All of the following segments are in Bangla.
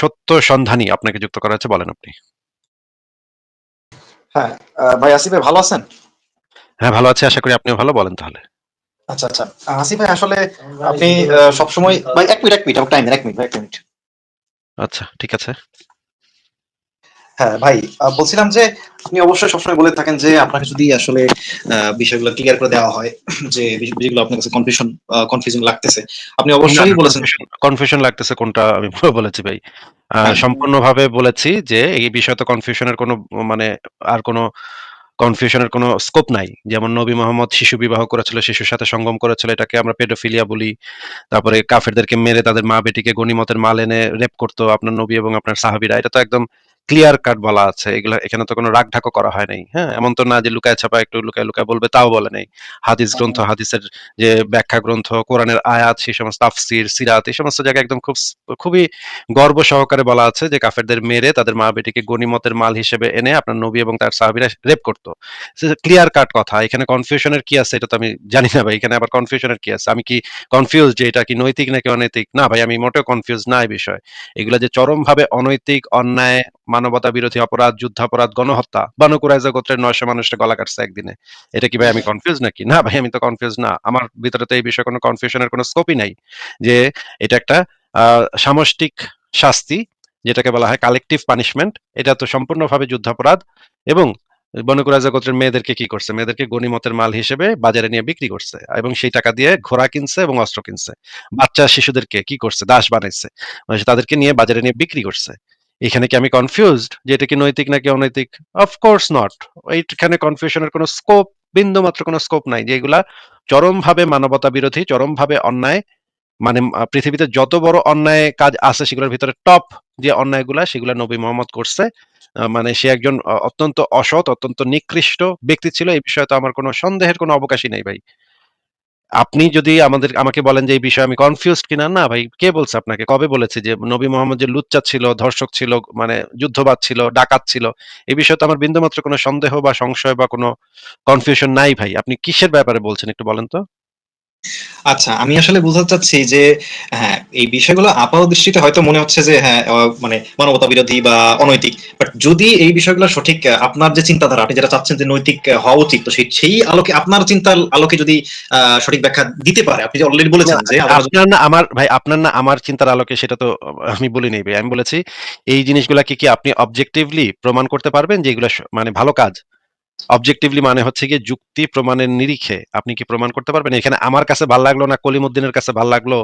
সত্য সন্ধানী আপনাকে যুক্ত করা হয়েছে, বলেন আপনি। হ্যাঁ, ভাই আসিফ ভাই ভালো আছেন? হ্যাঁ, ভালো আছি। আশা করি আপনিও ভালো। বলেন তাহলে। আচ্ছা আচ্ছা। আসিফ ভাই আসলে আপনি সবসময় ভাই এক মিনিট আমার টাইম দেন, 1 মিনিট ভাই 1 মিনিট। আচ্ছা, ঠিক আছে। হ্যাঁ ভাই, বলছিলাম যে আপনি অবশ্যই সবসময় বলে থাকেন যে আপনাকে যদি আসলে বিষয়গুলো ক্লিয়ার করে দেওয়া হয়, যে যেগুলো আপনার কাছে কনফিউজিং লাগতেছে, আপনি না, অবশ্যই না, বলেছেন। কনফিউশন লাগতেছে কোনটা আমি বলেছি ভাই। হ্যাঁ সম্পূর্ণভাবে বলেছি যে এই বিষয়ে তো কনফিউশনের কোনো মানে আর কোনো কনফিউশনের কোনো স্কোপ নাই। যেমন নবী মোহাম্মদ শিশু বিবাহ করেছিল, শিশুর সাথে সঙ্গম করেছিল, এটাকে আমরা পেডোফিলিয়া বলি। তারপরে কাফেরদেরকে মেরে তাদের মা বেটিকে গনিমতের মাল এনে রেপ করতো আপনার নবী এবং আপনার সাহাবীরা। এটা তো একদম ক্লিয়ার কাট বলা আছে। এগুলা এখানে তো কোনো রাগ-ঢাকও করা হয় নাই। হ্যাঁ? এমন তো না যে লুকায় ছাপা একটু লুকায়, লুকায় বলবে তাও বলে নাই। হাদিস গ্রন্থ, হাদিসের যে ব্যাখ্যা গ্রন্থ, কোরআনের আয়াত, সেই সমস্ত তাফসীর, সিরাত এই সমস্ত জায়গায় একদম খুবই গর্ব সহকারে বলা আছে যে কাফেরদের মেরে তাদের মা বেটিকে গনিমতের মাল হিসেবে এনে আপনার নবী এবং তার সাহাবীরা রেপ করতো। ক্লিয়ার কাট কথা। এখানে কনফিউশনের কি আছে এটা তো আমি জানি না ভাই। এখানে আবার কনফিউশনের কি আছে? আমি কি কনফিউজড যে এটা কি নৈতিক নাকি অনৈতিক? না ভাই, আমি মোটেও কনফিউজড না এই বিষয়ে। এগুলা যে চরমভাবে অনৈতিক, অন্যায়, মানবতা বিরোধী অপরাধ, যুদ্ধাপরাধ, গণহত্যা। বানু কুরাইজা গোত্রের ৯০০ মানুষের গলা কাটছে একদিনে। এটা কি ভাই আমি কনফিউজড নাকি? না ভাই, আমি তো কনফিউজড না। আমার ভিতরে তো এই বিষয়ে কোনো কনফিউশনের কোনো স্কোপই নাই। যে এটা একটা আ সামষ্টিক শাস্তি, যেটাকে বলা হয় কালেক্টিভ পানিশমেন্ট। এটা তো সম্পূর্ণভাবে যুদ্ধাপরাধ এবং বনু কুরাইজা গোত্রের মেয়েদেরকে কি করছে? মেয়েদেরকে গনিমতের মাল হিসেবে বাজারে নিয়ে বিক্রি করছে এবং সেই টাকা দিয়ে ঘোড়া কিনছে এবং অস্ত্র কিনছে। বাচ্চা শিশুদেরকে কি করছে? দাস বানাইছে। মানে তাদেরকে নিয়ে বাজারে নিয়ে বিক্রি করছে। এখানে কি আমি কনফিউজড যে এটা কি নৈতিক নাকি অনৈতিক? Of course not. এইখানে কনফিউশনের কোনো স্কোপ, বিন্দুমাত্র কোনো স্কোপ নাই। যে এগুলা চরমভাবে মানবতা বিরোধী, চরমভাবে অন্যায়। মানে পৃথিবীতে যত বড় অন্যায় কাজ আছে সেগুলোর ভিতরে টপ যে অন্যায়গুলা সেগুলা নবী মোহাম্মদ করছে। মানে সে একজন অত্যন্ত অসৎ, অত্যন্ত নিকৃষ্ট ব্যক্তি ছিল। এই বিষয়ে তো আমার কোনো সন্দেহের কোনো অবকাশই নেই ভাই। আপনি যদি আমাকে বলেন যে এই বিষয়ে আমি কনফিউজড কিনা, না ভাই, কে বলছে আপনাকে? কবে বলেছি যে নবী মোহাম্মদ যে লুচ্চা ছিল, ধর্ষক ছিল, মানে যুদ্ধবাজ ছিল, ডাকাত ছিল? এই বিষয়ে তো আমার বিন্দুমাত্র কোনো সন্দেহ বা সংশয় বা কোনো কনফিউশন নাই ভাই। আপনি কিসের ব্যাপারে বলছেন একটু বলেন তো? আচ্ছা, আমি আসলে বোঝাতে চাচ্ছি যে হ্যাঁ, এই বিষয়গুলো আপাত দৃষ্টিতে হয়তো মনে হচ্ছে যে হ্যাঁ, মানে মানবতা বিরোধী বা অনৈতিক। বাট যদি এই বিষয়গুলো সঠিক, আপনার যে চিন্তাধারা, আপনি যেটা চাচ্ছেন যে নৈতিক হওয়া উচিত, তো সেই আলোকে, আপনার চিন্তার আলোকে যদি সঠিক ব্যাখ্যা দিতে পারে, আপনি যে অলরেডি না, বলেছেন যে আমরা আপনার না আমার ভাই, আপনার না আমার চিন্তার আলোকে, সেটা তো আমি বলি নাই ভাই। আমি বলেছি এই জিনিসগুলাকে কি আপনি অবজেক্টিভলি প্রমাণ করতে পারবেন যে এগুলা মানে ভালো কাজ? অবজেক্টিভলি মানে হচ্ছে গিয়ে যুক্তি প্রমাণের নিরিখে আপনি কি প্রমাণ করতে পারবেন? এখানে আমার কাছে ভাল লাগলো না কলিমুদ্দিনের কাছে ভাল লাগলো,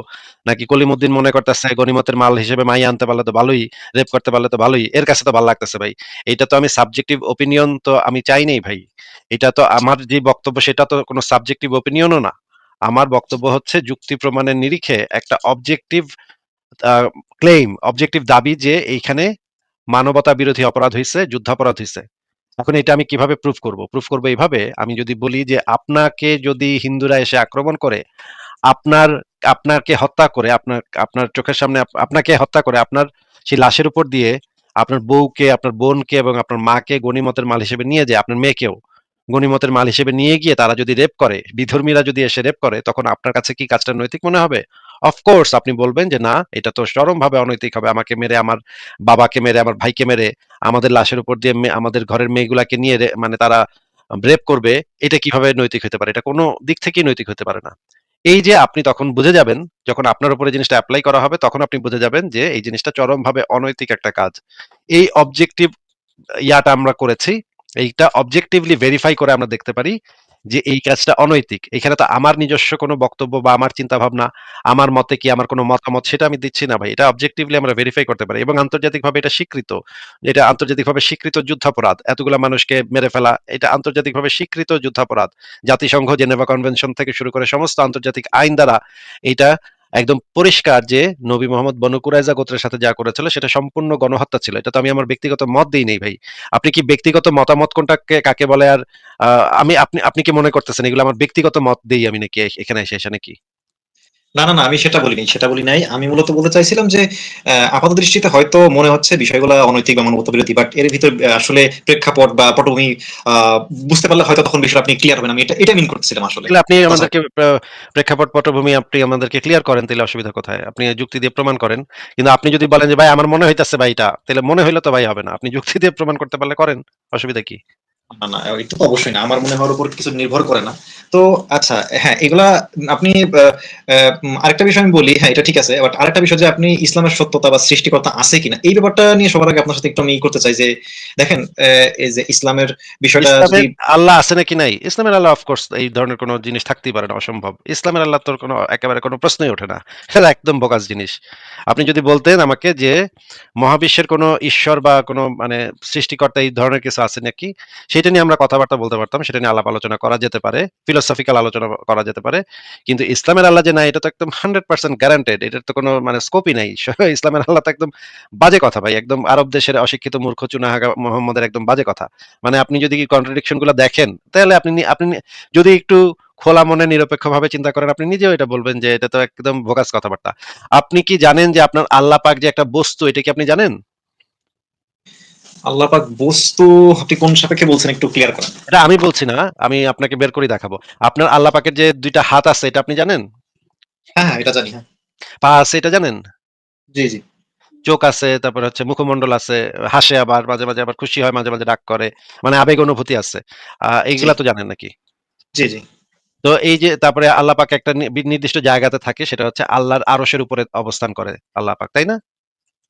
নাকি কলিমুদ্দিন মনে করতেছে গনিমতের মাল হিসেবে মাইয়া আনতে পারলে তো ভালোই, রেপ করতে পারলে তো ভালোই, এর কাছে তো ভাল লাগতেছে ভাই। এটা তো আমি সাবজেক্টিভ ওপিনিয়ন তো আমি চাই নাই ভাই। এটা তো আমার যে বক্তব্য সেটা তো কোনো সাবজেক্টিভ ওপিনিয়নও না। আমার বক্তব্য হচ্ছে যুক্তি প্রমাণের নিরিখে একটা অবজেক্টিভ ক্লেইম, অবজেক্টিভ দাবি যে এইখানে মানবতা বিরোধী অপরাধ হইছে, যুদ্ধাপরাধ হইছে। এখন এটা আমি কিভাবে প্রুফ করব? প্রুফ করব এইভাবে, আমি যদি বলি যে আপনাকে যদি হিন্দুরা এসে আক্রমণ করে, আপনার আপনাকে হত্যা করে, আপনার আপনার চোখের সামনে আপনাকে হত্যা করে, আপনার সেই লাশের উপর দিয়ে আপনার বউকে, আপনার বোনকে এবং আপনার মাকে গনিমতের মাল হিসেবে নিয়ে যায়, আপনার মেয়েকেও গনিমতের মাল হিসেবে নিয়ে গিয়ে তারা যদি রেপ করে, বিধর্মীরা যদি এসে রেপ করে, তখন আপনার কাছে কি কাজটা নৈতিক মনে হবে? অফকোর্স আপনি বলবেন যে না, এটা তো চরমভাবে অনৈতিক হবে। আমাকে মেরে, আমার বাবাকে মেরে, আমার ভাইকে মেরে, আমাদের লাশের উপর দিয়ে আমাদের ঘরের মেয়েগুলাকে নিয়ে মানে তারা রেপ করবে, এটা কিভাবে নৈতিক হতে পারে? এটা কোনো দিক থেকেই নৈতিক হতে পারে না। এই যে আপনি তখন বুঝে যাবেন, যখন আপনার উপরে জিনিসটা এপ্লাই করা হবে, তখন আপনি বুঝে যাবেন যে এই জিনিসটা চরমভাবে অনৈতিক একটা কাজ। এই অবজেক্টিভ ইয়াটা আমরা করেছি। এইটা অবজেক্টিভলি ভেরিফাই করে আমরা দেখতে পারি যে এই কাজটা অনৈতিক। এখানে তো আমার নিজস্ব কোনো বক্তব্য বা আমার চিন্তা ভাবনা, আমার মতে কি, আমার কোনো মতামত সেটা আমি দিচ্ছি না ভাই। এটা অবজেক্টিভলি আমরা ভেরিফাই করতে পারি এবং আন্তর্জাতিকভাবে এটা স্বীকৃত। এটা আন্তর্জাতিকভাবে স্বীকৃত যুদ্ধাপরাধ। এতগুলা মানুষকে মেরে ফেলা, এটা আন্তর্জাতিকভাবে স্বীকৃত যুদ্ধাপরাধ। জাতিসংঘ জেনেভা কনভেনশন থেকে শুরু করে সমস্ত আন্তর্জাতিক আইন দ্বারা এইটা একদম পরিষ্কার যে নবী মোহাম্মদ বনু কুরাইজা গোত্রের সাথে যা করেছিল সেটা সম্পূর্ণ গণহত্যা ছিল। এটা তো আমি আমার ব্যক্তিগত মত দেই নাই ভাই। আপনি কি ব্যক্তিগত মতামত কোনটাকে কাকে বলে? আর আমি আপনি আপনি কি মনে করতেছেন এগুলো আমার ব্যক্তিগত মত দেই আমি নাকি এখানে এসে নাকি? না, না, না, আমি সেটা বলিনি, সেটা বলি নাই। আমি মূলত বলতে চাইছিলাম যে আপাতদৃষ্টিতে হয়তো মনে হচ্ছে বিষয়গুলা অনৈতিক বা মানবতাবিরোধী। বাট এর ভিতর আসলে প্রেক্ষাপট বা পটভূমি আ বুঝতে পারলে হয়তো তখন বিষয়টা আপনি ক্লিয়ার হবেন। আমি এটা মিন করতেছিলাম আসলে। তাহলে আপনি তাছাড়া আমাদেরকে প্রেক্ষাপট পটভূমি আপনি আমাদেরকে ক্লিয়ার করেন, তাইলে অসুবিধা কোথায়? আপনি যুক্তি দিয়ে প্রমাণ করেন। কিন্তু আপনি যদি বলেন যে, "ভাই আমার মনে হইতাছে ভাই এটা।" তাইলে মনে হইলে তো ভাই হবে না। আপনি যুক্তি দিয়ে প্রমাণ করতে পারলে করেন। অসুবিধা কি? না, না, এটা তো অবশ্যই না। আমার মনে হওয়ার উপর কিছু নির্ভর করে না। তো আচ্ছা, হ্যাঁ, এগুলা আপনি আ আ আরেকটা বিষয় আমি বলি, হ্যাঁ, এটা ঠিক আছে। বাট আরেকটা বিষয় যে আপনি ইসলামের সত্যতা বা সৃষ্টিকর্তা আছে কিনা এই ব্যাপারটা নিয়ে সবার আগে আপনার সাথে একটু আমি করতে চাই যে দেখেন এই যে ইসলামের বিষয়টা যদি ইসলামের আল্লাহ আছে নাকি নাই? ইসলামের আল্লাহ অফ কোর্স এই ধরনের কোন জিনিস থাকতেই পারে না, অসম্ভব। ইসলামের আল্লাহ তোর কোনো একেবারে কোনো প্রশ্নই ওঠে না। এটা একদম বোগাস জিনিস। আপনি যদি বলতেন আমাকে যে মহাবিশ্বের কোনো ঈশ্বর বা কোনো মানে সৃষ্টিকর্তা এই ধরনের কিছু আছে নাকি? সেটা নিয়ে আমরা কথাবার্তা বলতে পারতাম। সেটা নিয়ে আলাপ আলোচনা করা যেতে পারে। ফিলোসফিক্যাল আলোচনা করা যেতে পারে। কিন্তু ইসলামের আল্লাহ যে নাই এটা তো একদম 100% গ্যারান্টেড। এটার তো কোনো মানে স্কোপই নাই। ইসলামের আল্লাহ তো একদম বাজে কথা ভাই। একদম আরব দেশের অশিক্ষিত মূর্খ চুনাহাগা মোহাম্মদের একদম বাজে কথা। মানে আপনি যদি কন্ট্রাডিকশন গুলো দেখেন তাহলে যদি একটু খোলা মনে নিরপেক্ষভাবে চিন্তা করেন আপনি নিজেও এটা বলবেন যে এটা তো একদম ভোগাস কথাবার্তা। আপনি কি জানেন যে আপনার আল্লাহ পাক যে একটা বস্তু এটা কি আপনি জানেন? আল্লাহ পাক বস্তু আপনি কোন সাপেক্ষে বলছেন একটু ক্লিয়ার করেন। এটা আমি বলছি না, আমি আপনাকে বের করে দেখাবো। আপনার আল্লাহ পাকের যে ২ টা হাত আছে এটা আপনি জানেন? হ্যাঁ, হ্যাঁ, এটা জানি। হ্যাঁ। পা আছে এটা জানেন? জি, জি, চোখ আছে, তারপরে হচ্ছে মুখমণ্ডল আছে, হাসে আবার মাঝে, মাঝে আবার খুশি হয়, মাঝে, মাঝে রাগ করে। মানে আবেগ অনুভূতি আছে। জি, এইগুলা তো জানেন নাকি? জি, জি, তো এই যে তারপরে আল্লাহ পাক একটা নির্দিষ্ট জায়গাতে থাকে সেটা হচ্ছে আল্লাহর আরশের উপরে অবস্থান করে আল্লাহ পাক, তাই না?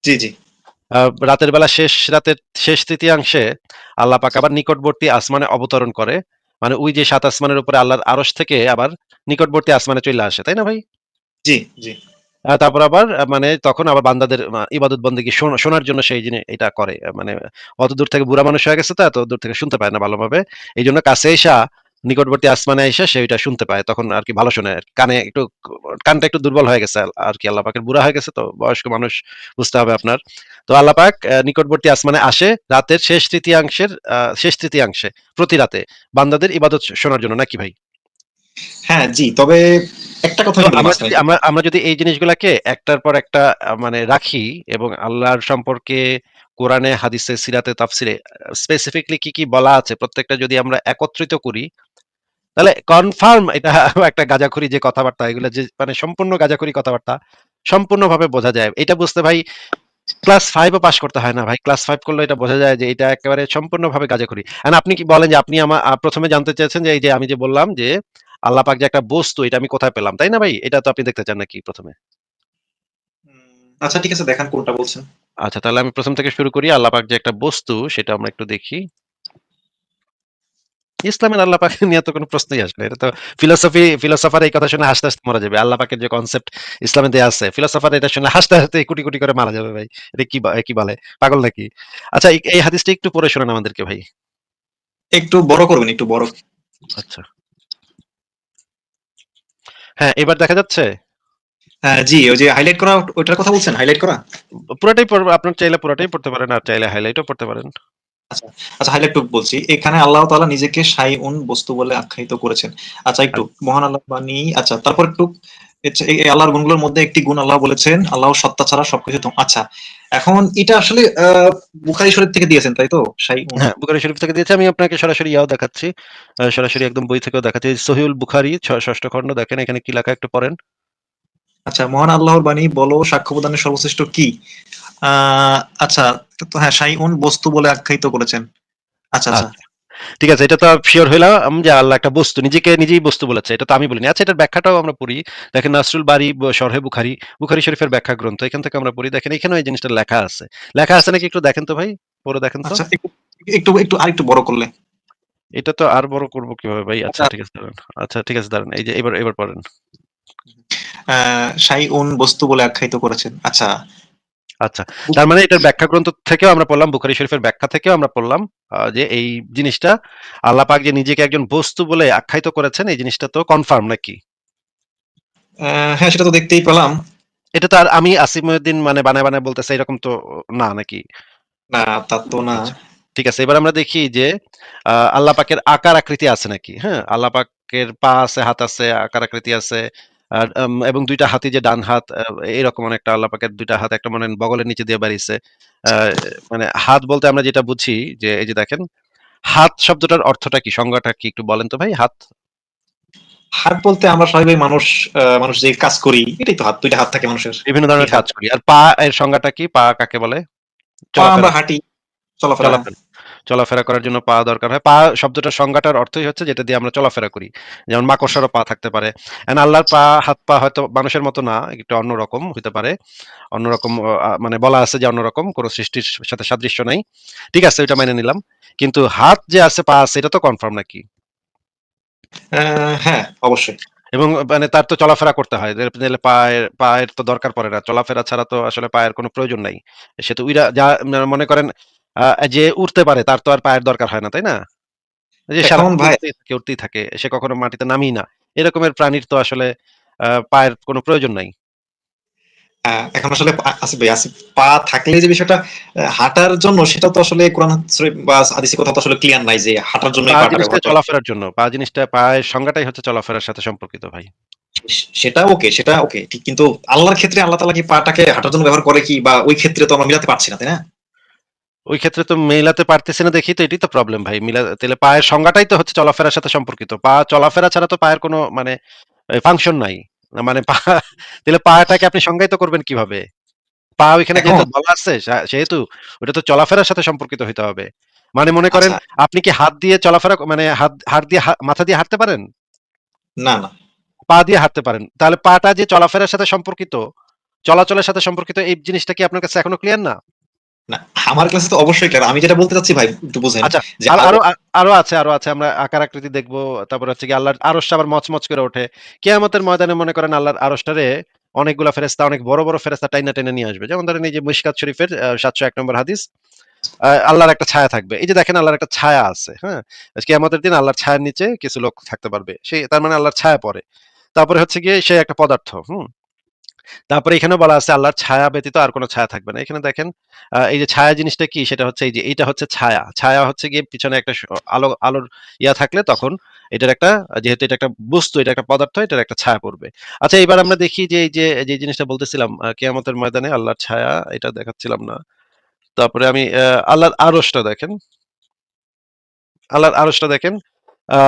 জি, জি, আ রাতের বেলা রাতের শেষ তৃতীয়াংশে আল্লাহ পাক আবার নিকটবর্তী আসমানে অবতরণ করে। মানে ওই যে ৭ আসমানের উপরে আল্লাহর আরশ থেকে আবার নিকটবর্তী আসমানে চইলা আসে, তাই না ভাই? জি, জি। তারপর আবার মানে তখন আবার বান্দাদের ইবাদত বন্দেগী শোনার জন্য সেই এটা করে। মানে অত দূর থেকে বুড়া মানুষ হয়ে গেছে তো এত দূর থেকে শুনতে পায় না ভালোভাবে। এইজন্য কাছে আইসা নিকটবর্তী আসমানে আইসা সে ওইটা শুনতে পায়। তখন আরকি ভালো শোনে। কানটা একটু দুর্বল হয়ে গেছে আরকি আল্লাহ পাকের বুড়া হয়ে গেছে তো বয়স্ক মানুষ বুঝতে হবে আপনার। তো আল্লাহ পাক নিকটবর্তী আসমানে আসে রাতের শেষ তৃতীয়াংশে প্রতি রাতে বান্দাদের ইবাদত শোনার জন্য নাকি ভাই? হ্যাঁ, জি। তবে একটা কথা তো আমি বলি মাঝখানে একটু। আমরা যদি এই জিনিসগুলাকে একটার পর একটা মানে রাখি এবং আল্লাহর সম্পর্কে কোরআনে, হাদিসে, সিরাতে, তাফসিরে স্পেসিফিকলি কি, কি বলা আছে প্রত্যেকটা যদি আমরা একত্রিত করি, তাহলে কনফার্ম এটা একটা গাঁজাখুরি যে কথাবার্তা এগুলা যে মানে সম্পূর্ণ গাঁজাখুরি কথাবার্তা সম্পূর্ণভাবে বোঝা যায়। এটা বুঝতে ভাই ক্লাস 5 ও পাস করতে হয় না ভাই। ক্লাস 5 করলে এটা বোঝা যায় যে এটা একেবারে সম্পূর্ণভাবে গাঁজাখুরি। আপনি কি বলেন যে আপনি ১ম এ জানতে চেয়েছেন যে এই যে আমি যে বললাম যে আল্লাহ পাক যে একটা বস্তু এটা আমি কোথায় পেলাম, তাই না ভাই? এটা তো আপনি দেখতে চান নাকি ১ম এ? আচ্ছা, ঠিক আছে, দেখান কোনটা বলছেন। আচ্ছা তাহলে আমি ১ম থেকে শুরু করি। আল্লাহ পাক যে একটা বস্তু সেটা আমরা একটু দেখি। ইসলামের আল্লাহ পাক নিয়ে তো কোনো প্রশ্নই আসে না। এটা তো ফিলোসোফার এই কথা শুনে হাসতে, হাসতে মারা যাবে। আল্লাহ পাকের যে কনসেপ্ট ইসলামে দেয়া আছে, ফিলোসোফার এটা শুনে হাসতে, হাসতে কোটি, কোটি করে মারা যাবে ভাই। এটা কি বলে? পাগল নাকি? আচ্ছা এই হাদিসটা একটু পড়ে শোনান আমাদেরকে ভাই। একটু বড় করবেন, একটু বড়। আচ্ছা। হ্যাঁ, এবার দেখা যাচ্ছে? হ্যাঁ, জি, ওই যে হাইলাইট করা ওইটার কথা বলছেন, হাইলাইট করা? পুরাটাই পড়ব আপনার চাইলে পুরাটাই পড়তে পারেন আর চাইলে হাইলাইটও পড়তে পারেন। আচ্ছা, আচ্ছা, হাইলাইট টুকু বলছি। এখানে আল্লাহ তাআলা নিজেকে শাইউন বস্তু বলে আখ্যায়িত করেছেন। আচ্ছা, একটু মহান আল্লাহর বাণী। আচ্ছা, তারপর একটু এই আল্লাহর গুণগুলোর মধ্যে একটি গুণ আল্লাহ বলেছেন, আল্লাহ সত্তা ছাড়া সবকিছু আচ্ছা, এখন এটা আসলে বুখারী শরীফ থেকে দিয়েছেন, তাই তো? শাইউন। হ্যাঁ, বুখারী শরীফ থেকে দিয়েছি। আমি আপনাকে সরাসরি দেখাচ্ছি। সরাসরি একদম বই থেকেও দেখাচ্ছি। সহিহুল বুখারী ৬ষ্ঠ খন্ড দেখেন এখানে কি লেখা একটু পড়েন। আচ্ছা, মহান আল্লাহর বাণী বলো, সাক্ষ্য প্রদানের সর্বশ্রেষ্ঠ কি? আ আচ্ছা, তো হ্যাঁ, শাইউন বস্তু বলে আখ্যায়িত করেছেন। আচ্ছা, আচ্ছা। আচ্ছা। ঠিক আছে। এটা তো সিওর হইলাম যে আল্লাহ একটা বস্তু। নিজেকে নিজেই বস্তু বলেছে। এটা তো আমি বলিনি। আচ্ছা এটার ব্যাখ্যাটাও আমরা পড়ি। দেখেন নাসরুল বারী শরহে বুখারী, বুখারী শরীফের ব্যাখ্যা গ্রন্থ। এখান থেকে আমরা পড়ি। দেখেন এখানেও এই জিনিসটা লেখা আছে। লেখা আছে নাকি একটু দেখেন তো ভাই? পড়ে দেখেন তো। আচ্ছা, একটু একটু একটু আরেকটু বড় করলে। এটা তো আর বড় করব কিভাবে ভাই? আচ্ছা আচ্ছা, ঠিক আছে দাঁড়ান। আচ্ছা ঠিক আছে দাঁড়ান। এই যে এবার পড়েন। শাইউন বস্তু বলে আখ্যায়িত করেছেন। আচ্ছা। আচ্ছা। তার মানে এটার ব্যাখ্যা গ্রন্থ থেকেও আমরা পড়লাম, বুখারী শরীফের ব্যাখ্যা থেকেও আমরা পড়লাম যে এই জিনিসটা আল্লাহ পাক যে নিজেকে একজন বস্তু বলে আখ্যায়িত করেছেন এই জিনিসটা তো কনফার্ম নাকি? হ্যাঁ, সেটা তো দেখতেই পেলাম। এটা তো আর আমি আসিফ মহিউদ্দিন মানে বানায়, বানায় বলতেছি এরকম তো না নাকি? না, তা তো না। আচ্ছা। ঠিক আছে। এবার আমরা দেখি যে আল্লাহ পাকের আকার আকৃতি আছে নাকি? হ্যাঁ? আল্লাহ পাকের পা আছে, হাত আছে, আকার আকৃতি আছে। আর এবং ২ টা হাতই যে ডান হাত এরকম অনেকটা আল্লাহ পাকের ২ টা হাত একটা মনে হয় বগলের নিচে দিয়ে বাড়িয়েছে। আ মানে হাত বলতে আমরা যেটা বুঝি যে এই যে দেখেন, হাত শব্দটার অর্থটা কি? সংজ্ঞাটা কি একটু বলেন তো ভাই? হাত হাত বলতে আমরা স্বাভাবিক মানুষ যে কাজ করি এটাই তো হাত, ২ টা হাত থাকে মানুষের। বিভিন্ন এই ধরনের হাত। কাজ করি। আর পা এর সংজ্ঞাটা কি? পা কাকে বলে? পা আমরা চলাফেরা। হাঁটি, চলাফেরা। চলাফেরা। চলাফেরা করার জন্য পা দরকার হয়। পা শব্দটার সংজ্ঞাটার অর্থই হচ্ছে যেটা দিয়ে আমরা চলাফেরা করি। যেমন মাকড়সারও পা থাকতে পারে। আল্লাহর পা, হাত পা হয়তো মানুষের মতো না, একটু অন্যরকম হইতে পারে। অন্যরকম মানে বলা আছে যে অন্যরকম কোন সৃষ্টির সাথে সাদৃশ্য নাই। ঠিক আছে, ওইটা মাইনে নিলাম। কিন্তু হাত যে আছে, পা আছে এটা তো কনফার্ম নাকি? হ্যাঁ, অবশ্যই। এবং মানে তার তো চলাফেরা করতে হয়। নাইলে পায়ের তো দরকার পড়ে না। চলাফেরা ছাড়া তো আসলে পায়ের কোনো প্রয়োজন নাই। সে তো উইড়া যা মনে করেন আ যে উড়তে পারে তার তো আর পায়ের দরকার হয় না, তাই না? যে এখন সারাক্ষণ ভাই উড়তেই থাকে। সে কখনো মাটিতে নামেই না। এরকমের প্রাণীর তো আসলে পায়ের কোনো প্রয়োজন নাই। এখন আসলে আসিফ ভাই, পা থাকলে যে বিষয়টা হাঁটার জন্য সেটা তো আসলে কোরআন বা হাদিসে কোথাও তো আসলে ক্লিয়ার নাই যে হাঁটার জন্যই পা পাটা জিনিসটা ব্যবহার করে। চলাফেরার জন্য। পা জিনিসটা পায়ের সংজ্ঞাটাই হচ্ছে চলাফেরার সাথে সম্পর্কিত ভাই। সেটা ওকে ঠিক, কিন্তু আল্লাহর ক্ষেত্রে আল্লাহ তাআলা কি পাটাকে হাঁটার জন্য ব্যবহার করে কি, বা ওই ক্ষেত্রে তো আমরা মিলাতে পারছি না, তাই না? ওই ক্ষেত্রে তো মেলাতে পারতেছি না দেখেই তো এটাই তো প্রবলেম ভাই। তাইলে পায়ের সংজ্ঞাটাই তো হচ্ছে চলাফেরার সাথে সম্পর্কিত। পা চলাফেরা ছাড়া তো পায়ের কোনো মানে ফাংশন নাই। মানে পা তাইলে পাটাকে আপনি সংজ্ঞায়িত করবেন কিভাবে? পা ওইখানে এখন যেহেতু বলা আছে সেহেতু ওটা তো চলাফেরার সাথে সম্পর্কিত হইতে হবে। মানে মনে করেন আচ্ছা, আপনি কি হাত দিয়ে চলাফেরা মানে হাত হাত দিয়ে মাথা দিয়ে হাঁটতে পারেন? না, না, পা দিয়ে হাঁটতে পারেন। তাহলে পাটা যে চলাফেরার সাথে সম্পর্কিত, চলাচলের সাথে সম্পর্কিত এই জিনিসটা কি আপনার কাছে এখনো ক্লিয়ার না? না। আমার কাছে তো অবশ্যই ক্লিয়ার। আমি যেটা বলতে চাচ্ছি ভাই একটু বুঝেন আচ্ছা, যে আর আরো আছে। আমরা আকার আকৃতি দেখব। তারপর হচ্ছে গিয়ে আল্লাহর আরশটা আবার মচমচ করে ওঠে। কিয়ামতের ময়দানে মনে করেন আল্লাহর আরশটারে অনেকগুলা ফেরেশতা, অনেক বড়, বড় ফেরেশতা টাইনা, টাইনা নিয়ে আসবে। যেমন ধরেন এই যে মিশকাত শরীফের ৭০১ নম্বর হাদিস। আল্লাহর একটা ছায়া থাকবে। এই যে দেখেন আল্লাহর একটা ছায়া আছে, হ্যাঁ? কিয়ামতের দিন আল্লাহর ছায়ার নিচে কিছু লোক থাকতে পারবে। তার মানে আল্লাহর ছায়া পড়ে। তারপরে হচ্ছে গিয়ে সে একটা পদার্থ, হুম? তারপরে এখানেও বলা আছে আল্লাহর ছায়া ব্যতীত আর কোন ছায়া থাকবে না। এখানে দেখেন এই যে ছায়া জিনিসটা কি? সেটা হচ্ছে এই যে এইটা হচ্ছে ছায়া। ছায়া হচ্ছে গিয়ে পিছনে একটা আলোর থাকলে তখন এটার একটা যেহেতু এটা একটা বস্তু, এটা একটা পদার্থ, এটার একটা ছায়া পড়বে। আচ্ছা, এবার আমরা দেখি যে এই যে জিনিসটা বলতেছিলাম কিয়ামতের ময়দানে আল্লাহর ছায়া এটা দেখাচ্ছিলাম না। তারপরে আমি আল্লাহর আরশটা দেখেন। আল্লাহর আরশটা দেখেন। আ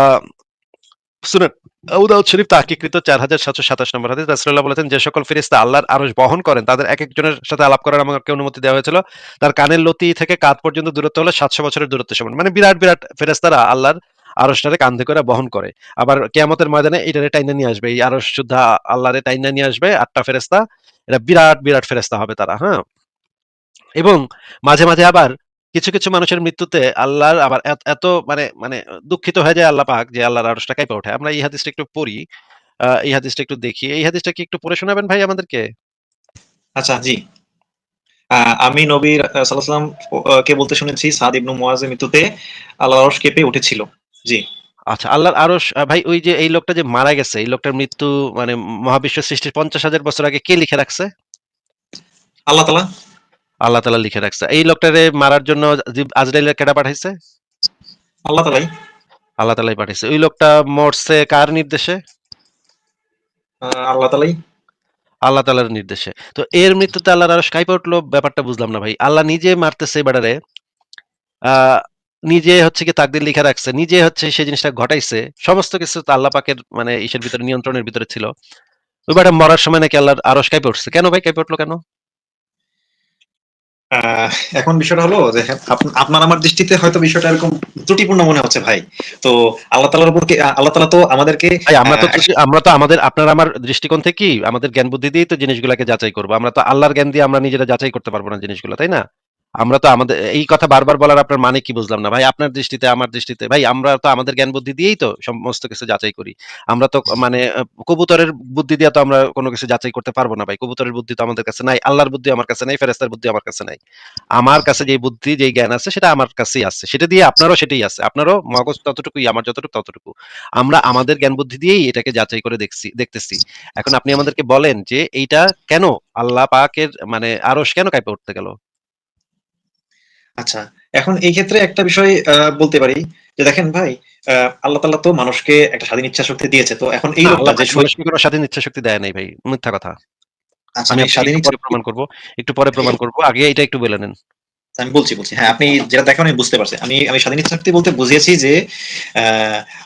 শুনেন, আবু দাউদ শরীফ তাহকিকৃত ৪৭২৭ নম্বর হাদিস রাসূলুল্লাহ বলেছেন, যে সকল ফেরেশতা আল্লাহর আরশ বহন করেন তাদের একেকজনের সাথে আলাপ করার আমাকে অনুমতি দেওয়া হয়েছিল। তার কানের লতি থেকে কাঁধ পর্যন্ত দূরত্ব হলো ৭০০ বছরের দূরত্বের সমান। মানে বিরাট, বিরাট ফেরেশতারা আল্লাহর আরশটারে কাঁধে করে বহন করে। আবার কিয়ামতের ময়দানে এটারে টাইনা নিয়ে আসবে। এই আরশ যোদ্ধা আল্লাহরে টাইনা নিয়ে আসবে ৮ টা ফেরেশতা। এরা বিরাট, বিরাট ফেরেশতা হবে তারা, হ্যাঁ? এবং মাঝে, মাঝে আবার কিছু মানুষের মৃত্যুতে আল্লাহর আবার এত মানে দুঃখিত হয়ে যায় আল্লাহ পাক যে আল্লাহর আরশটা কাঁইপা ওঠে। আমরা এই হাদিসটা একটু পড়ি। এই হাদিসটা একটু দেখি। এই হাদিসটা কি একটু পড়ে শোনাবেন ভাই আমাদেরকে? আচ্ছা, জি। আমি নবী সাল্লাল্লাহু আলাইহি ওয়াসাল্লাম কে বলতে শুনেছি সাদ ইবনে মুয়াযের মৃত্যুতে আল্লাহর আরশ কেঁপে উঠেছিল। জি। আচ্ছা, আল্লাহর আরশ ভাই ওই যে এই লোকটা যে মারা গেছে, এই লোকটার মৃত্যু মানে মহাবিশ্ব সৃষ্টির ৫০,০০০ বছর আগে কে লিখে রাখছে? আল্লাহ তাআলা। আল্লাহ তাআলা লিখে রাখছে। এই লোকটারে মারার জন্য আজরাইলের কেডা পাঠাইছে? আল্লাহ তাআলাই। আল্লাহ তাআলাই পাঠাইছে। ওই লোকটা মরছে কার নির্দেশে? আল্লাহ তাআলাই। আল্লাহ তাআলার নির্দেশে। তো এর মৃত্যুতে আল্লাহর আরশ কাঁইপা উঠলো, ব্যাপারটা বুঝলাম না ভাই। আল্লাহ নিজে মারতেছে এই বেড়ারে। আ নিজে হচ্ছে গিয়ে তাকদীর লিখে রাখছে। নিজে হচ্ছে সেই জিনিসটা ঘটাইছে। সমস্ত কিছু তো আল্লাহ পাকের মানে ইসের ভিতরে নিয়ন্ত্রণের ভিতরে ছিল। ওই বেটা মরার সময় নাকি আল্লাহর আরশ কাঁইপা উঠছে। কেন ভাই কাঁইপা উঠলো কেন? আহ এখন বিষয়টা হলো যে হ্যাঁ, আপনার আমার দৃষ্টিতে হয়তো বিষয়টা এরকম ত্রুটিপূর্ণ মনে হচ্ছে ভাই। তো আল্লাহ তাআলার উপর আল্লাহ তাআলা তো আমাদেরকে ভাই আহ, আমরা তো আমাদের আপনার আমার দৃষ্টিকোণ থেকেই আমাদের জ্ঞান বুদ্ধি দিয়েই তো জিনিসগুলাকে যাচাই করব। আমরা তো আল্লাহর জ্ঞান দিয়ে আমরা নিজেরা যাচাই করতে পারব না জিনিসগুলো, তাই না? আমরা তো আমাদের এই কথা বারবার বলার আপনার মানে কি বুঝলাম না ভাই। আপনার দৃষ্টিতে আমার দৃষ্টিতে ভাই আমরা তো আমাদের জ্ঞান বুদ্ধি দিয়েই তো সমস্ত কিছু যাচাই করি। আমরা তো মানে কবুতরের বুদ্ধি দিয়ে তো আমরা কোনো কিছু যাচাই করতে পারবো না ভাই। কবুতরের বুদ্ধি তো আমাদের কাছে নাই। আল্লাহর বুদ্ধি আমার কাছে নাই, ফেরেশতার বুদ্ধি আমার কাছে নাই। আমার কাছে যেই বুদ্ধি, যেই জ্ঞান আছে সেটা আমার কাছেই আছে। সেটা দিয়ে আপনারও সেটাই আছে। আপনারও মগজ ততটুকুই, আমার যতটুকু ততটুকু। আমরা আমাদের জ্ঞান বুদ্ধি দিয়েই এটাকে যাচাই করে দেখতেছি। এখন আপনি আমাদেরকে বলেন যে এইটা কেন আল্লাহ পাকের মানে আরশ কেন কাঁইপা উঠতে গেল? আচ্ছা, এখন এই ক্ষেত্রে একটা বিষয় বলতে পারি যে দেখেন ভাই, আল্লাহ তাআলা তো মানুষকে একটা স্বাধীন ইচ্ছা শক্তি দিয়েছে। তো এখন এই না, লোকটা আল্লাহ যে পাক মানুষকে কোন স্বাধীন ইচ্ছাশক্তি দেয় নাই ভাই। মিথ্যা কথা। আচ্ছা, আমি আমি আপনাকে স্বাধীন একটু ইচ্ছা পরে প্রমাণ করব। একটু পরে প্রমাণ করব। আগে এটা একটু বলে নেন। আমি বলছি। হ্যাঁ, আপনি যেটা দেখেন আমি বুঝতে পারছি। আমি স্বাধীন ইচ্ছা শক্তি বলতে বুঝিয়েছি যে আ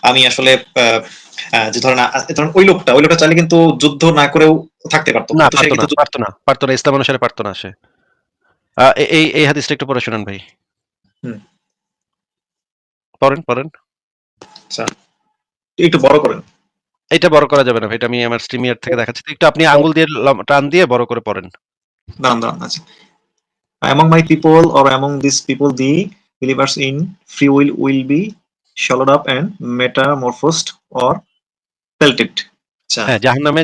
আমি আসলে আ আ যে ধরেন ধরেন ওই লোকটা চাইলে কিন্তু যুদ্ধ না করেও থাকতে পারত। না, কিন্তু সে পারত না, কিন্তু পারত না, পারত না। ইসলাম অনুসারে পারত না সে। এই হাদিসটা একটু পড়ে শোনান ভাই। হুম, পড়েন। আচ্ছা, একটু বড় করেন। এইটা বড় করা যাবে না ভাই। এটা আমি আমার স্ট্রিমিয়ার থেকে দেখাচ্ছি। একটু আপনি আঙ্গুল দিয়ে টান দিয়ে বড় করে পড়েন। দাঁড়ান। আচ্ছা। Among my people or among these people, the believers in free will be swallowed up and metamorphosed or pelted. আচ্ছা, হ্যাঁ,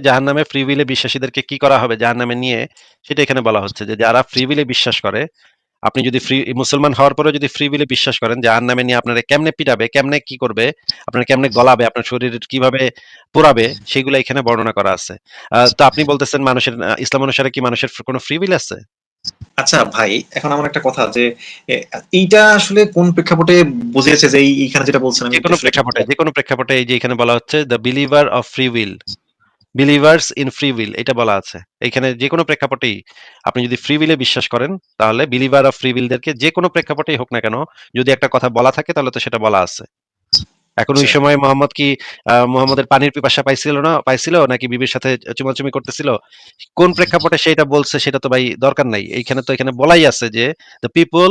জাহান্নামে ফ্রি উইল এ বিশ্বাসীদেরকে কি করা হবে জাহান্নামে নিয়ে সেটা এখানে বলা হচ্ছে যে যারা ফ্রি উইল এ বিশ্বাস করে, আপনি যদি মুসলমান হওয়ার পরেও যদি ফ্রি উইল এ বিশ্বাস করেন জাহান্নামে নিয়ে আপনারা কেমনে পিটাবে, কেমনে কি করবে, আপনারা কেমনে গলাবে, আপনার শরীর কিভাবে পোড়াবে সেগুলো এখানে বর্ণনা করা আছে। তো আপনি বলতেছেন মানুষের ইসলাম অনুসারে কি মানুষের কোনো ফ্রি উইল আছে? আচ্ছা ভাই, এখন আমার একটা কথা যে এ, এইটা আসলে কোন প্রেক্ষাপটে বুঝিয়েছে যে এইখানে যেটা বলছেন আমি একটু আসলে যেকোনো প্রেক্ষাপটে এই যে এখানে বলা হচ্ছে the believer of free will, believers in free will এটা বলা আছে। এখানে যেকোনো প্রেক্ষাপটেই আপনি যদি ফ্রি উইলে বিশ্বাস করেন তাহলে বিলিভার অফ ফ্রি উইলদেরকে যেকোনো প্রেক্ষাপটেই হোক না কেন যদি একটা কথা বলা থাকে তাহলে তো সেটা বলা আছে। এখন ওই আচ্ছা, সময় মোহাম্মদ কি মোহাম্মদের পানির পিপাসা পাইছিল নাকি বিবির সাথে চুমাচুমি করতেছিল? কোন প্রেক্ষাপটে সে এটা বলছে সেটা তো ভাই দরকার নাই। এইখানে তো এখানে বলাই আছে যে the people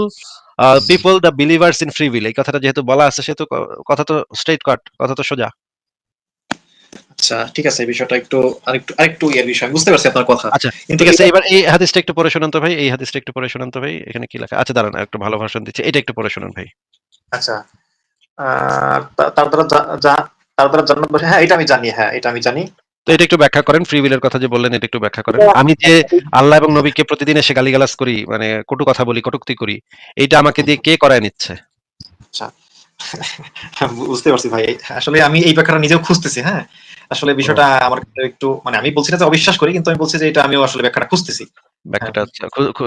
the believers in free will এই কথাটা যেহেতু বলা আছে সেহেতু কথা তো স্ট্রেইট কাট, কথা তো সোজা। আচ্ছা, ঠিক আছে, এই বিষয়টা একটু আরেকটু ইয়ের বিষয় আমি বুঝতে পারছি আপনার কথা। আচ্ছা, কিন্তু ঠিক আছে। এটা এবার এই হাদিসটা একটু পড়ে শোনান তো ভাই। এই হাদিসটা একটু পড়ে শোনান তো ভাই। এখানে কি লেখা? আচ্ছা দাঁড়ান একটু ভালো ভার্সন দিচ্ছি। এটা একটু পড়ে শোনান ভাই। আচ্ছা, তার দ্বারা তার দ্বারা জান্নাতবাসী, হ্যাঁ এটা আমি জানি, হ্যাঁ এটা আমি জানি। তো এটা একটু ব্যাখ্যা করেন। ফ্রি উইল এর কথা যে বললেন এটা একটু ব্যাখ্যা করেন। আমি যে আল্লাহ এবং নবীকে প্রতিদিন এসে গালিগালাজ করি, মানে কটু কথা বলি, কটূক্তি করি, এইটা আমাকে দিয়ে কে করায় নিচ্ছে? আচ্ছা, বুঝতে পারছি ভাই। আসলে আমি এই ব্যাখ্যাটা নিজেও খুঁজতেছি, হ্যাঁ। আসলে হুম, বিষয়টা আমার কাছে একটু মানে আমি বলছি না যে অবিশ্বাস করি, কিন্তু আমি বলছি যে এটা আমিও আসলে ব্যাখ্যাটা খুঁজতেছি। হ্যাঁ, ব্যাখ্যাটা আচ্ছা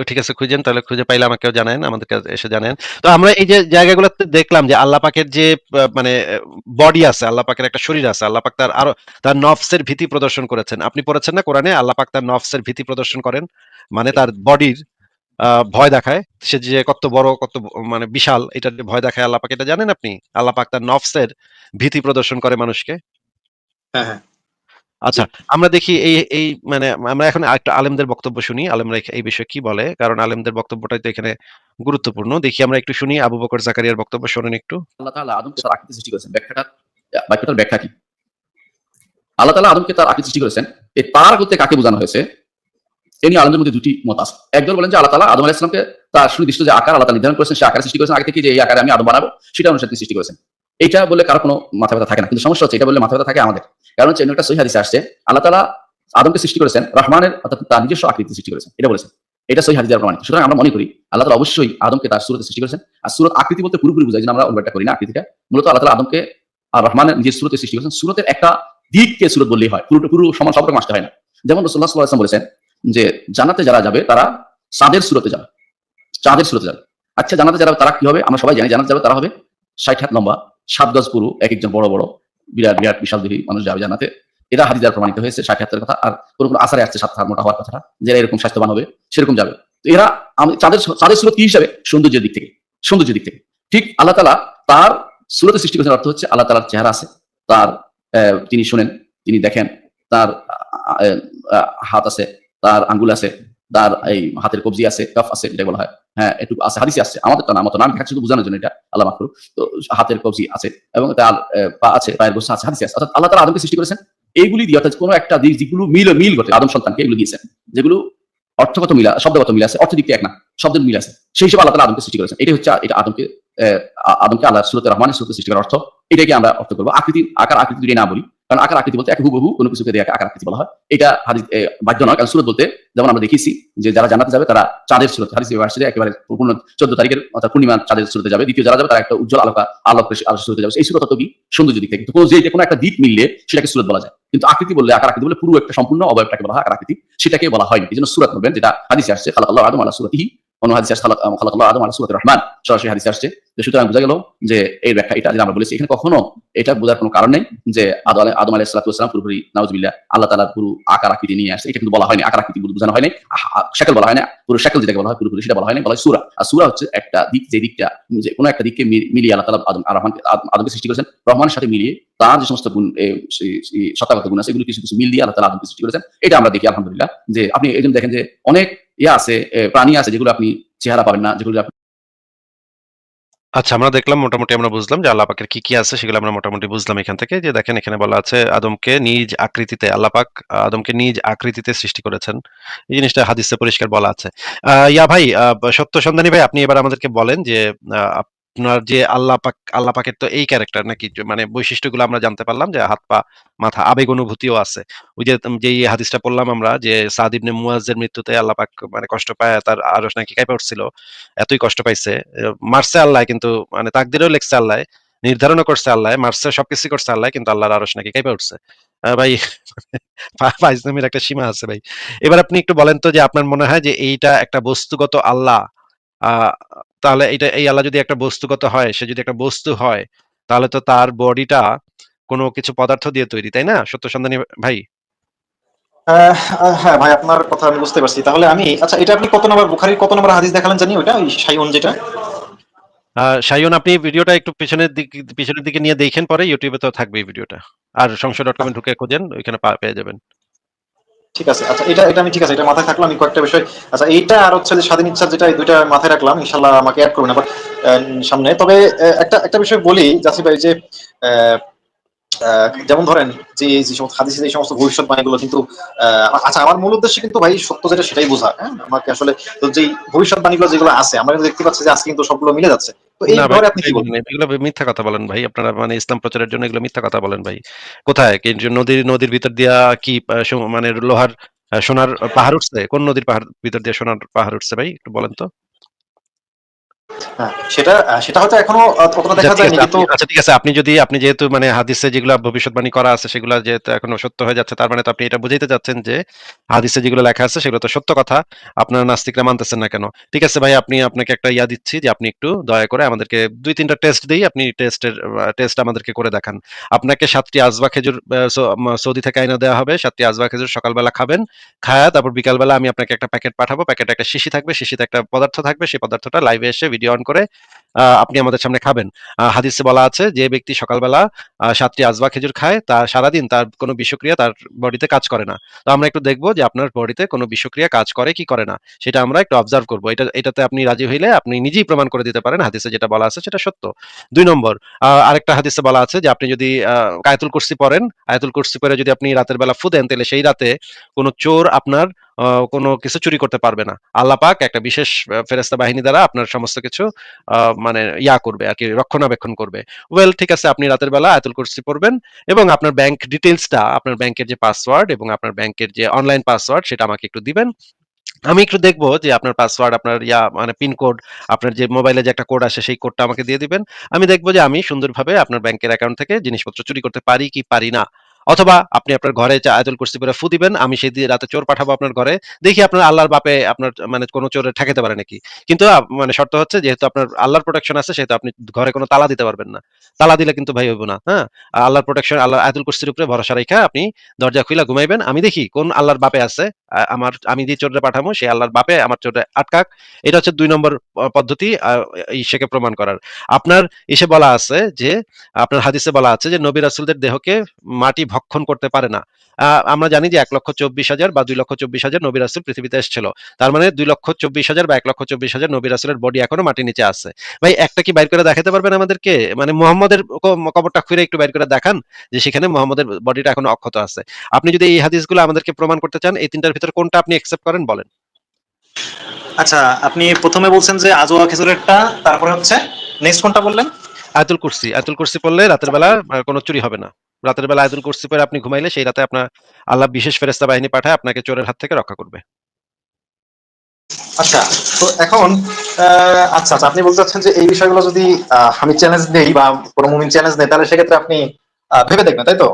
ঠিক আছে খুঁজেন। তাহলে খুঁজে পাইলে আমাকেও জানায়েন, আমাদেরকে এসে জানায়েন। তো আমরা এই যে জায়গাগুলোতে দেখলাম যে আল্লাহ পাকের যে মানে বডি আছে, আল্লাহ পাকের একটা শরীর আছে। আল্লাহ পাক তার নফসের ভীতি প্রদর্শন করেছেন। আপনি পড়েছেন না কোরআনে আল্লাহ পাক তার নফসের ভীতি প্রদর্শন করেন? মানে তার বডির ভয় দেখায়। সে যে কত বড়, মানে বিশাল এটার যে ভয় দেখায় আল্লাহ পাক এটা জানেন আপনি? আল্লাহ পাক তার নফসের ভীতি প্রদর্শন করে মানুষকে। হ্যাঁ। জি। আচ্ছা, আমরা দেখি এই মানে আমরা এখন আরেকটু আলেমদের বক্তব্য শুনি। আলেমরা এই বিষয়ে কি বলে? কারণ আলেমদের বক্তব্যটাই তো এখানে গুরুত্বপূর্ণ। দেখি আমরা একটু শুনি আবু বকর জাকারিয়ার বক্তব্য শোনেন একটু। আল্লাহ তাআলা আদমকে তার আকৃতি সৃষ্টি করেছেন। বাক্যটার ব্যাখ্যা কি? আল্লাহ তাআলা আদমকে তার আকৃতি সৃষ্টি করেছেন। এই তার বলতে কাকে বোঝানো হয়েছে? এ নিয়ে আলেমদের মধ্যে দুটি মত আছে। একদল বলেন যে আল্লাহ তাআলা আদম আলাইহিস সালামকে তার সুনির্দিষ্ট যে আকার আল্লাহ তাআলা নির্ধারণ করেছেন, সে আকারে সৃষ্টি করেছেন আগে থেকে, যে এই আকারে আমি আদম বানাবো সেটা অনুসারে তিনি সৃষ্টি করেছেন। এইটা বললে কারো কোনো মাথা ব্যথা থাকে না। কিন্তু সমস্যা হচ্ছে এটা বললে মাথা ব্যথা থাকে আমাদের। কারণ হচ্ছে একটা সহিহ হাদিসে আসছে আল্লাহ তাআলা আদমকে সৃষ্টি করেছেন রহমানের, অর্থাৎ তার নিজস্ব আকৃতি সৃষ্টি করেছেন। এটা বলেছেন। এটা সহিহ হাদিস দ্বারা প্রমাণিত। সুতরাং আমরা মনে করি আল্লাহ তাআলা অবশ্যই আদমকে তার সূরতে সৃষ্টি করেছেন। আর সূরত আকৃতি বলতে পুরোপুরি বোঝায় যে আমরা উল্লেখটা করি না আকৃতিটা। মূলত আল্লাহ তাআলা আদমকে আর রহমানের নিজের সূরতে সৃষ্টি করেছেন। সূরতের একটা দিককে সূরত বললেই হয়। পুরো সমান সব রকম আসতে হয় না। যেমন রাসূলুল্লাহ সাল্লাল্লাহু আলাইহি ওয়াসাল্লাম বলেছেন যে জান্নাতে যারা যাবে তারা চাঁদের সুরতে যাবে। চাঁদের সুরতে যাবে। আচ্ছা, জান্নাতে যারা তারা কি হবে? আমরা সবাই জানি জান্নাতে যাবে তারা হবে ৬০ হাত লম্বা, ৭ গজ পুরু, একেকজন বড় বিরাট বিশাল দেহী মানুষ যাবে জান্নাতে। এরা হাদিস দ্বারা প্রমাণিত হয়েছে ৬০ হাতের কথা। আর কোন আসারে আসছে ৭ হাত মোটা হওয়ার কথাটা। যারা এরকম স্বাস্থ্যবান হবে সেরকম যাবে। তো এরা চাঁদের সুরত কি হিসাবে? সৌন্দর্যের দিক থেকে। সৌন্দর্যের দিক থেকে। ঠিক আল্লাহ তাআলা তার সুরতে সৃষ্টি করেছেন অর্থ হচ্ছে আল্লাহ তাআলার চেহারা আছে। তার তিনি শোনেন, তিনি দেখেন, তার হাত আছে, তার আঙ্গুল আছে, তার এই হাতের কবজি আছে, কাফ আছে, এটা বলা হয়। হ্যাঁ, একটু আছে, হাদিসে আসছে। আমাদের তো না, মত নাম শুধু বোঝানোর জন্য এটা, আল্লাহ মাফ করুক। তো হাতের কবজি আছে এবং তার পা আছে, পায়ের গোছা আছে, হাদিসে আছে। অর্থাৎ আল্লাহ তাআলা আদমকে সৃষ্টি করেছেন এইগুলি দিয়ে, অর্থাৎ কোনো একটা দিক যেগুলো মিল ঘটে আদম সন্তানকে এগুলো দিয়েছেন, যেগুলো অর্থগত মিল, শব্দগত মিল আছে, অর্থ দিক থেকে এক না, শব্দের মিল আছে। সেই হিসেবে আল্লাহ তাআলা আদমকে সৃষ্টি করেছেন। এটাই হচ্ছে এটা আদমকে আল্লাহর সূরতে রহমানের সূরতে সৃষ্টি করার অর্থ। এটাকে আমরা অর্থ করবো। আকার আকৃতি যদি না বলি, কারণ আকার আকৃতি বলতে এক হুবহু কোনো কিছুকে দিয়ে আকার আকৃতি বলা হয়। এটা হাদিস বাধ্য নয়, কারণ সূরত বলতে যেমন আমরা দেখেছি যে যারা জান্নাতে যাবে তারা চাঁদের সূরতে, হাদিসে আসছে একেবারে পূর্ণ 14 তারিখের অর্থাৎ পূর্ণিমা চাঁদের সূরতে যাবে। দ্বিতীয় যারা যাবে তারা একটা উজ্জ্বল আলোক সূরতে যাবে। এই সূরত তো কি সৌন্দর্য দিক থেকে। তো কোনো একটা দিক মিললে সেটাকে সূরত বলা যায়। কিন্তু আকৃতি বললে, আকার আকৃতি বলে পুরো একটা সম্পূর্ণ অবয়বটাকে বলা হয় আকার আকৃতি। সেটাকে বলা হয়নি। এজন্য সূরত বলবেন, যেটা হাদিসে আসছে খালাকাল্লাহু আদম আলা সূরতিহি, অন্য হাদিসে আসছে খালাকাল্লাহু আদম আলা সূরাতির রহমান, সরাসরি হাদিসে আসছে। তো সুতরাং বোঝা গেল যে এই ব্যাখ্যা এটা যেটা আমরা বলেছি, এখানে কখনো এটা বোঝার কোনো কারণ নেই যে আদম আলাইহিস সালাতু ওয়াস সালাম পুরোপুরি নাউজুবিল্লাহ আল্লাহ তাআলা পুরো আকার আকৃতি নিয়ে আসছে, এটা কিন্তু বলা হয়নি। আকার আকৃতি বোঝানো হয়নি, শাকল বলা হয় না, পুরো শাকল যেটাকে বলা হয় পুরোপুরি সেটা বলা হয়নি, বলা হয় সূরা। আর সূরা হচ্ছে একটা দিক, যে দিকটা যে কোনো একটা দিককে মিলিয়ে আল্লাহ তাআলা আদমকে সৃষ্টি করেছেন রহমানের সাথে মিলিয়ে, তার যে সমস্ত গুণ সত্তাগত গুণ আছে এগুলো কিছু কিছু মিল দিয়ে আল্লাহ তাআলা আদমকে সৃষ্টি করেছেন। এটা আমরা দেখি আলহামদুলিল্লাহ। যে আপনি এই জন্য দেখেন যে অনেক আছে, প্রাণী আছে যেগুলো আপনি চেহারা পাবেন না, যেগুলো আচ্ছা, আমরা দেখলাম, মোটামুটি আমরা বুঝলাম যে আল্লাহ পাকের কি আছে সেগুলো আমরা মোটামুটি বুঝলাম এখান থেকে। যে দেখেন এখানে বলা আছে আদমকে নিজ আকৃতিতে, আল্লাহ পাক আদমকে নিজ আকৃতিতে সৃষ্টি করেছেন। এই জিনিসটা হাদিসে পরিষ্কার বলা আছে। ইয়া ভাই, সত্য সন্ধানী ভাই, আপনি এবার আমাদেরকে বলেন যে আপনার যে আল্লাহ পাকের তো এই ক্যারেক্টার নাকি, মানে বৈশিষ্ট্যগুলো আমরা জানতে পারলাম যে হাত পা মাথা আবেগ অনুভূতিও আছে। ওই যে যেই হাদিসটা পড়লাম আমরা যে সাদ ইবনে মুয়াজ্জের মৃত্যুতে আল্লাহ পাক মানে কষ্ট পায়, তার আরশ নাকি কাঁপে উঠছিল, এতই কষ্ট পাইছে। মারছে আল্লাহ, কিন্তু মানে তাকদিরেও লেখছে আল্লাহ, নির্ধারণও করছে আল্লাহ, মারছে, সবকিছু করছে আল্লাহ, কিন্তু আল্লাহর আরশ নাকি কাঁপে উঠছে। ভাই, ফাইজলামির একটা সীমা আছে ভাই। এবার আপনি একটু বলেন তো যে আপনার মনে হয় যে এইটা একটা বস্তুগত আল্লাহ, আহ তাহলে এই আল্লাহ যদি একটা বস্তুগত হয়, সে যদি একটা বস্তু হয়, তাহলে তো তার বডিটা কোনো কিছু পদার্থ দিয়ে তৈরি, তাই না সত্য সন্ধানী ভাই? হ্যাঁ ভাই, আপনার কথা আমি বুঝতে পারছি। তাহলে আমি, আচ্ছা, এটা আপনি কত নম্বর, বুখারীর কত নম্বর হাদিস দেখালেন জানি, ওইটা ওই শাইউন যেটা? সায়ন, আপনি ভিডিওটা একটু পিছনের দিকে নিয়ে দেখেন, পরে ইউটিউবে তো থাকবে এই ভিডিওটা। আর সংশয়.com এ ঢুকে খোঁজেন, ওইখানে পেয়ে যাবেন। ঠিক আছে, আচ্ছা, এটা আমি ঠিক আছে, এটা মাথায় থাকলো। আমি কয়েকটা বিষয়, আচ্ছা এইটা আর হচ্ছে যে স্বাধীন ইচ্ছা, যেটা, এই দুইটা মাথায় রাখলাম। ইনশাল্লাহ আমাকে অ্যাড করবেন আবার সামনে। তবে একটা বিষয় বলি জাসিফ ভাই, যে আহ, যেমন ধরেন যে এই যে সমস্ত হাদিসে এই সমস্ত ভবিষ্যৎবাণীগুলো কিন্তু আচ্ছা, আমার মূল উদ্দেশ্য কিন্তু ভাই সত্য যেটা সেটাই বোঝা। হ্যাঁ, আমাকে আসলে তো যেই ভবিষ্যৎবাণীগুলো যেগুলো আছে আমরা কিন্তু দেখতে পাচ্ছি যে আজকে কিন্তু সবগুলো মিলে যাচ্ছে। তো এই না ভাই, ব্যাপারে আপনি কি কোথায় বলবেন? মিলে? এগুলো মিথ্যা কথা বলেন ভাই আপনারা, মানে ইসলাম প্রচারের জন্য এগুলো মিথ্যা কথা বলেন ভাই। কোথায় কি যে নদীর ভিতর দিয়া কি মানে লোহার সোনার পাহাড় উঠছে? কোন নদীর পাহাড় ভিতর দিয়ে সোনার পাহাড় উঠছে ভাই, একটু বলেন তো। হ্যাঁ, সেটা সেটা হয়তো এখনো ততটা আচ্ছা দেখা ঠিক যায়নি, আছে, কিন্তু আপনি যেহেতু মানে হাদিসে যেগুলা ভবিষ্যৎবাণী করা আছে সেগুলা যেহেতু এখনো সত্য হয়ে যাচ্ছে, তার মানে তো আপনি এটা বুঝাইতে চাচ্ছেন যে হাদিসে যেগুলো লেখা আছে সেগুলো তো সত্য কথা। আপনারা নাস্তিকরা মানতেছেন না কেন? ঠিক আছে ভাই, আপনাকে একটা ইয়া দিচ্ছি যে আপনি একটু দয়া করে আমাদেরকে ২-৩টা টেস্ট দেই, আপনি টেস্ট আমাদেরকে করে দেখান। আপনাকে ৭টি আজবা খেজুর সৌদি থেকে আইনা দেওয়া হবে। ৭টি আজবা খেজুর সকালবেলা খাবেন। খায়া তারপর বিকালবেলা আমি আপনাকে একটা প্যাকেট পাঠাবো। প্যাকেটে একটা শিশি থাকবে, শিশিতে একটা পদার্থ থাকবে। সেই পদার্থটা লাইভে এসে ভিডিও অন করে আপনি আমাদের সামনে খাবেন। হাদিসে বলা আছে যে ব্যক্তি সকালবেলা ৭টি আজবা খেজুর খায়, তার সারাদিন তার কোনো বিষক্রিয়া তার বডিতে কাজ করে না। তো আমরা একটু দেখব যে আপনার বডিতে কোনো বিষক্রিয়া কাজ করে কি করে না। সেটা আমরা একটু অবজার্ভ করব। এটাতে আপনি রাজি হইলে আপনি নিজেই প্রমাণ করে দিতে পারেন হাদিসে যেটা বলা আছে সেটা সত্য। ২ নম্বর, আরেকটা হাদিসে বলা আছে যে আপনি যদি আয়াতুল কুরসি পড়েন, আয়াতুল কুরসি পড়ে যদি আপনি রাতের বেলা ফু দেন, তাহলে সেই রাতে কোনো চোর আপনার কোনো কিছু চুরি করতে পারবে না। আল্লাহ পাক একটা বিশেষ ফেরেশতা বাহিনী দ্বারা আপনার সমস্ত কিছু মানে করবে আরকি, রক্ষণাবেক্ষণ করবে। ওয়েল, ঠিক আছে, আপনি রাতের বেলা আয়াতুল কুরসি পড়বেন এবং আপনার ব্যাংক ডিটেইলসটা, আপনার ব্যাংকের যে পাসওয়ার্ড এবং আপনার ব্যাংকের যে অনলাইন পাসওয়ার্ড সেটা আমাকে একটু দিবেন। আমি একটু দেখবো যে আপনার পাসওয়ার্ড, আপনার মানে পিন কোড, আপনার যে মোবাইলে যে একটা কোড আসে সেই কোডটা আমাকে দিয়ে দিবেন। আমি দেখবো যে আমি সুন্দরভাবে আপনার ব্যাংকের অ্যাকাউন্ট থেকে জিনিসপত্র চুরি করতে পারি কি পারি না। অথবা আপনি আপনার ঘরে আয়াতুল কুরসি পড়ে ফু দিবেন, আমি সেই রাতে চোর পাঠাবো আপনার ঘরে। দেখি আপনার আল্লাহর বাপে আপনার মানে কোনো চোরে ঠেকাতে পারে নাকি। কিন্তু মানে শর্ত হচ্ছে, যেহেতু আপনার আল্লাহর প্রোটেকশন আছে সেহেতু আপনি ঘরে কোনো তালা দিতে পারবেন না। তালা দিলে কিন্তু ভাই হইব না। হ্যাঁ? আল্লাহর প্রোটেকশন, আল্লাহর আয়াতুল কুরসির উপরে ভরসা রাইখা আপনি দরজা খুইলা ঘুমাইবেন। আমি দেখি কোন আল্লাহর বাপে আছে, আমি যে চোরে পাঠামো সেই আল্লাহর বাপে আমার চোরে আটকাক। এটা হচ্ছে ২ নম্বর পদ্ধতি সেকে প্রমাণ করার। আপনার বলা আছে যে, আপনার হাদিসে বলা আছে যে নবী রাসূলদের দেহকে মাটি ভক্ষণ করতে পারে না। আমরা জানি যে ১,২৪,০০০ বা ২,২৪,০০০ নবী রাসূল পৃথিবীতে এসেছিল। তার মানে ২,২৪,০০০ বা ১,২৪,০০০ নবী রাসূলের বডি এখনো মাটির নিচে আছে। ভাই, একটা কি বাইর করে দেখাতে পারবেন আমাদেরকে? মানে মুহাম্মদের কবরটা খুঁড়ে একটু বাইর করে দেখান যে সেখানে মুহাম্মদের বডিটা এখনো অক্ষত আছে। আপনি যদি এই হাদিসগুলো আমাদেরকে প্রমাণ করতে চান, এই ৩ টার ভিতর কোনটা আপনি অ্যাকসেপ্ট করেন বলেন? আচ্ছা, আপনি প্রথমে বলছেন যে আজওয়া খেজুরেরটা, তারপরে হচ্ছে নেক্সট কোনটা বললেন? আয়াতুল কুরসি পড়লে রাতের বেলা কোনো চুরি হবে না। রাতের বেলা আয়াতুল কুরসি পড়ে আপনি ঘুমাইলে সেই রাতে আপনার আল্লাহ বিশেষ ফেরেশতা বাহিনী পাঠায় আপনাকে চোরের হাত থেকে রক্ষা করবে। আচ্ছা, তো এখন আচ্ছা আচ্ছা, আপনি বলতে চাচ্ছেন যে এই বিষয়গুলো যদি আমি চ্যালেঞ্জ নেই বা কোনো মুমিন চ্যালেঞ্জ নেই, তাহলে সেক্ষেত্রে আপনি ভেবে দেখবেন, তাই তো?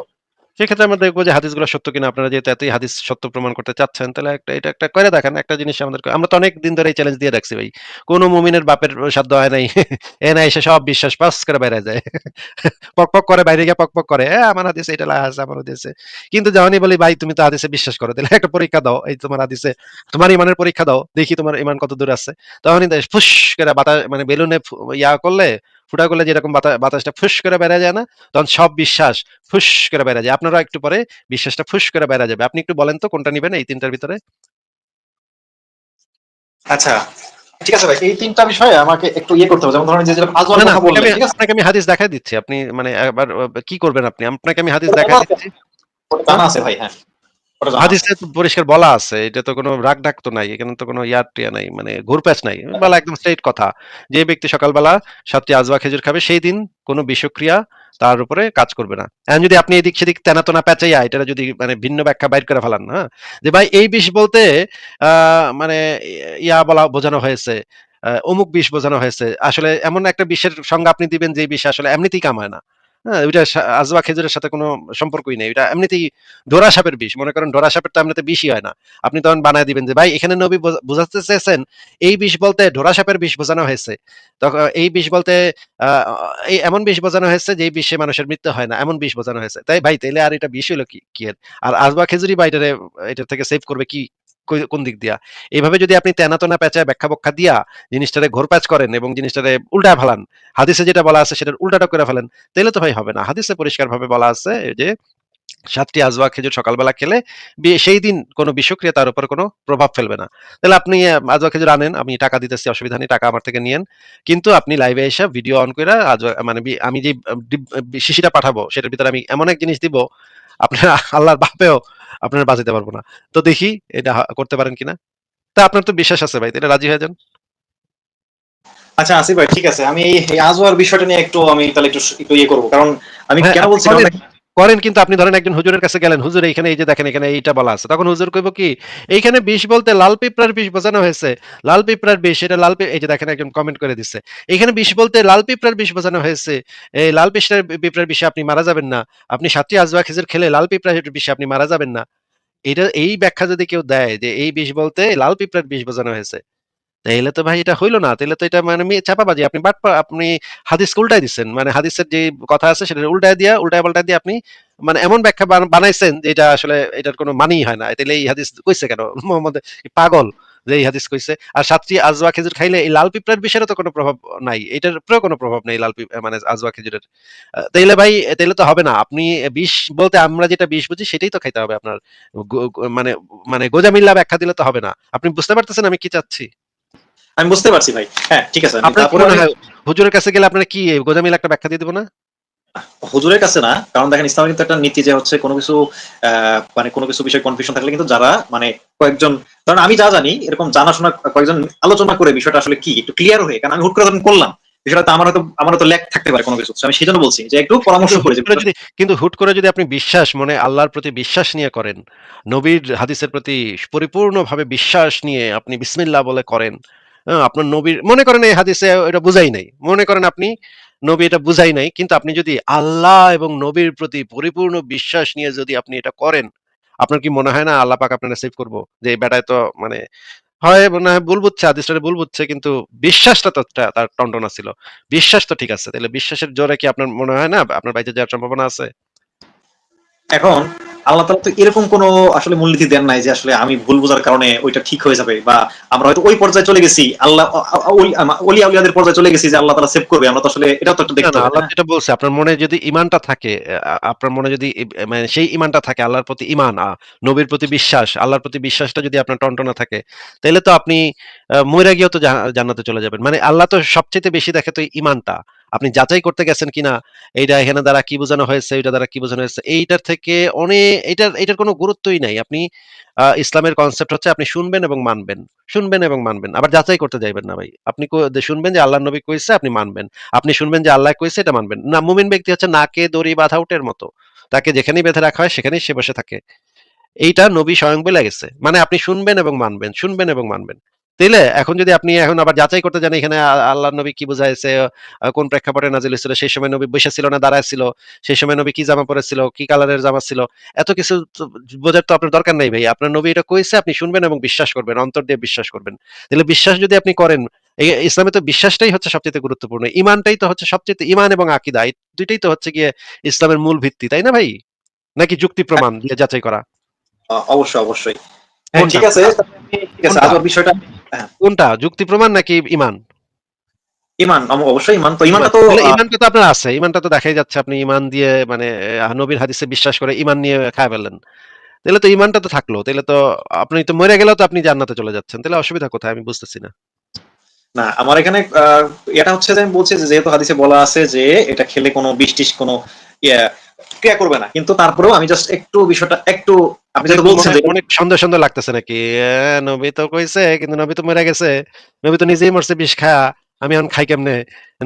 সেক্ষেত্রে আমরা দেখবো যে হাদিসগুলো সত্য কিনা। আপনারা যেহেতু এতই হাদিস সত্য প্রমাণ করতে চাচ্ছেন, তাহলে এটা একটা করে দেখান। একটা জিনিস আমাদেরকে, আমরা তো অনেক দিন ধরে এই চ্যালেঞ্জ দিয়ে রাখছি ভাই। কোন মুমিনের বাপের সাধ্য হয় নাই। এ না এসে সব বিশ্বাস পাস করে বেড়ে যায়। পক পক করে বাইরে গিয়ে পক পক করে, আমার হাদিসে এটা লেখা আছে, আমার হাদিসে। কিন্তু যখনই বলি ভাই তুমি তো হাদিসে বিশ্বাস করো, তাহলে একটা পরীক্ষা দাও, এই তোমার হাদিসে তোমার ইমানের পরীক্ষা দাও, দেখি তোমার ইমান কত দূর আছে। তখনই ফুস করে বাতাস, মানে বেলুনে ইয়া করলে, ফুটা করলে যেরকম বাতাসটা ফুস করে বেড়ে যায় না, তখন সব বিশ্বাস ফুস করে বেড়ে যায়। আপনারা একটু পরে বিশ্বাসটা ফুস করে বেড়ে যাবে। আপনি একটু বলেন তো কোনটা নিবেন এই তিনটার ভিতরে? আচ্ছা, ঠিক আছে ভাই, এই ৩ টা বিষয়ে আমাকে একটু ইয়ে করতে হবে। যেমন ধরেন যে যেরকম না, আজওয়ার না, কথা বললেন, ঠিক আছে? আপনাকে আমি হাদিস দেখাই দিচ্ছি। আপনি মানে একবার কি করবেন আপনি? আপনাকে আমি হাদিস ওটা জানা দেখাই আছে, দিচ্ছি। ওটা হ্যাঁ? জানা আছে ভাই, হ্যাঁ, ওটা জানা আছে। হাদিসে তো পরিষ্কার বলা আছে। এটা তো কোনো রাগ-ঢাক তো নাই। এখানে তো কোনো ইয়ার-টিয়া নাই। মানে ঘুরপ্যাচ নাই। বলা একদম স্ট্রেইট কথা। যে ব্যক্তি সকালবেলা ৭ টি আজওয়া খেজুর খাবে সেই দিন কোনো বিষক্রিয়া তার উপরে কাজ করবে না। এখন যদি আপনি এদিক সেদিক তেনা-তেনা প্যাচাইয়া এটার যদি মানে ভিন্ন ব্যাখ্যা বাইর করে ফেলান, হ্যাঁ? যে ভাই এই বিষ বলতে আ মানে ইয়া বলা বোঝানো হয়েছে, অমুক বিষ বোঝানো হয়েছে। আসলে এমন একটা বিষের সংজ্ঞা আপনি দিবেন যে বিষ আসলে এমনিতেই কামায় না। হ্যাঁ? ওইটা আজওয়া খেজুরের সাথে কোনো সম্পর্কই নেই। এটা এমনিতেই ডোরা সাপের বিষ। মনে করেন ডোরা সাপের তো এমনিতে বিষই হয় না। আপনি তখন বানায় দিবেন যে ভাই এখানে নবী বুঝাতে চেয়েছেন এই বিষ বলতে ডোরা সাপের বিষ বোঝানো হয়েছে। তখন এই বিষ বলতে আ এই এমন বিষ বোঝানো হয়েছে যে বিষে মানুষের মৃত্যু হয় না। এমন বিষ বোঝানো হয়েছে। তাই ভাই তাইলে আর এটা বিষ হইলো কি? কি এর? আর আজবা খেজুরি বা এটার থেকে সেভ করবে কি কোন দিক দিয়া? এভাবে যদি আপনি তেনা-তেনা পেঁচায় ব্যাখ্যা-বখ্যা দিয়া জিনিসটারে ঘোরপ্যাচ করেন এবং জিনিসটারে উল্টায় ফেলান, হাদিসে যেটা বলা আছে সেটার উল্টাটা করে ফেলেন, তাইলে তো ভাই হবে না। হাদিসে পরিষ্কারভাবে বলা আছে যে ৭ টি আজওয়া খেজুর সকালবেলা খেলে সেই দিন কোন বিষক্রিয়া তার উপর কোন প্রভাব ফেলবে না। তাহলে আপনি আজওয়া খেজুর আনেন, আমি টাকা দিতেছি, অসুবিধা নেই, টাকা আমার থেকে নিয়েন। কিন্তু আপনি লাইভে এসে ভিডিও অন কইরা আজওয়া মানে আমি যে শিশিটা পাঠাবো সেটার ভিতরে আমি এমন এক জিনিস দিব, আপনার আল্লাহর বাপেও আপনারা বাঁচাইতে পারবো না। তো দেখি এটা করতে পারেন কিনা? তা আপনার তো বিশ্বাস আছে ভাই, তাইলে রাজি হয়ে যান। আচ্ছা আসিফ ভাই, ঠিক আছে। আমি এই আজওয়ার বিষয়টা নিয়ে আমি তাহলে একটু ইয়ে করব। কারণ আমি হ্যাঁ, কেন আপনি বলছি, কারণ করেন। দেখেন, করেন কিন্তু আপনি ধরেন একজন হুজুরের কাছে গেলেন, "হুজুর এইখানে এই যে দেখেন এখানে এইটা বলা আছে।" তখন হুজুর কইব কি, "এইখানে বিষ বলতে লাল পিঁপড়ার বিষ বোঝানো হয়েছে। লাল পিঁপড়ার বিষ, এটা এই যে দেখেন একজন কমেন্ট করে দিছে। "এইখানে বিষ বলতে লাল পিঁপড়ার বিষ বোঝানো হয়েছে। এই লাল পিঁপড়ার বিষে আপনি মারা যাবেন না। আপনি ৭ টি আজওয়া খেজুর খেলে লাল পিঁপড়ার বিষে আপনি মারা যাবেন না।" এই ব্যাখ্যা যদি কেউ দেয় যে এই বিষ বলতে লাল পিঁপড়ার বিষ বোঝানো হয়েছে, তাইলে তো ভাই এটা হইল না। তাইলে তো এটা মানে চাপাবাজি। আপনি হাদিসকে উল্টায় দিচ্ছেন। মানে হাদিসের যে কথা আছে সেটা উল্টায়-পাল্টায় দিয়ে আপনি মানে এমন ব্যাখ্যা বানাইছেন যে এটা আসলে এটার কোনো মানেই হয় না। তাইলে এই হাদিস কইছে কেন? মোহাম্মদ কি পাগল যে এই হাদিস কইছে? আর ৭ টি আজওয়া খেজুর খাইলে এই লাল পিঁপড়ার বিষেরও তো কোনো প্রভাব নাই। এটার উপরেও কোনো প্রভাব নেই মানে আজওয়া খেজুরের। তাইলে ভাই তাইলে তো হবে না। আপনি বিষ বলতে আমরা যেটা বিষ বুঝি সেটাই তো খাইতে হবে আপনার। মানে মানে গোঁজামিল্লা ব্যাখ্যা দিলে তো হবে না। আপনি বুঝতে পারতেছেন আমি কি চাচ্ছি? আমি বুঝতে পারছি ভাই। হ্যাঁ, ঠিক আছে। আপনার কি তারপরে মনে আমি হয় হুজুরের কাছে গেলে আপনার কি গোঁজামিল একটা ব্যাখ্যা দিয়ে দিব না? হুজুরের কাছে না, কারণ দেখেন ইসলামের কিন্তু একটা নীতি যে হচ্ছে কোনো কিছু মানে কোনো কিছু বিষয়ে কনফিউশন থাকলে কিন্তু যারা মানে কয়েকজন, কারণ আমি যা জানি এরকম জানাশোনা কয়েকজন আলোচনা করে বিষয়টা আসলে কি একটু ক্লিয়ার হয়ে, কারণ আমি হুট করে যখন করলাম বিষয়টা, তো আমার হয়তো ল্যাক থাকতে পারে কোনো কিছু। আমি সেজন্য বলছি যে একটু কিন্তু পরামর্শ করে হুট যে করে যদি কিন্তু হুট করে যদি আপনি বিশ্বাস মনে আল্লাহর প্রতি বিশ্বাস নিয়ে করেন, নবীর হাদিসের প্রতি পরিপূর্ণভাবে বিশ্বাস নিয়ে আপনি বিসমিল্লাহ বলে করেন, আপনার নবীর মনে করেন এই হাদিসে এটা বুঝাই নাই। মনে করেন আপনি নবী এটা বুঝাই নাই। কিন্তু আপনি যদি আল্লাহ এবং নবীর প্রতি পরিপূর্ণ বিশ্বাস নিয়ে যদি আপনি এটা করেন, আপনার কি মনে হয় না আল্লাহ পাক আপনারে সেভ করব? যে এই বেটায় তো মানে হয় মনে হয় ভুল বুঝছে, হাদিসটারে ভুল বুঝছে, কিন্তু বিশ্বাসটা তো তার টনটনা ছিল। বিশ্বাস তো ঠিক আছে। তাইলে বিশ্বাসের জোরে কি আপনার মনে হয় না আপনার বাইচে যাওয়ার সম্ভাবনা আছে? এখন আল্লাহ তাআলা তো এরকম কোনো আসলে মূলনীতি দেন নাই যে আসলে আমি ভুল বোঝার কারণে ওইটা ঠিক হয়ে যাবে, বা আমরা হয়তো ওই পর্যায়ে চলে গেছি, আল্লাহ ওলিয়া উলিয়াদের পর্যায়ে চলে গেছি যে আল্লাহ তাআলা সেভ করবে। আমরা তো আসলে এটাও তো একটু না, দেখতে না, হবে, তাই আল্লাহ না? তো এটা বলছে আপনার মনে যদি ঈমানটা থাকে, আপনার মনে যদি মানে সেই ঈমানটা থাকে আল্লাহর প্রতি ঈমান, নবীর প্রতি বিশ্বাস, আল্লাহর প্রতি বিশ্বাসটা যদি আপনার টনটনা থাকে, তাইলে তো আপনি মইরা গিয়েও তো জান্নাতে চলে যাবেন। মানে আল্লাহ তো সবচাইতে বেশি দেখে তো ঈমানটা। আপনি যাচাই করতে গেছেন কিনা, এইটা এখানে দ্বারা কি বোঝানো হয়েছে, ওইটা দ্বারা কি বোঝানো হয়েছে, এইটার থেকে এটার কোনো গুরুত্বই নাই। আপনি ইসলামের কনসেপ্ট হচ্ছে আপনি শুনবেন এবং মানবেন। শুনবেন এবং মানবেন। আবার যাচাই করতে যাইবেন না ভাই। আপনি শুনবেন যে আল্লাহর নবী কইছে আপনি মানবেন। আপনি শুনবেন যে আল্লাহ কইছে এটা মানবেন। না, মুমিন ব্যক্তি হচ্ছে নাকে দড়ি বাঁধা উটের মতো। তাকে যেখানেই বেঁধে রাখা হয় সেখানেই সে বসে থাকে। এইটা নবী স্বয়ং বলে গেছে। মানে আপনি শুনবেন এবং মানবেন, শুনবেন এবং মানবেন। তাইলে এখন যদি আপনি এখন আবার যাচাই করতে যান এখানে আল্লাহর নবী কি বুঝাইছে, কোন প্রেক্ষাপটে নাজিল হয়েছিল, সেই সময় নবী বসে ছিল না দাঁড়ায় ছিল, সেই সময় নবী কি জামা পরেছিল, কি কালারের জামা ছিল, এত কিছু বোঝার তো আপনার দরকার নাই ভাই। আপনার নবী এটা কইছে, আপনি শুনবেন এবং বিশ্বাস করবেন, অন্তর দিয়ে বিশ্বাস করবেন। তাহলে বিশ্বাস যদি আপনি করেন, ইসলামে তো বিশ্বাসটাই হচ্ছে সবচেয়ে গুরুত্বপূর্ণ, ইমানটাই তো হচ্ছে সবচেয়ে, ইমান এবং আকীদা এই দুইটাই তো হচ্ছে গিয়ে ইসলামের মূল ভিত্তি, তাই না ভাই? নাকি যুক্তি প্রমাণ দিয়ে যাচাই করা? অবশ্যই অবশ্যই। হ্যাঁ কোনটা ঠিক আছে, ঠিক আছে, কোনটা আজওয়ার বিষয়টা। হ্যাঁ, কোনটা যুক্তি প্রমাণ নাকি ইমান? ইমান, অবশ্যই ইমান। তো ইমান। ইমানটা তো তাহলে ইমানটা তো আপনার আছে, ইমানটা তো দেখাই যাচ্ছে আপনি ইমান দিয়ে মানে নবীর হাদিসে বিশ্বাস করে ইমান নিয়ে খায় ফেললেন। তাহলে তো ইমানটা তো থাকলো, তাহলে তো আপনি তো মরে গেলেও তো আপনি জান্নাতে চলে যাচ্ছেন, তাহলে অসুবিধা কোথায় আমি বুঝতেছি না। না, আমার এখানে এটা হচ্ছে যে আমি বলছি যে যেহেতু হাদিসে বলা আছে যে এটা খেলে কোনো বিষ-টিস কোনো ইয়ে ক্রিয়া করবে না। কিন্তু তারপরেও আমি জাস্ট একটু বিষয়টা একটু, আপনি আপনার যেহেতু কি বলছেন যে মনে একটু সন্দেহ সন্দেহ লাগতেছে নাকি? নবী তো কইছে কিন্তু নবী তো মরে গেছে, নবী তো নিজেই মরছে বিষ খায়া, আমি এখন খাই কেমনে?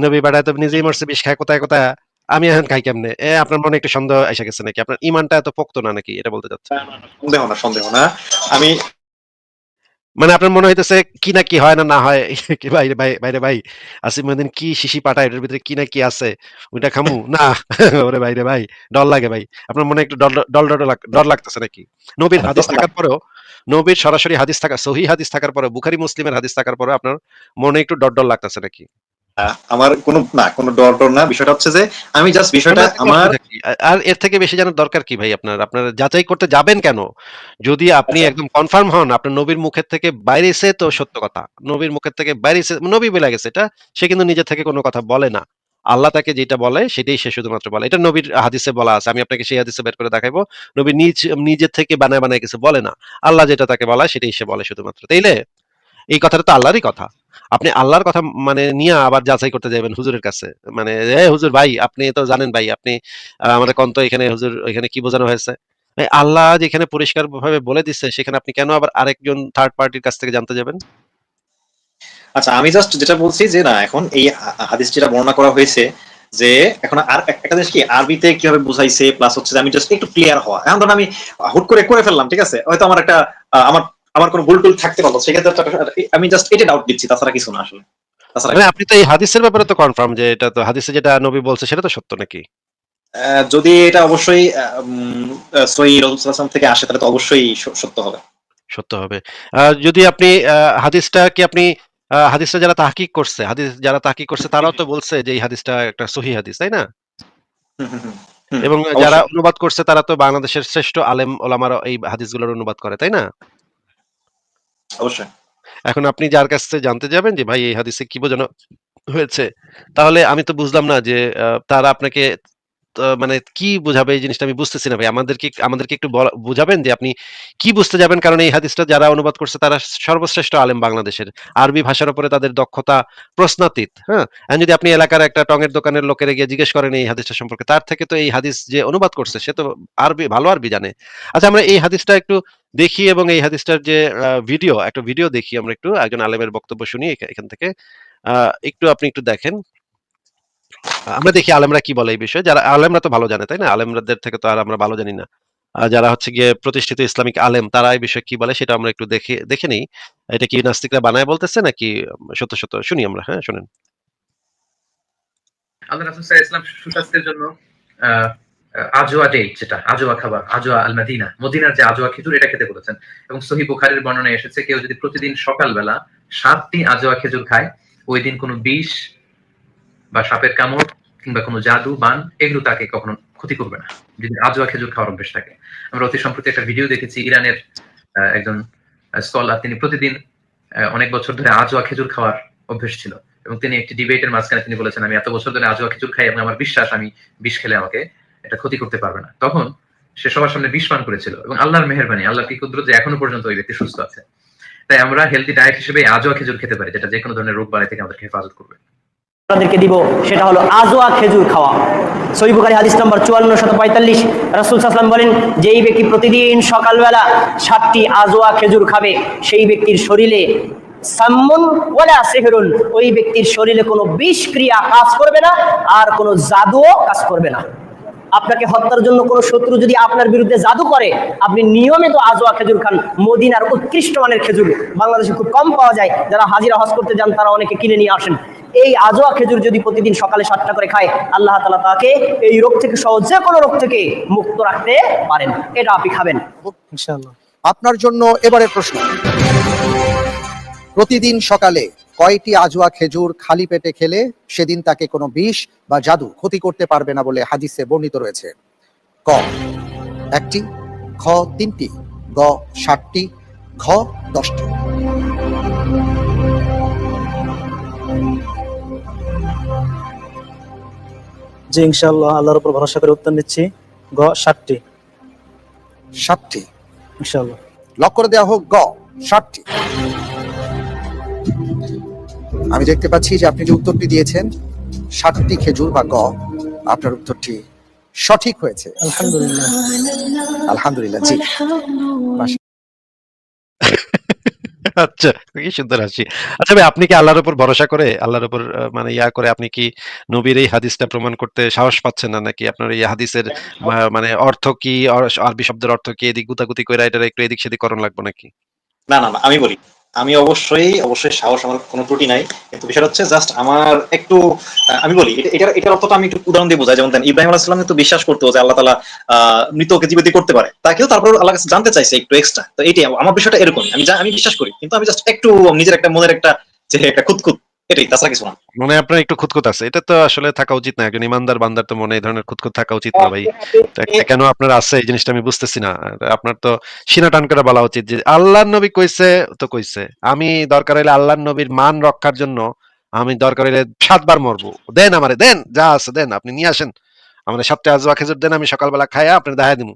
নবী বেড়ায় তো নিজেই মরছে বিষ খায় কোথায় কোথায়, আমি এখন খাই কেমনে? আপনার মনে একটু সন্দেহ এসে গেছে নাকি? আপনার ইমানটা এত পোক্ত না নাকি, এটা বলতে চাচ্ছেন? সন্দেহ না, সন্দেহ না। আমি মানে আপনার মনে হইতেছে কি না কি হয় না না হয় কি ভাই ভাই বাইরে ভাই, আসিফ মহিউদ্দিন কি শিশি পাঠায় এটার ভিতরে কি না কি আছে, ওইটা খামু না ওরে ভাই রে ভাই, ডর লাগে ভাই। আপনার মনে একটু ডর লাগতেছে নাকি? নবীর হাদিস থাকার পরেও, নবীর সরাসরি হাদিস থাকা, সহি হাদিস থাকার পরেও, বুখারী মুসলিমের হাদিস থাকার পরেও আপনার মনে একটু ডর লাগতেছে নাকি? আমার কোনো ডর না। বিষয়টা হচ্ছে যে আমি জাস্ট বিষয়টা না থাকলে আমার অসুবিধা কি? আর এর থেকে বেশি জানার দরকার কি ভাই আপনার? আপনার যাচাই করতে যাবেন কেন? যদি আপনি আচ্ছা, একদম কনফার্ম হন আপনার নবীর মুখের থেকে বাইরেছে তো সত্য কথা। নবীর মুখের থেকে বাইরেছে, নবী বইলা গেছে এটা। সে কিন্তু নিজে থেকে কোনো কথা বলে না। আল্লাহ তাকে যেটা বলে সেটাই সে শুধুমাত্র বলে। এটা নবীর হাদিসে বলা আছে। আমি আপনাকে সেই হাদিসে বের করে দেখাইবো। নবী নিজে থেকে বানায় কিছু বলে না। আল্লাহ যেটা তাকে বলায় সেটাই সে বলে শুধুমাত্র। তাইলে? এই কথাটা তো আল্লাহরই কথা। আপনি আল্লাহর কথা মানে নিয়ে আবার যাচাই করতে যাবেন হুজুরের কাছে। মানে হুজুর ভাই আপনি তো জানেন ভাই, আপনি আমারে কোন তো এখানে হুজুর এখানে কি বোঝানো হয়েছে? ভাই আল্লাহ যেখানে পরিষ্কারভাবে বলে দিচ্ছে সেখানে আপনি কেন আবার আরেকজন থার্ড পার্টির কাছ থেকে জানতে যাবেন? আচ্ছা, আমি জাস্ট যেটা বলছি যে না, এখন এই হাদিস যেটা বর্ণনা করা হয়েছে যে এখন আর একটা জিনিস কি আরবিতে কিভাবে বুঝাইছে, প্লাস হচ্ছে যে আমি জাস্ট একটু ক্লিয়ার হওয়া। এখন ধরুন আমি হুট করে ফেললাম, ঠিক আছে, হয়তো আমার একটা আমার আমার কোনো ভুল টুল থাকতে পারতো, সেক্ষেত্রে আমি জাস্ট এটা ডাউট দিচ্ছি, তাছাড়া কিছু না আসলে, তাছাড়া মানে কিছু না। আপনি তো এই হাদিসের ব্যাপারে তো কনফার্ম যে এটা তো হাদিসে যেটা নবী বলছে সেটা তো সত্য নাকি? যদি এটা অবশ্যই সহি রাসূল সাল্লাল্লাহু আলাইহি ওয়াসাল্লাম থেকে আসে তাহলে তো অবশ্যই সত্য হবে। সত্য হবে। যদি আপনি হাদিসটা কি আপনি হাদিসটা যারা তাহকিক করছে, হাদিস যারা তাহকিক করছে তারাও তো বলছে যে এই হাদিসটা একটা সহিহ হাদিস, তাই না? হুম, হুম, হুম, হুম, এবং যারা অবশ্যই, অনুবাদ করছে তারা তো বাংলাদেশের শ্রেষ্ঠ আলেম ওলামারা এই হাদিসগুলোর অনুবাদ করে, তাই না? অবশ্যই। এখন আপনি যার কাছ থেকে জানতে যাবেন যে ভাই এই হাদিসে কি বোঝানো হয়েছে, তাহলে আমি তো বুঝলাম না যে তারা আপনাকে মানে কি বুঝাবে এই জিনিসটা আমি বুঝতেছি না ভাই। আমাদেরকে একটু বুঝাবেন যে আপনি কি বুঝতে যাবেন? কারণ এই হাদিসটা যারা অনুবাদ করছে তারা সর্বশ্রেষ্ঠ আলেম বাংলাদেশের। আরবি ভাষার উপরে তাদের দক্ষতা প্রশ্নাতীত। হ্যাঁ? এখন যদি আপনি এলাকার একটা টঙের দোকানের লোকেরে গিয়ে জিজ্ঞেস করেন এই হাদিসটা সম্পর্কে, তার থেকে তো এই হাদিস যে অনুবাদ করছে সে তো ভালো আরবি জানে। আচ্ছা আমরা এই হাদিসটা একটু দেখি এবং এই হাদিসটার যে একটা ভিডিও দেখি আমরা একটু একজন আলেমের বক্তব্য শুনি এখান থেকে। একটু আপনি একটু দেখেন। আমরা দেখি আলেমরা কি বলে এই বিষয়ে। যারা আলেমরা তো ভালো জানে, তাই না? আলেমদের থেকে তো আর আমরা ভালো জানি না। যারা হচ্ছে গিয়ে প্রতিষ্ঠিত ইসলামিক আলেম তারা এই বিষয়ে কি বলে সেটা আমরা একটু দেখে নেই। এটা কি নাস্তিকরা বানায় বলতেছে নাকি সত্য শুনি আমরা। হ্যাঁ, শুনেন। আল্লাহ রাসূল সাল্লাল্লাহু আলাইহি ওয়াসাল্লাম সুস্বাস্থ্যের জন্য আহ, আজওয়া ডেট, যেটা আজওয়া খাবার, আজওয়া আল মাদিনা, মদিনার যে আজওয়া খেজুর, এটা খেতে বলেছেন। এবং সহিহ বুখারীর বর্ণনায় এসেছে কেউ যদি প্রতিদিন সকালবেলা 7টি আজওয়া খেজুর খায়, ওই দিন কোনো বিষ বা সাপের কামড় কিংবা কোনো জাদু বান এগুলো তাকে কখনো ক্ষতি করবে না, যদি আজওয়া খেজুর খাওয়ার অভ্যেস থাকে। আমরা অতি সম্প্রতি একটা ভিডিও দেখেছি, ইরানের একজন স্কলার, তিনি প্রতিদিন অনেক বছর ধরে আজওয়া খেজুর খাওয়ার অভ্যেস ছিল, এবং তিনি একটি ডিবেটের মাঝখানে তিনি বলেছেন আমি এত বছর ধরে আজওয়া খেজুর খাই এবং আমার বিশ্বাস আমি বিষ খেলে আমাকে এটা ক্ষতি করতে পারবে না। তখন সে সবার সামনে বিষ পান করেছিল, এবং আল্লাহর মেহেরবানি, আল্লাহর কি কুদরত যে এখনো পর্যন্ত ওই ব্যক্তি সুস্থ আছে। তাই আমরা হেলদি ডায়েট হিসেবে আজওয়া খেজুর খেতে পারি, যেটা যে কোনো ধরনের রোগ বালাই থেকে আমাদেরকে হেফাজত করবে। আপনাদেরকে দিব সেটা হলো আজওয়া খেজুর খাওয়া। সহিহ বুখারী হাদিস নম্বর 5445, রাসূল সাল্লাল্লাহু আলাইহি ওয়াসাল্লাম বলেন, যেই ব্যক্তি প্রতিদিন সকালবেলা 7টি আজওয়া খেজুর খাবে সেই ব্যক্তির শরীরে সাম্মুন ওয়ালা সিহরুন, ওই ব্যক্তির শরীরে কোনো বিষ ক্রিয়া কাজ করবে না আর কোনো জাদুও কাজ করবে না। আপনাকে হত্যার জন্য কোনো শত্রু যদি আপনার বিরুদ্ধে জাদু করে, আপনি নিয়মিত আজোয়া খেজুর খান। মদিনার উৎকৃষ্ট মানের খেজুর বাংলাদেশে খুব কম পাওয়া যায়, যারা হাজিরা হজ করতে যান তারা অনেকে কিনে নিয়ে আসেন। এই আজোয়া খেজুর যদি প্রতিদিন সকালে 7টা করে খায়, আল্লাহ তাআলা তাকে এই রোগ থেকে সহ যে কোনো রোগ থেকে মুক্ত রাখতে পারেন। এটা আপনি খাবেন ইনশাআল্লাহ। আপনার জন্য এবারে প্রশ্ন, প্রতিদিন সকালে কয়টি আজওয়া খেজুর খালি পেটে খেলে সেদিন তাকে কোনো বিষ বা জাদু ক্ষতি করতে পারবে না বলে হাদিসে বর্ণিত রয়েছে? ক 1টি, খ 3টি, গ 7টি, ঘ 10টি। জি ইনশাআল্লাহ, আল্লাহর উপর ভরসা করে উত্তর নিচ্ছি গ 7টি 7টি ইনশাআল্লাহ। লক করে দেওয়া হোক গ 7টি। আমি দেখতে পাচ্ছি যে আপনি যে উত্তরটি দিয়েছেন 7টি খেজুর বা গ, আপনার উত্তরটি সঠিক হয়েছে। আলহামদুলিল্লাহ। আলহামদুলিল্লাহ। জি, আচ্ছা, কি সুন্দর হাসি। আচ্ছা ভাই, আপনি কি আল্লাহর উপর ভরসা করে, আল্লাহর উপর মানে ইয়া করে আপনি কি নবীর এই হাদিসটা প্রমাণ করতে সাহস পাচ্ছেন না, নাকি আপনার এই হাদিসের মানে অর্থ কি, আরবি শব্দের অর্থ কি, এদিক গুতাগুতি করে এটা একটু এদিক সেদিক করণ লাগবে নাকি? না না না, আমি বলি, আমি অবশ্যই সাহস, আমার কোনো ত্রুটি নাই, কিন্তু বিষয়টা হচ্ছে জাস্ট আমার একটু আমি বলি এটার অর্থটা আমি একটু উদাহরণ দিয়ে বোঝাই। যেমন ইব্রাহিম আলাইহিস সালাম তো বিশ্বাস করতো যে আল্লাহ তাআলা মৃতকে জীবিত করতে পারে, তাকেও তারপর আল্লাহ কাছে জানতে চাইছে একটু এক্সট্রা। তো এইটাই আমার বিষয়টা এরকম, আমি বিশ্বাস করি, কিন্তু আমি জাস্ট একটু নিজের একটা মনের একটা যে একটা খুঁতখুঁত, এটাই, তাছাড়া কিছু না। মানে আপনার একটু খুঁতখুঁত আছে, এটা তো আসলে থাকা উচিত না। একজন ইমানদার বান্দার তো মনে এই ধরনের খুঁতখুঁত থাকা উচিত না ভাই। তো কেন আপনার আছে এই জিনিসটা আমি বুঝতেছি না। আপনার তো সিনা টান করে বলা উচিত যে আল্লাহর নবী কইছে তো কইছে, আমি দরকার হইলে আল্লাহর নবীর মান রক্ষার জন্য আমি দরকার হইলে 7 বার মরবো, দেন আমারে, দেন যা আছে দেন, আপনি নিয়ে আসেন, আমাদের 7টা আজওয়া খেজুর দেন, আমি সকালবেলা খাইয়া আপনার দেখাই দিমু।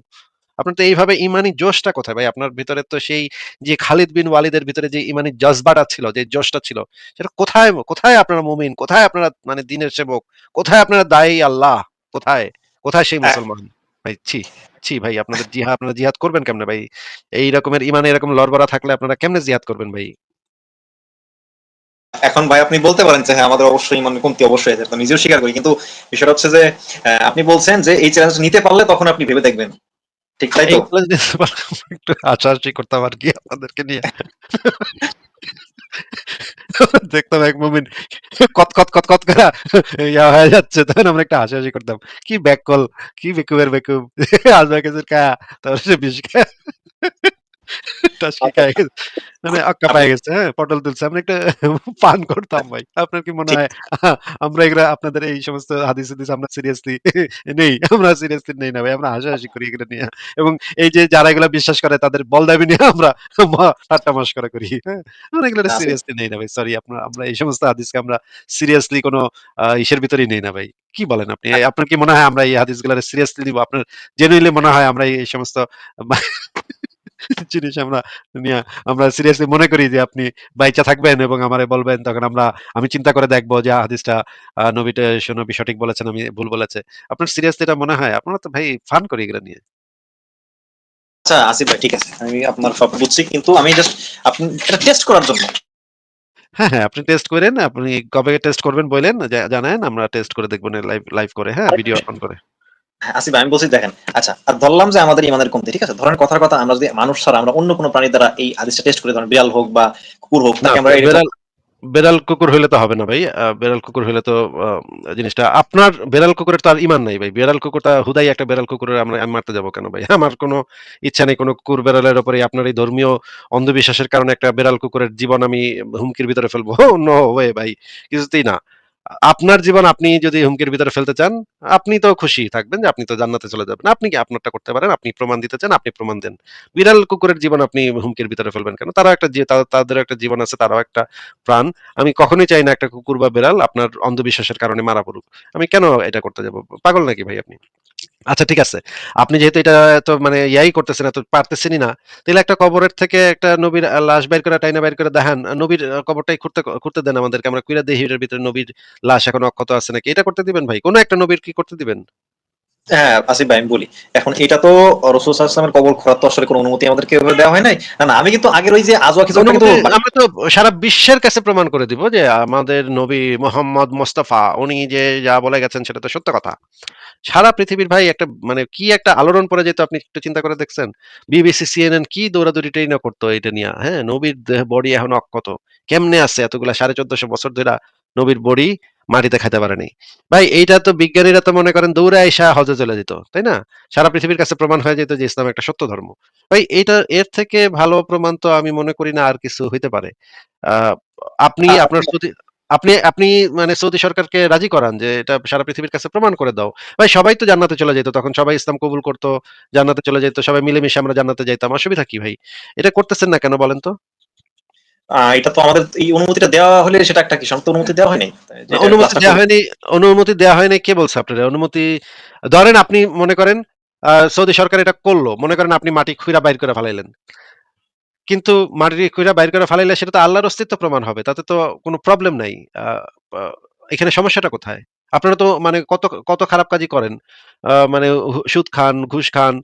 আপনার তো এইভাবে ইমানি জোশটা কোথায় ভাই? আপনার ভিতরে তো সেই যে খালিদ বিন ওয়ালিদের ভিতরে যে ইমানি জজবাটা ছিল, যে জোশটা ছিল, সেটা কোথায়? কোথায় আপনারা মুমিন? কোথায় আপনারা মানে দিনের সেবক? কোথায় আপনারা দায়ী আল্লাহ? কোথায়? কোথায় সেই মুসলমান? ভাই ছি, ছি ভাই, আপনারা জিহাদ করবেন কেমনে ভাই? এই রকমের ইমানে এরকম লড়বড়া থাকলে আপনারা কেমনে জিহাদ করবেন ভাই? এখন ভাই আপনি বলতে পারেন যে হ্যাঁ আমাদের অবশ্যই মানে কমতি অবশ্যই আছে, তো নিজেও স্বীকার করি, কিন্তু বিষয়টা হচ্ছে যে আপনি বলছেন যে এই চ্যালেঞ্জ নিতে পারলে তখন আপনি ভেবে দেখবেন, ঠিক তাই তো? এইগুলো যদি একটু হাসাহাসি করতাম আর কি আপনাদেরকে নিয়ে। দেখতাম এক মুমিন কত কত কত কত করে ইয়া হয়ে যাচ্ছে, তখন আমরা একটা হাসাহাসি করতাম। কি ব্যাককল, কি বেকুবের বেকুব। আজবা কিছুর খায়া, তারপরে সে বিষ খায়া টাসকি আচ্ছা, খায় গেছে। মানে অক্কা আপনি পায়ে গেছে, হ্যাঁ? পটল তুলছে। আমরা একটা পান করতাম ভাই। আপনার কি মনে ঠিক হয় আমরা এগুলা আপনাদের এই সমস্ত হাদিস-হাদিস আমরা সিরিয়াসলি নেই? আমরা সিরিয়াসলি নেই না ভাই। আমরা হাসাহাসি করি এগুলো নিয়ে। এবং এই যে যারা এগুলা বিশ্বাস করে তাদের বলদাবি নিয়ে আমরা ঠাট্টা মশকরা করি। হ্যাঁ? আমরা এগুলা আছে। সিরিয়াসলি নেই না ভাই। সরি, আমরা এই সমস্ত হাদিসকে আমরা সিরিয়াসলি কোন ইসের ভিতরেই নেই না ভাই। কি বলেন আপনি? আপনার কি মনে হয় আমরা এই হাদিসগুলারে সিরিয়াসলি নিব? আপনার জেনুইনলি মনে হয় আমরা এই সমস্ত জিনিস আমরা নিয়া আমরা সিরিয়াসলি মনে করি যে আপনি বাইচা থাকবেন এবং আমারে বলবেন, তখন আমি চিন্তা করে দেখবো যে হাদিসটা নবী সঠিক বলেছেন, আমি ভুল বলেছে। আপনার সিরিয়াসলি এটা মনে হয়? আপনারা তো ভাই ফান করি এগুলা নিয়ে। আচ্ছা আসিফ ভাই, ঠিক আছে, আমি আপনার সব বুঝছি, কিন্তু আমি জাস্ট আপনি এটা টেস্ট করার জন্য। হ্যাঁ, হ্যাঁ, আপনি টেস্ট করেন। আপনি কবে টেস্ট করবেন বইলেন, জানায়েন, আমরা টেস্ট করে দেখব লাইভ লাইভ করে, হ্যাঁ? ভিডিও অন করে। হ্যাঁ, আসিফ ভাই, আমি বলছি দেখেন, আচ্ছা আর ধরলাম যে আমাদের ইমানের কমতি, ঠিক আছে, ধরেন কথার কথা আমরা যদি মানুষ ছাড়া আমরা অন্য কোনো প্রাণীর দ্বারা এই হাদিসটা টেস্ট করি, ধরেন বিড়াল হোক বা কুকুর হোক, না, তাকে আমরা বেড়াল বেড়াল কুকুর হইলে তো হবে না ভাই। বেড়াল কুকুর হইলে তো জিনিসটা আপনার, বেড়াল কুকুরের তো আর ঈমান নাই ভাই। বেড়াল কুকুরটা হুদাই একটা বেড়াল কুকুরের আমি মারতে যাবো কেন ভাই? আমার কোনো ইচ্ছা নেই কোনো কুকুর বেড়ালের উপরে আপনার এই ধর্মীয় অন্ধবিশ্বাসের কারণে একটা বেড়াল কুকুরের জীবন আমি হুমকির ভিতরে ফেলবো। নো ওয়ে ভাই, কিছুতেই না। আপনার জীবন আপনি যদি হুমকির ভিতরে ফেলতে চান, আপনি তো খুশি থাকবেন যে আপনি তো জান্নাতে চলে যাবেন। আপনি কি আপনারটা করতে পারেন, আপনি প্রমাণ দিতে চান, আপনি প্রমাণ দেন। বিড়াল কুকুরের জীবন আপনি হুমকির ভিতরে ফেলবেন কেন? তারাও একটা তাদেরও একটা জীবন আছে, তারাও একটা প্রাণ। আমি কখনোই চাই না একটা কুকুর বা বিড়াল আপনার অন্ধবিশ্বাসের কারণে মারা পড়ুক। আমি কেন এটা করতে যাব? পাগল নাকি ভাই আপনি? আচ্ছা ঠিক আছে। আপনি যেহেতু এটা এত মানে ইয়াই করতেছেন, এত পারতেছেনই না, তাইলে একটা কবরের থেকে একটা নবীর লাশ বাইর করে, টাইনা বাইর করে দেখান। নবীর কবরটাই খুঁড়তে দেন আমাদেরকে। আমরা কইরা দেখি এটার ভিতরে নবীর লাশ এখনো অক্ষত আছে নাকি। এটা করতে দিবেন ভাই? কোন একটা নবীর কি করতে দিবেন? হ্যাঁ, আসিফ ভাই আমি বলি। এখন এটা তো রাসূল সাল্লাল্লাহু আলাইহি ওয়াসাল্লামের কবর খোঁড়ার তো আসলে কোনো অনুমতি আমাদেরকে এভাবে দেওয়া হয় নাই। না, না আমি কিন্তু আগের ওই যে আজওয়া খেজুরটা কিন্তু অনুমতি আমরা তো সারা বিশ্বের কাছে প্রমাণ করে দিব যে আমাদের নবী মোহাম্মদ মোস্তফা উনি যে যা বলে গেছেন সেটা তো সত্য কথা। সারা পৃথিবীর ভাই একটা মানে কি একটা আলোড়ন পড়ে যেত আপনি একটু চিন্তা করে দেখছেন? বিবিসি, সিএনএন কি দৌড়াদৌড়িটাই না করতো এটা নিয়া, হ্যাঁ? নবীর বডি এখনো অক্ষত। কেমনে আছে এতগুলা 1450 বছর ধইরা নবীর বডি মাটিতে খাইতে পারে নাই। ভাই এইটা তো বিজ্ঞানীরা তো মনে করেন দৌড়ে আইসা হজে চলে যেত, তাই না? সারা পৃথিবীর কাছে প্রমাণ হয়ে যেত যে ইসলাম একটা সত্য ধর্ম। ভাই এইটা এর থেকে ভালো প্রমাণ তো আমি মনে করি না আর কিছু হইতে পারে। আ আপনি আপনার সৌদি আপনি আপনি মানে সৌদি সরকারকে রাজি করান যে এটা সারা পৃথিবীর কাছে প্রমাণ করে দাও। ভাই সবাই তো জান্নাতে চলে যেত। তখন সবাই ইসলাম কবুল করত, জান্নাতে চলে যেত। সবাই মিলেমিশে আমরা জান্নাতে যাইতাম। অসুবিধা কি ভাই? এটা করতেছেন না কেন বলেন তো? এটা তো আমাদের এই অনুমতিটা দেওয়া হলে সেটা একটা কি সন্ত অনুমতি দেওয়া হয়নি? যেটা অনুমতি ক্লাসটা দেয়া করব। হয়নি অনুমতি দেয়া হয়নি কে বলছে আপনারে? অনুমতি ধরেন আপনি মনে করেন সৌদি সরকার এটা করল। মনে করেন আপনি মাটি খুইরা বাইর করে ফালাইলেন। কিন্তু মাটি খুইরা বাইর করে ফালাইলে সেটা তো আল্লাহর অস্তিত্ব প্রমাণ হবে। তাতে তো কোনো প্রবলেম নাই। আ আ এখানে সমস্যাটা কোথায়? আপনারা তো মানে কত কত খারাপ কাজই করেন। মানে সুদ খান, ঘুষ খান,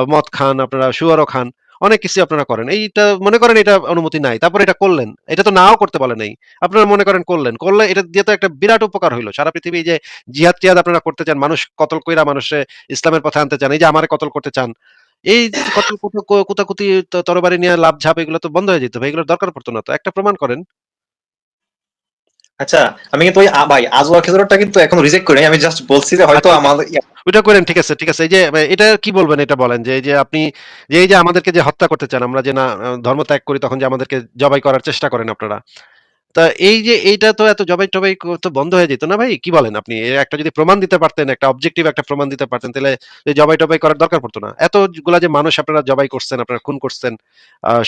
মদ খান, আপনারা সুয়ারও খান। অনেক কিছুই আপনারা করেন। এইটা মনে করেন এটা অনুমতি নাই। তারপরে এটা করলেন। এটা তো নাও করতে বলে নাই। আপনারা মনে করেন করলেন। করলে এটা দিয়ে তো একটা বিরাট উপকার হইল। সারা পৃথিবী এই যে জিহাদ-টিহাদ আপনারা করতে চান, মানুষ কতল কইরা মানুষে ইসলামের পথে আনতে চান। এই যে আমারে কতল করতে চান। এই কতল কুতাকুতি তরবারি নিয়ে লাফ-ঝাপ এগুলো তো বন্ধ হয়ে যেত ভাই। এগুলোর দরকার পড়তো না তো। একটা প্রমাণ করেন। আচ্ছা, আমি কিন্তু ওই ভাই আজওয়া খেজুরটা কিন্তু এখনো রিজেক্ট করি নাই। আমি জাস্ট বলছি যে হয়তো আচ্ছা, আচ্ছা। আমাদের ওইটা করেন ঠিক আছে, ঠিক আছে। এই যে এটা কি বলবেন এটা বলেন যে এই যে আপনি যে এই যে আমাদেরকে যে হত্যা করতে চান আমরা যে না ধর্ম ত্যাগ করি তখন যে আমাদেরকে জবাই করার চেষ্টা করেন আপনারা। তা এই যে এইটা তো এত জবাই-টবাই তো বন্ধ হয়ে যেত না ভাই? কি বলেন আপনি? এর একটা যদি প্রমাণ দিতে পারতেন, একটা অবজেক্টিভ একটা প্রমাণ দিতে পারতেন তাহলে এই জবাই-টবাই করার দরকার পড়তো না। এতগুলা যে মানুষ আপনারা জবাই করছেন, আপনারা খুন করছেন,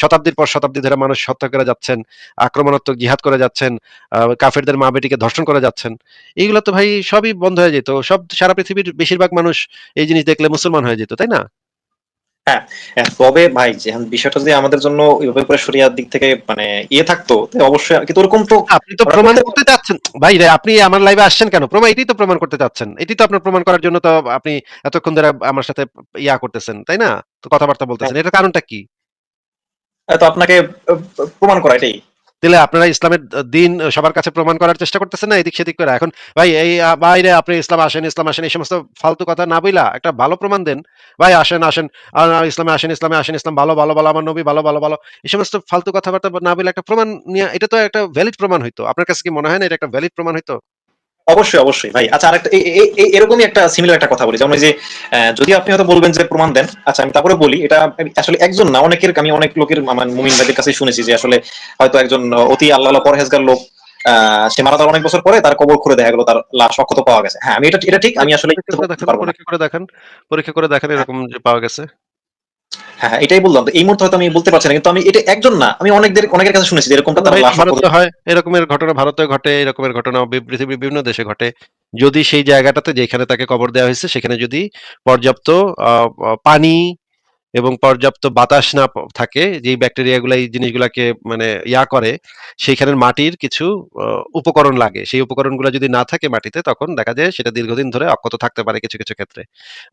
শতাব্দীর পর শতাব্দী ধরে মানুষ হত্যা করে যাচ্ছেন, আক্রমণাত্মক জিহাদ করে যাচ্ছেন, কাফেরদের মা-বেটিকে ধর্ষণ করে যাচ্ছেন। এগুলো তো ভাই সবই বন্ধ হয়ে যেত। সব সারা পৃথিবীর বেশিরভাগ মানুষ এই জিনিস দেখলে মুসলমান হয়ে যেত, তাই না? হ্যাঁ, হ্যাঁ, তবে ভাই যে বিষয়টা যদি আমাদের জন্য ওইভাবে করে শরিয়ার দিক থেকে মানে থাকতো তাহলে অবশ্যই কিন্তু ওরকম তো আপনি তো ওরা প্রমাণ করতে করতে চাচ্ছেন। ভাইরে আপনি আমার লাইভে আসছেন কেন? এটাই তো প্রমাণ করতে চাচ্ছেন। এটাই তো আপনার প্রমাণ করার জন্য তো আপনি এতক্ষণ ধরে আমার সাথে করতেছেন, তাই না? তো কথাবার্তা হ্যাঁ, বলতেছেন। এটার কারণটা কি? তো আপনাকে প্রমাণ করা এটাই। তাহলে আপনারা ইসলামের দিন সবার কাছে প্রমাণ করার চেষ্টা করতেছেন না এদিক সেদিক করে। এখন ভাই এই বাইরে আপনি ইসলাম আসেন এই সমস্ত ফালতু কথা না বইলা একটা ভালো প্রমাণ দেন। ভাই আসেন, আসেন। ইসলামে আসেন, ইসলাম ভালো, ভালো, ভালো, আমার নবী ভালো, ভালো, ভালো। এই সমস্ত ফালতু কথাবার্তা না বইলা একটা প্রমাণ নিয়া এটা তো একটা ভ্যালিড প্রমাণ হইতো। আপনার কাছে কি মনে হয় না এটা একটা ভ্যালিড প্রমাণ হইতো? অবশ্যই, অবশ্যই ভাই। আচ্ছা আরেকটা এরকমই একটা সিমিলার একটা কথা বলি। যেমন ওই যে যদি আপনি হয়তো বলবেন যে প্রমাণ দেন। আচ্ছা আমি তারপরে বলি এটা আসলে একজন না আমি অনেক লোকের আমার মুমিন ভাইদের কাছে শুনেছি যে আসলে হয়তো একজন অতি আল্লাহ পরহেজগার লোক সে মারা যাওয়ার অনেক বছর পরে তার কবর খুঁড়ে দেখা গেল তার লাশ অক্ষত পাওয়া গেছে। হ্যাঁ, আমি এটা ঠিক আমি আসলে পরীক্ষা করে বলতে দেখান, পারব না। পরীক্ষা করে দেখান, পরীক্ষা করে দেখান হ্যাঁ, এরকম যে পাওয়া গেছে। হ্যাঁ, হ্যাঁ, এটাই বললাম। তো এই মুহূর্তে হয়তো আমি বলতে পারছি না। কিন্তু আমি এটা একজন না আমি অনেকের কাছে শুনেছি যে এরকমটা তার ভাই এটা লাশ অক্ষত। ভারতে হয়। এরকমের ঘটনা ভারতে ঘটে, এরকমের ঘটনা পৃথিবীর বিভিন্ন দেশে ঘটে। যদি সেই জায়গাটাতে যেখানে তাকে কবর দেওয়া হয়েছে সেখানে যদি পর্যাপ্ত আ আ পানি এবং পর্যাপ্ত বাতাস না থাকে, যেই ব্যাকটেরিয়াগুলা এই জিনিসগুলাকে মানে করে, সেইখানের মাটির কিছু আ উপকরণ লাগে। সেই উপকরণগুলা যদি না থাকে মাটিতে তখন দেখা যায় সেটা দীর্ঘদিন ধরে অক্ষত থাকতে পারে কিছু, কিছু ক্ষেত্রে।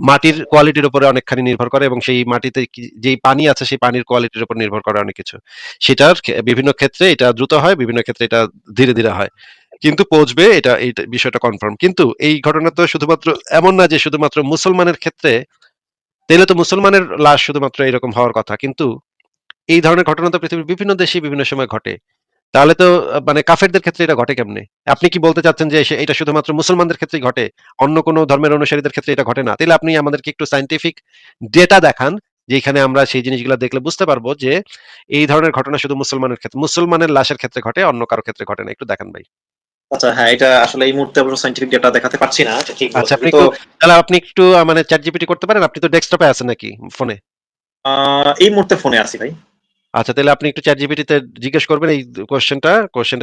মাটির কোয়ালিটির উপরে অনেকখানি নির্ভর করে এবং সেই মাটিতে যেই পানি আছে সেই পানির কোয়ালিটির উপর নির্ভর করে অনেক কিছু। সেটার বিভিন্ন ক্ষেত্রে এটা দ্রুত হয়, বিভিন্ন ক্ষেত্রে এটা ধীরে, ধীরে হয়। কিন্তু পৌঁছবে এটা বিষয়টা কনফার্ম। কিন্তু এই ঘটনা তো শুধুমাত্র এমন না যে শুধুমাত্র মুসলমানের ক্ষেত্রে তাইলে তো মুসলমানের লাশ শুধুমাত্র এরকম হওয়ার কথা। কিন্তু এই ধরনের ঘটনা তো পৃথিবীর বিভিন্ন দেশে বিভিন্ন সময় ঘটে। তাহলে তো মানে কাফেরদের ক্ষেত্রে এটা ঘটে কেমনে? আপনি কি বলতে চাচ্ছেন যে এটা শুধুমাত্র মুসলমানদের ক্ষেত্রেই ঘটে? অন্য কোন ধর্মের অনুসারীদের ক্ষেত্রে এটা ঘটে না? তাইলে আপনি আমাদেরকে একটু সায়েন্টিফিক ডেটা দেখান, যেখানে আমরা সেই জিনিসগুলা দেখলে বুঝতে পারবো যে এই ধরনের ঘটনা শুধু মুসলমানের লাশের ক্ষেত্রে ঘটে, অন্য কারো ক্ষেত্রে ঘটে না। একটু দেখান ভাই। আচ্ছা হ্যাঁ, এটা আসলে এই মুহূর্তে অবশ্য সায়েন্টিফিক ডেটা দেখাতে পারছি না। এটা ঠিক আচ্ছা বলেছেন। আপনি কিন্তু একটু তাহলে আপনি একটু মানে ChatGPT করতে পারেন? আপনি তো ডেস্কটপে আছেন নাকি ফোনে? এই মুহূর্তে ফোনে আছি ভাই। আচ্ছা তাহলে আপনি একটু ChatGPT তে জিজ্ঞেস করবেন এই কোয়েশ্চেনটা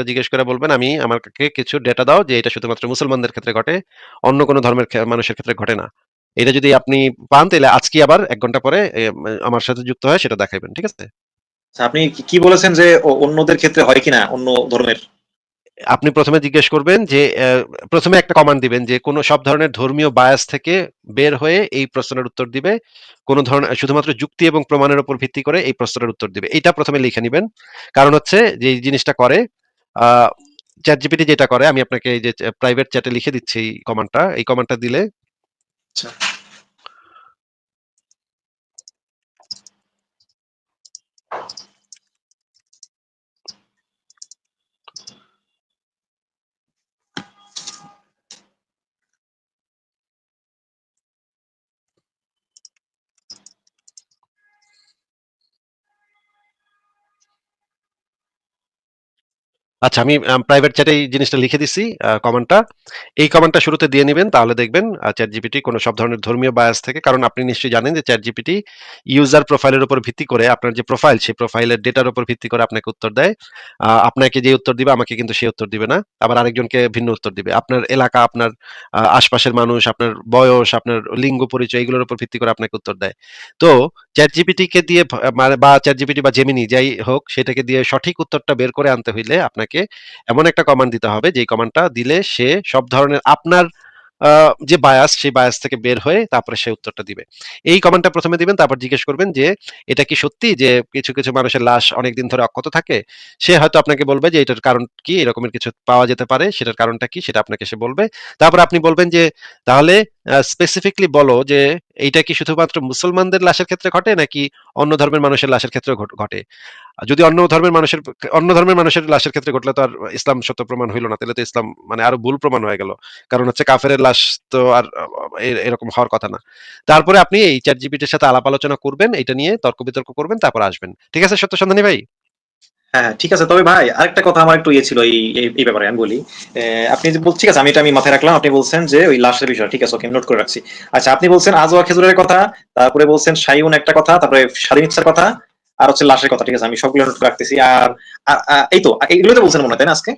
জিজ্ঞেস করে বলবেন আমাকে কিছু ডেটা দাও যে এটা শুধুমাত্র মুসলমানদের ক্ষেত্রে ঘটে, অন্য কোন ধর্মের মানুষের ক্ষেত্রে ঘটে না। এটা যদি আপনি পান তাহলে আজকে আবার ১ ঘন্টা পরে আমার সাথে যুক্ত হয়ে সেটা দেখাইবেন। ঠিক আছে? আচ্ছা, আপনি কি বলেছেন যে অন্যদের ক্ষেত্রে হয় কিনা অন্য ধর্মের? আপনি প্রথমে জিজ্ঞেস করবেন যে প্রথমে একটা কমান্ড দিবেন যে কোন সব ধরনের ধর্মীয় বায়াস থেকে বের হয়ে এই প্রশ্নের উত্তর দিবে, কোন ধরনের শুধুমাত্র যুক্তি এবং প্রমাণের উপর ভিত্তি করে এই প্রশ্নের উত্তর দিবে। এটা প্রথমে লিখে নিবেন। কারণ হচ্ছে যে এই জিনিসটা করে চ্যাট জিপিটি যেটা করে, আমি আপনাকে এই যে প্রাইভেট চ্যাটে লিখে দিচ্ছি এই কমান্ডটা দিলে আচ্ছা আচ্ছা, আমি প্রাইভেট চ্যাটে এই জিনিসটা লিখে দিছি কমান্ডটা। এই কমান্ডটা শুরুতে দিয়ে নিবেন, তাহলে দেখবেন চ্যাট জিপিটি কোনো সব ধরনের ধর্মীয় বায়াস থেকে, কারণ আপনি নিশ্চয়ই জানেন যে চ্যাট জিপিটি ইউজার প্রোফাইলের উপর ভিত্তি করে, আপনার যে প্রোফাইল সেই প্রোফাইলের ডেটার উপর ভিত্তি করে আপনাকে উত্তর দেয়। আপনাকে যে উত্তর দিবে আমাকে কিন্তু সেই উত্তর দিবে না, আবার আরেকজনকে ভিন্ন উত্তর দিবে। আপনার এলাকা, আপনার আশপাশের মানুষ, আপনার বয়স, আপনার লিঙ্গ পরিচয়, এগুলোর উপর ভিত্তি করে আপনাকে উত্তর দেয়। তো চ্যাট জিপিটি কে দিয়ে মানে বা চ্যাট জিপিটি বা জেমিনি যাই হোক, সেটাকে দিয়ে সঠিক উত্তরটা বের করে আনতে হইলে আপনাকে এমন একটা কমান্ড দিতে হবে যেই কমান্ডটা দিলে সে সব ধরনের আপনার যে বায়াস সেই বায়াস থেকে বের হয়ে তারপরে সে উত্তরটা দিবে। এই কমান্ডটা প্রথমে দিবেন, তারপর জিজ্ঞেস করবেন যে এটা কি সত্যি যে কিছু কিছু মানুষের লাশ অনেকদিন ধরে অক্ষত থাকে। সে হয়তো আপনাকে বলবে যে এটার কারণ কি, এরকমের কিছু পাওয়া যেতে পারে, সেটার কারণটা কি সেটা আপনাকে সে বলবে। তারপর আপনি বলবেন যে তাহলে স্পেসিফিকলি বলো যে এইটা কি শুধুমাত্র মুসলমানদের লাশের ক্ষেত্রে ঘটে নাকি অন্য ধর্মের মানুষের লাশের ক্ষেত্রে ঘটে। যদি অন্য ধর্মের মানুষের লাশের ক্ষেত্রে ঘটলে তো আর ইসলাম সত্য প্রমাণ হইল না, তাহলে তো ইসলাম মানে আরো ভুল প্রমাণ হয়ে গেল। কারণ হচ্ছে কাফেরের লাশ তো আর এরকম হওয়ার কথা না। তারপরে আপনি এই চ্যাট জিপিটির সাথে আলাপ আলোচনা করবেন, এটা নিয়ে তর্ক বিতর্ক করবেন, তারপর আসবেন। ঠিক আছে সত্য সন্ধানী ভাই? হ্যাঁ ঠিক আছে। তবে ভাই আরেকটা কথা আমার একটু ইয়ে ছিল এই ব্যাপারে আমি বলি। আপনি যে ঠিক আছে, আমি মাথায় রাখলাম। আপনি বলছেন যে ওই লাশের বিষয়, ঠিক আছে, ওকে নোট করে রাখছি। আচ্ছা, আপনি বলছেন আজওয়া খেজুরের কথা, তারপরে বলছেন শাইউন একটা কথা, তারপরে স্বাধীন ইচ্ছার কথা, আর হচ্ছে লাশের কথা। ঠিক আছে, আমি সবগুলো নোট করে রাখতেছি। আর এই তো এগুলো তো বলছেন মনে হয়, তাই না আজকে?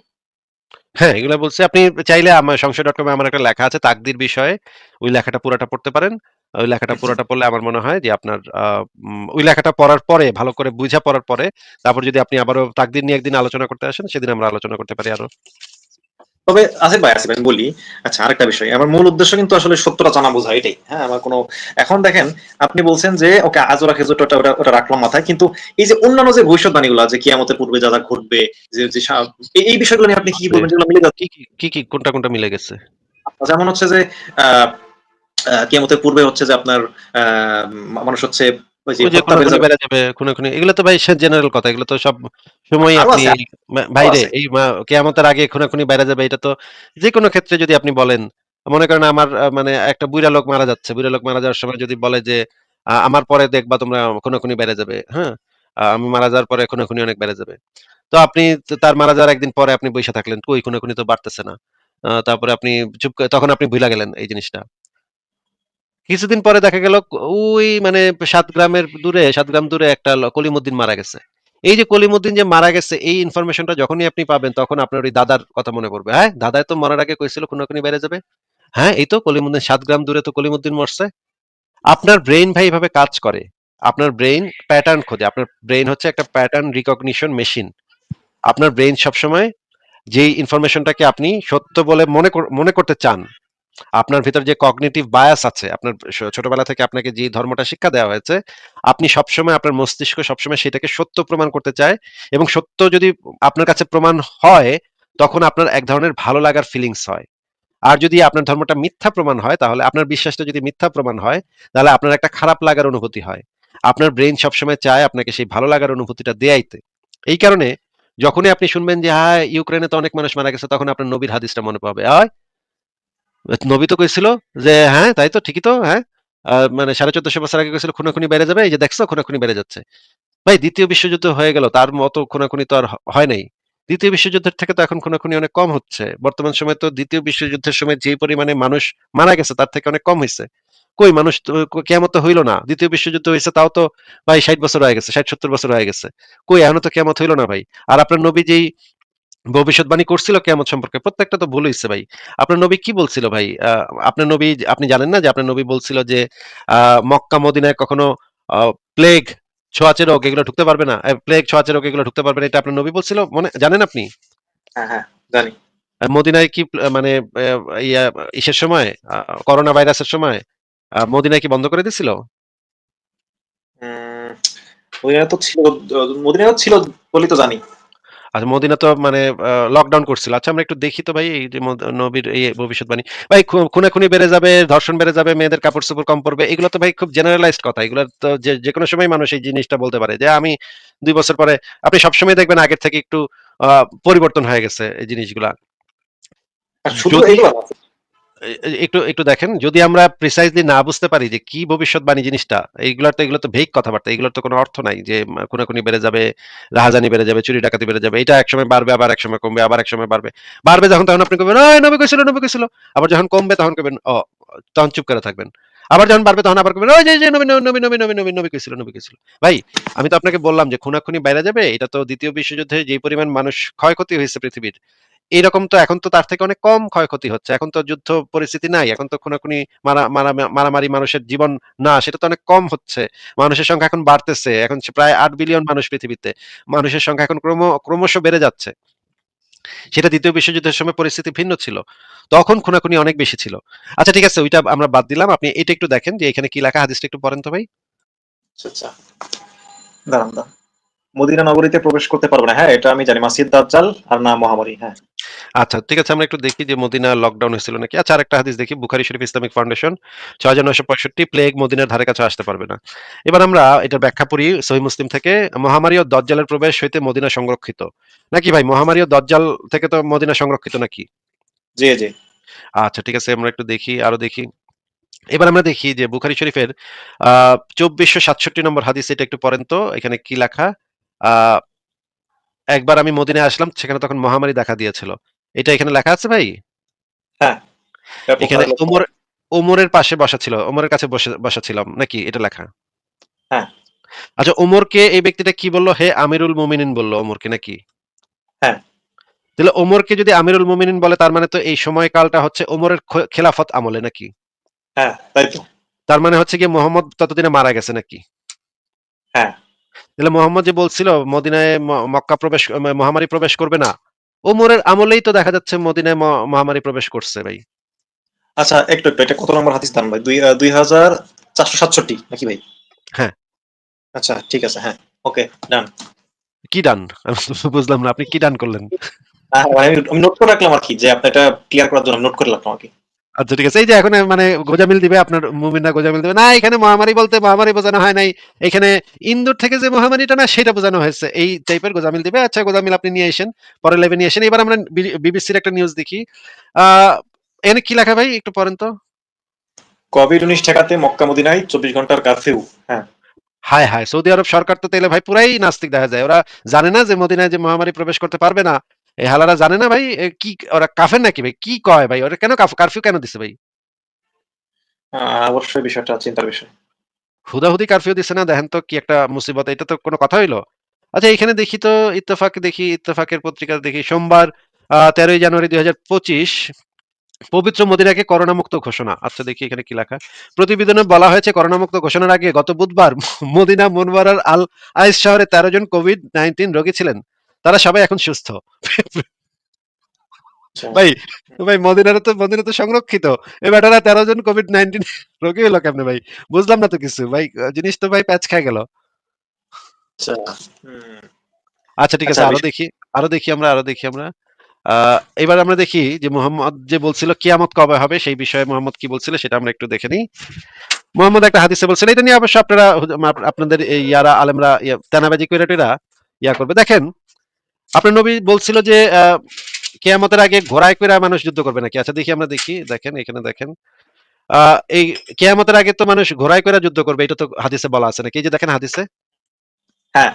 হ্যাঁ, এগুলা বলছি। আপনি চাইলে আমার সংশয়.com এ আমার একটা লেখা আছে তাকদীর বিষয়ে। ওই লেখাটা পুরাটা পড়তে পারেন। ওই লেখাটা পুরাটা পড়লে আমার মনে হয় যে আপনার ওই লেখাটা পড়ার পরে, ভালো করে বুঝা পড়ার পরে, তারপর যদি আপনি আবারও তাকদীর নিয়ে একদিন আলোচনা করতে আসেন, সেদিন আমরা আলোচনা করতে পারি আরো। তবে আসিফ ভাই বলি। আচ্ছা, আরেকটা বিষয়, আমার মূল উদ্দেশ্য কিন্তু আসলে সত্যটা জানা বোঝা, এটাই। হ্যাঁ, আমার কোনো এখন দেখেন, আপনি বলছেন যে ওকে আজরা খেজুরটা ওটা রাখলাম মাথায়, কিন্তু এই যে অন্যান্য যে ভবিষ্যৎবাণীগুলো যে কিয়ামতের পূর্বে যা যা ঘটবে, যে এই বিষয়গুলো নিয়ে আপনি কি আছে। বলবেন, যেগুলো মিলে যাচ্ছে? কি কোনটা মিলে গেছে? যেমন হচ্ছে যে আহ কিয়ামতের পূর্বে হচ্ছে যে আপনার আহ মানুষ হচ্ছে ওই যে ওই যে হত্যা বেড়ে খুনাখুনি যাবে। বেড়ে যাবে, খুনাখুনি, এগুলো তো ভাই জেনারেল কথা। এগুলো তো সব সময়ই আরো আপনি আছে, আরো ভাইরে আছে। এই কেয়ামতের আগে খুনাখুনি বেড়ে যাবে, এটা তো যে কোনো ক্ষেত্রে যদি আপনি বলেন, মনে করেন আমার মানে একটা বুইড়া লোক মারা যাচ্ছে, বুইড়া লোক মারা যাওয়ার সময় যদি বলে যে আমার পরে দেখবা তোমরা খুনাখুনি বেড়ে যাবে, হ্যাঁ, আমি মারা যাওয়ার পরে খুনাখুনি অনেক বেড়ে যাবে। তো আপনি তার মারা যাওয়ার একদিন পরে আপনি বইসা থাকলেন, কই খুনাখুনি তো বাড়তেছে না। তারপরে আপনি তখন আপনি ভুলা গেলেন এই জিনিসটা। কিছুদিন পরে দেখা গেল ওই মানে ৭ গ্রাম দূরে একটা কলিমুদ্দিন মারা গেছে। এই যে কলিমুদ্দিন যে মারা গেছে, এই ইনফরমেশনটা যখনই আপনি পাবেন তখন আপনার ওই দাদার কথা মনে পড়বে। হ্যাঁ, দাদাই তো মরার আগে কইছিল খুনাখুনি বেড়ে যাবে। হ্যাঁ, এই তো কলিমুদ্দিন ৭ গ্রাম দূরে তো কলিমুদ্দিন মরছে। আপনার ব্রেইন ভাই এভাবে কাজ করে। আপনার ব্রেইন প্যাটার্ন খোঁজে। আপনার ব্রেইন হচ্ছে একটা প্যাটার্ন রিকগনিশন মেশিন। আপনার ব্রেইন সবসময় যেই ইনফরমেশনটাকে আপনি সত্য বলে মনে করতে চান, আপনার ভিতর যে কগনিটিভ বায়াস আছে, আপনার ছোটবেলা থেকে আপনাকে যে ধর্মটা শিক্ষা দেওয়া হয়েছে, আপনি সবসময় আপনার মস্তিষ্ক সবসময় সেটাকে সত্য প্রমাণ করতে চায়। এবং সত্য যদি আপনার কাছে প্রমাণ হয়, তখন আপনার এক ধরনের ভালো লাগার ফিলিংস হয়। আর যদি আপনার ধর্মটা মিথ্যা প্রমাণ হয়, তাহলে আপনার বিশ্বাসটা যদি মিথ্যা প্রমাণ হয়, তাহলে আপনার একটা খারাপ লাগার অনুভূতি হয়। আপনার ব্রেইন সবসময় চায় আপনাকে সেই ভালো লাগার অনুভূতিটা দেয়াইতে। এই কারণে যখনই আপনি শুনবেন যে হ্যাঁ ইউক্রেনে তো অনেক মানুষ মারা গেছে, তখন আপনার নবীর হাদিসটা মনে পাবে। নবী তো কইছিল যে হ্যাঁ তাই তো, ঠিকই তো, হ্যাঁ, মানে 1450 বছর আগে কইছিল খুনাখুনি বেড়ে যাবে, এই যে দেখছো খুনাখুনি বেড়ে যাচ্ছে। ভাই দ্বিতীয় বিশ্বযুদ্ধ হয়ে গেল, তার মতো খুনাখুনি তো আর হয় নাই। দ্বিতীয় বিশ্বযুদ্ধের থেকে তো এখন খুনাখুনি অনেক কম হচ্ছে। বর্তমান সময়ে তো দ্বিতীয় বিশ্বযুদ্ধের সময় যে পরিমাণে মানুষ মারা গেছে তার থেকে অনেক কম হইছে। কই মানুষ তো কিয়ামত তো হইল না। দ্বিতীয় বিশ্বযুদ্ধ হইছে তাও তো ভাই 60 বছর হয়ে গেছে, 60-70 বছর হয়ে গেছে। কই এখনো তো কিয়ামত হইল না ভাই। আর আপনার নবী যেই ভবিষ্যৎবাণী করছিল কিয়ামত সম্পর্কে, প্রত্যেকটা তো ভুল হইছে ভাই। আপনার নবী কি বলছিল ভাই? আপনার নবী, আপনি জানেন না যে আপনার নবী বলছিল যে মক্কা মদিনায় কখনো প্লেগ, ছোঁয়াচে রোগ এগুলো ঢুকতে পারবে না। প্লেগ, ছোঁয়াচে রোগ এগুলো ঢুকতে পারবে না। এটা আপনার নবী বলছিল, জানেন আপনি? হ্যাঁ হ্যাঁ, জানি। মদিনায় কি মানে ইয়া ইসের সময় করোনা ভাইরাসের সময় মদিনায় কি বন্ধ করে দিছিল? উম, মদিনা তো ছিল, মদিনা ছিল বলি তো জানি। আচ্ছা, মদিনা তো মানে লকডাউন করছিল। আচ্ছা, আমরা একটু দেখি তো ভাই এই যে নবীর এই ভবিষ্যৎবাণী। ভাই খুনাখুনি বেড়ে যাবে, ধর্ষণ বেড়ে যাবে, মেয়েদের কাপড়-চোপড় কম পড়বে। এগুলো তো ভাই খুব জেনারেলাইজড কথা। এগুলো তো যেকোনো সময় মানুষ এই জিনিসটা বলতে পারে যে আমি ২ বছর পরে আপনি সবসময় দেখবেন আগের থেকে একটু আ পরিবর্তন হয়ে গেছে এই জিনিসগুলা। আর শুধু যদি এগুলো না। একটু দেখেন, যদি আমরা প্রিসাইজলি না বুঝতে পারি যে কি ভবিষ্যৎবাণী জিনিসটা, এগুলো তো ভেগ কথাবার্তা, এগুলোর তো কোনো অর্থ নাই যে খুনাখুনি বেড়ে যাবে, রাহাজানি বেড়ে যাবে, চুরি ডাকাতি বেড়ে যাবে, এটা একসময় বাড়বে, আবার একসময় কমবে, আবার একসময় বাড়বে। বাড়বে যখন, তখন আপনি কবেন নবী কইছিল, নবী কইছিল। আবার যখন কমবে তখন কবেন তখন চুপ করে থাকবেন। আবার যখন বাড়বে তখন আবার কবেন ওই যে নবী নবী নবী নবী নবী নবী নবী কইছিল, নবী কইছিল। ভাই, আমি তো আপনাকে বললাম যে খুনাখুনি বাইরে যাবে, এটা তো দ্বিতীয় বিশ্বযুদ্ধে যে পরিমাণ মানুষ ক্ষয়ক্ষতি হয়েছে পৃথিবীর, এরকম তো এখন তো তার থেকে অনেক কম ক্ষয়ক্ষতি হচ্ছে। এখন তো যুদ্ধ পরিস্থিতি নাই। এখন তো খুনাখুনি মারামারি মানুষের জীবন না, সেটা তো অনেক কম হচ্ছে। মানুষের সংখ্যা এখন বাড়তেছে। এখন প্রায় ৮ বিলিয়ন মানুষ পৃথিবীতে। মানুষের সংখ্যা এখন ক্রমশ বেড়ে যাচ্ছে। সেটা ২য় বিশ্বযুদ্ধের সময় পরিস্থিতি ভিন্ন ছিল। তখন খুনাখুনি অনেক বেশি ছিল। আচ্ছা, ঠিক আছে, ওইটা আমরা বাদ দিলাম। আপনি এটা একটু দেখেন যে এখানে কি লেখা, হাদিসটা একটু পড়েন তো ভাই। আচ্ছা, আচ্ছা। দাঁড়ান, দাঁড়ান। মদিনা নগরীতে প্রবেশ করতে পারবে না। হ্যাঁ, এটা আমি জানি। মাসিদ দাজ্জাল আর না মহামারী। হ্যাঁ। আচ্ছা, ঠিক আছে, আমরা একটু দেখি যে মদিনা লকডাউন হয়েছিল নাকি। আচ্ছা, আরেকটা হাদিস দেখি, বুখারী শরীফ ইসলামিক ফাউন্ডেশন ৬৯৬৫, প্লেগ মদিনার ধারে কাছে আসতে পারবে না। এবার আমরা এটার ব্যাখ্যা পড়ি সহিহ মুসলিম থেকে। মহামারী ও দজ্জালের প্রবেশ হইতে মদিনা সংরক্ষিত। নাকি ভাই, মহামারী ও দজ্জাল থেকে তো মদিনা সংরক্ষিত নাকি? জি, জি। আচ্ছা, ঠিক আছে, আমরা একটু দেখি, আরো দেখি। এবার আমরা দেখি যে বুখারী শরীফের ২৪৬৭ নম্বর হাদিস, এটা একটু পড়েন তো। এখানে কি লেখা? আ একবার আমি মদিনায় আসলাম, সেখানে তখন মহামারী দেখা দিয়েছিল। এটা এখানে লেখা আছে ভাই? হ্যাঁ, এটা এখানে বুখারীর লেখা। ওমরের পাশে বসা ছিল। ওমরের কাছে বসা ছিলাম নাকি এটা লেখা? হ্যাঁ, আচ্ছা, ওমরকে এই ব্যক্তিটা কি বলল? হে আমিরুল মুমিনিন বলল ওমরকে নাকি? হ্যাঁ, তাহলে ওমরকে যদি আমিরুল মুমিনিন বলে, তার মানে তো এই সময়কালটা হচ্ছে ওমরের খেলাফত আমলে নাকি? হ্যাঁ, তাই তো। তার মানে হচ্ছে গিয়ে মোহাম্মদ ততদিনে মারা গেছে নাকি? হ্যাঁ। তাহলে মোহাম্মদ যে বলছিল মদিনায় মক্কা প্রবেশ মহামারী প্রবেশ করবে না, ওমরের আমলেই তো দেখা যাচ্ছে মদিনায় মহামারী প্রবেশ করছে ভাই। আচ্ছা, একটু এটা কত নম্বর হাদিস দান ভাই? ২,৪৬৭ নাকি ভাই? হ্যাঁ। আচ্ছা, ঠিক আছে। হ্যাঁ, ওকে, ডান। কি ডান? আমি তো বুঝলাম না, আপনি কি ডান করলেন? মানে আমি নোট করে রাখলাম আরকি, যে আপনি এটা ক্লিয়ার করার জন্য নোট করে রাখলাম আরকি। আচ্ছা, ঠিক আছে। এই যে এখন মানে গোঁজামিল দিবে আপনার মুমিনরা, গোঁজামিল দিবে। না, এখানে মহামারী বলতে মহামারী বোঝানো হয় নাই। এখানে ইন্দুর থেকে যে মহামারীটা না সেটা বোঝানো হয়েছে। এই টাইপের গোঁজামিল দিবে। আচ্ছা, গোঁজামিল আপনি নিয়ে আসেন। পরের লাইভে নিয়ে আসেন। এবার আমরা বিবিসির একটা নিউজ দেখি। আ এখানে কি লেখা ভাই? একটু পড়েন তো। কোভিড-১৯ ঠেকাতে মক্কা মদিনায় ২৪ ঘন্টার কারফিউ। হ্যাঁ। হায়, হায়! সৌদি আরব সরকার তো তাইলে ভাই পুরাই নাস্তিক দেখা যায়। ওরা জানে না যে মদিনায় যে মহামারী প্রবেশ করতে পারবে না। এই হালারা জানে না ভাই? কি ওরা কাফের নাকি ভাই? কি কয় ভাই? ওরা কেন কারফিউ কেন দিছে ভাই? অবশ্যই বিষয়টা চিন্তার বিষয়। হুদাহুদি কারফিউ দিছে না, দেখেন তো কি একটা মুসিবত। এটা তো কোনো কথা হইলো? আচ্ছা, এখানে দেখি তো, ইত্তেফাকের পত্রিকা দেখি সোমবার ১৩ জানুয়ারি ২০২৫ পবিত্র মদিনাকে করোনামুক্ত ঘোষণা। আচ্ছা, দেখি এখানে কি লেখা। প্রতিবেদনে বলা হয়েছে করোনামুক্ত ঘোষণার আগে গত বুধবার মদিনা মুনওয়ারার আল আইস শহরে ১৩ জন কোভিড-১৯ রোগী ছিলেন। তারা সবাই এখন সুস্থ। আচ্ছা। ভাই, মদিনা তো সংরক্ষিত। এই বেটারা ১৩ জন কোভিড-১৯ রোগী হলো কেমনে ভাই? বুঝলাম না তো কিছু। ভাই, জিনিস তো ভাই প্যাচ খেয়ে গেল। আচ্ছা। হুম। আচ্ছা, ঠিক আচ্ছা, আছে, আরো দেখি আমরা। আ এবার আমরা দেখি যে মুহাম্মদ যে বলছিল কিয়ামত কবে হবে, সেই বিষয়ে মুহাম্মদ কি বলছিল সেটা আমরা একটু দেখে নিই। মুহাম্মদ একটা হাদিসে বলছিল, এটা নিয়ে অবশ্য আপনারা আপনাদের এই আলেমরা তেনাবাজি কইরা টইরা করবে। দেখেন, আপনার নবী বলছিল যে কিয়ামতের আগে ঘোড়ায় কইরা মানুষ যুদ্ধ করবে নাকি? আচ্ছা, দেখি, আমরা দেখি। দেখেন, এখানে দেখেন। এই কিয়ামতের আগে তো মানুষ ঘোড়ায় কইরা যুদ্ধ করবে। এটা তো হাদিসে বলা আছে নাকি? এই যে দেখেন হাদিসে। হ্যাঁ।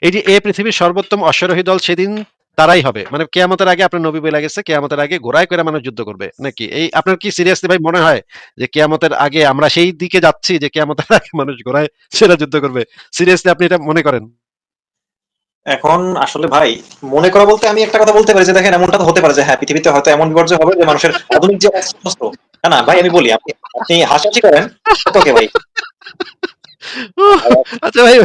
এই যে পৃথিবীর সর্বোত্তম অশ্বারোহী দল সেদিন তারাই হবে। মানে কিয়ামতের আগে আপনার নবী বইলা গেছে কিয়ামতের আগে ঘোড়ায় করে মানুষ যুদ্ধ করবে নাকি? এই আপনার কি সিরিয়াসলি ভাই মনে হয় যে কিয়ামতের আগে আমরা সেই দিকে যাচ্ছি যে কিয়ামতের আগে মানুষ ঘোড়ায় সেরা যুদ্ধ করবে? সিরিয়াসলি আপনি এটা মনে করেন? এখন আসলে ভাই, মনে করা বলতে আমি একটা কথা বলতে পারি যে দেখেন, এমনটা তো হতে পারে যে হ্যাঁ, পৃথিবীতে হয়তো এমন বিপর্যয় হবে যে মানুষের আধুনিক যে অস্ত্র। না, না ভাই, আমি বলি, আপনি হাসাহাসি করেন। ওকে ভাই। আচ্ছা ভাই,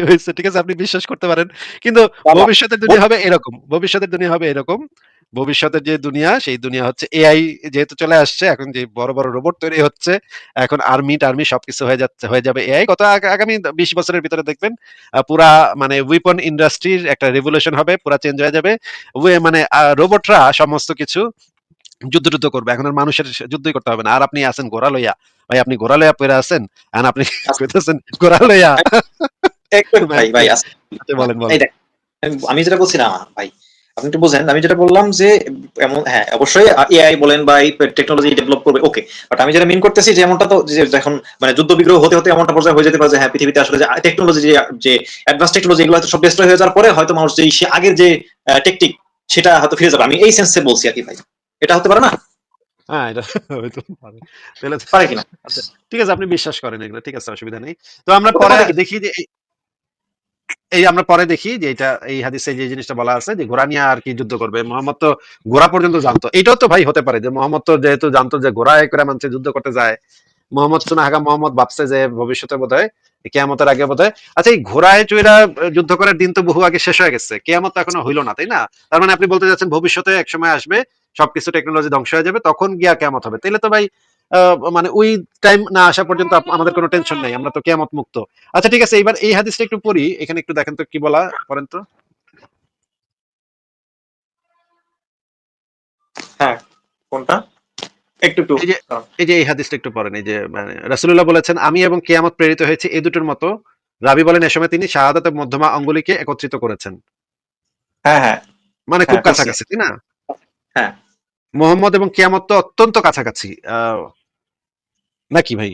হয়েছে। ঠিক আছে, আপনি বিশ্বাস করতে পারেন। কিন্তু না, না, ভবিষ্যতের দুনিয়া হবে এরকম। ভবিষ্যতের দুনিয়া হবে এরকম। ভবিষ্যতের যে দুনিয়া, সেই দুনিয়া হচ্ছে এআই যেহেতু চলে আসছে, এখন যে বড়, বড় রোবট তৈরি হচ্ছে, এখন আর্মি-টার্মি সবকিছু হয়ে যাবে এআই। আগামী ২০ বছরের ভিতরে দেখবেন পুরা মানে ওয়েপন ইন্ডাস্ট্রির একটা রেভলিউশন হবে, পুরা চেঞ্জ হয়ে যাবে। মানে রোবটরা সমস্ত কিছু যুদ্ধ করবে। এখন আর মানুষের যুদ্ধই করতে হবে না। আর আপনি আছেন ঘোড়া লইয়া। ভাই আপনি ঘোড়া লইয়া পইরা আছেন। এখন আপনি কইতেছেন ঘোড়া লইয়া। একটু ভাই ভাই আচ্ছা বলেন, এই বলেন। দেখ, আমি যেটা বলছি না ভাই, আপনি একটু বোঝেন, আমি যেটা বললাম যে এমন, হ্যাঁ অবশ্যই এআই বলেন বা এই টেকনোলজি ডেভেলপ করবে, ওকে, বাট আমি যেটা মিন করতেছি যে এমনটা তো যে এখন মানে যুদ্ধ বিগ্রহ হতে হতে এমনটা পর্যায়ে হয়ে যেতে পারে যে হ্যাঁ পৃথিবীতে আসলে যে টেকনোলজি যে অ্যাডভান্স টেকনোলজি এগুলো হয়তো সব ডিস্ট্রয় হয়ে যাওয়ার পরে হয়তো মানুষ যে আগের যে টেকটিক সেটা হয়তো ফিরে যাবে। আমি এই সেন্সে বলছি আর কি ভাই, এটা হতে পারে না? হ্যাঁ, এটা হইতে পারে। তাহলে পারে কিনা? আচ্ছা, ঠিক আছে, আপনি বিশ্বাস করেন এগুলো। ঠিক আছে, অসুবিধা নেই। তো আমরা হতে পরে পারে কি? দেখি যে আমরা পরে দেখি যে এটা এই হাদিসে যে জিনিসটা বলা আছে যে ঘোড়া নিয়ে আর কি যুদ্ধ করবে। মোহাম্মদ তো ঘোড়া পর্যন্ত জানতো। এটাও তো ভাই হতে পারে যে মোহাম্মদ তো যেহেতু জানতো যে ঘোড়ায় করে মানুষ যুদ্ধ করতে যায়, মোহাম্মদ ভাবছে যে ভবিষ্যতে বোধহয় কেয়ামতের আগে বোধহয়, আচ্ছা এই ঘোড়ায় চড়ে যুদ্ধ করার দিন তো বহু আগে শেষ হয়ে গেছে, কেয়ামত তো এখনো হইলো না, তাই না? তার মানে আপনি বলতে যাচ্ছেন ভবিষ্যতে এক সময় আসবে, সবকিছু টেকনোলজি ধ্বংস হয়ে যাবে, তখন গিয়া কেয়ামত হবে। তাইলে তো ভাই মানে ওই টাইম না আসা পর্যন্ত আমাদের কোনো টেনশন নাই, আমরা তো কেয়ামত মুক্ত। আচ্ছা ঠিক আছে, এবার এই হাদিসটা একটু পড়ি, এখানে একটু দেখেন তো কি বলা, পড়েন তো। হ্যাঁ, কোনটা? একটু একটু এই যে এই হাদিসটা একটু পড়েন। এই যে মানে রাসূলুল্লাহ বলেছেন, আমি এবং কিয়ামত প্রেরিত হয়েছে এই দুটোর মতো। রাবী বলেন এ সময় তিনি শাহাদাত এবং মধ্যমা আঙ্গুলিকে একত্রিত করেছেন। হ্যাঁ হ্যাঁ মানে খুব হ্যাঁ করছি। কাছাকাছি, তাই না? হ্যাঁ মোহাম্মদ এবং কিয়ামত তো অত্যন্ত কাছাকাছি, নাকি ভাই?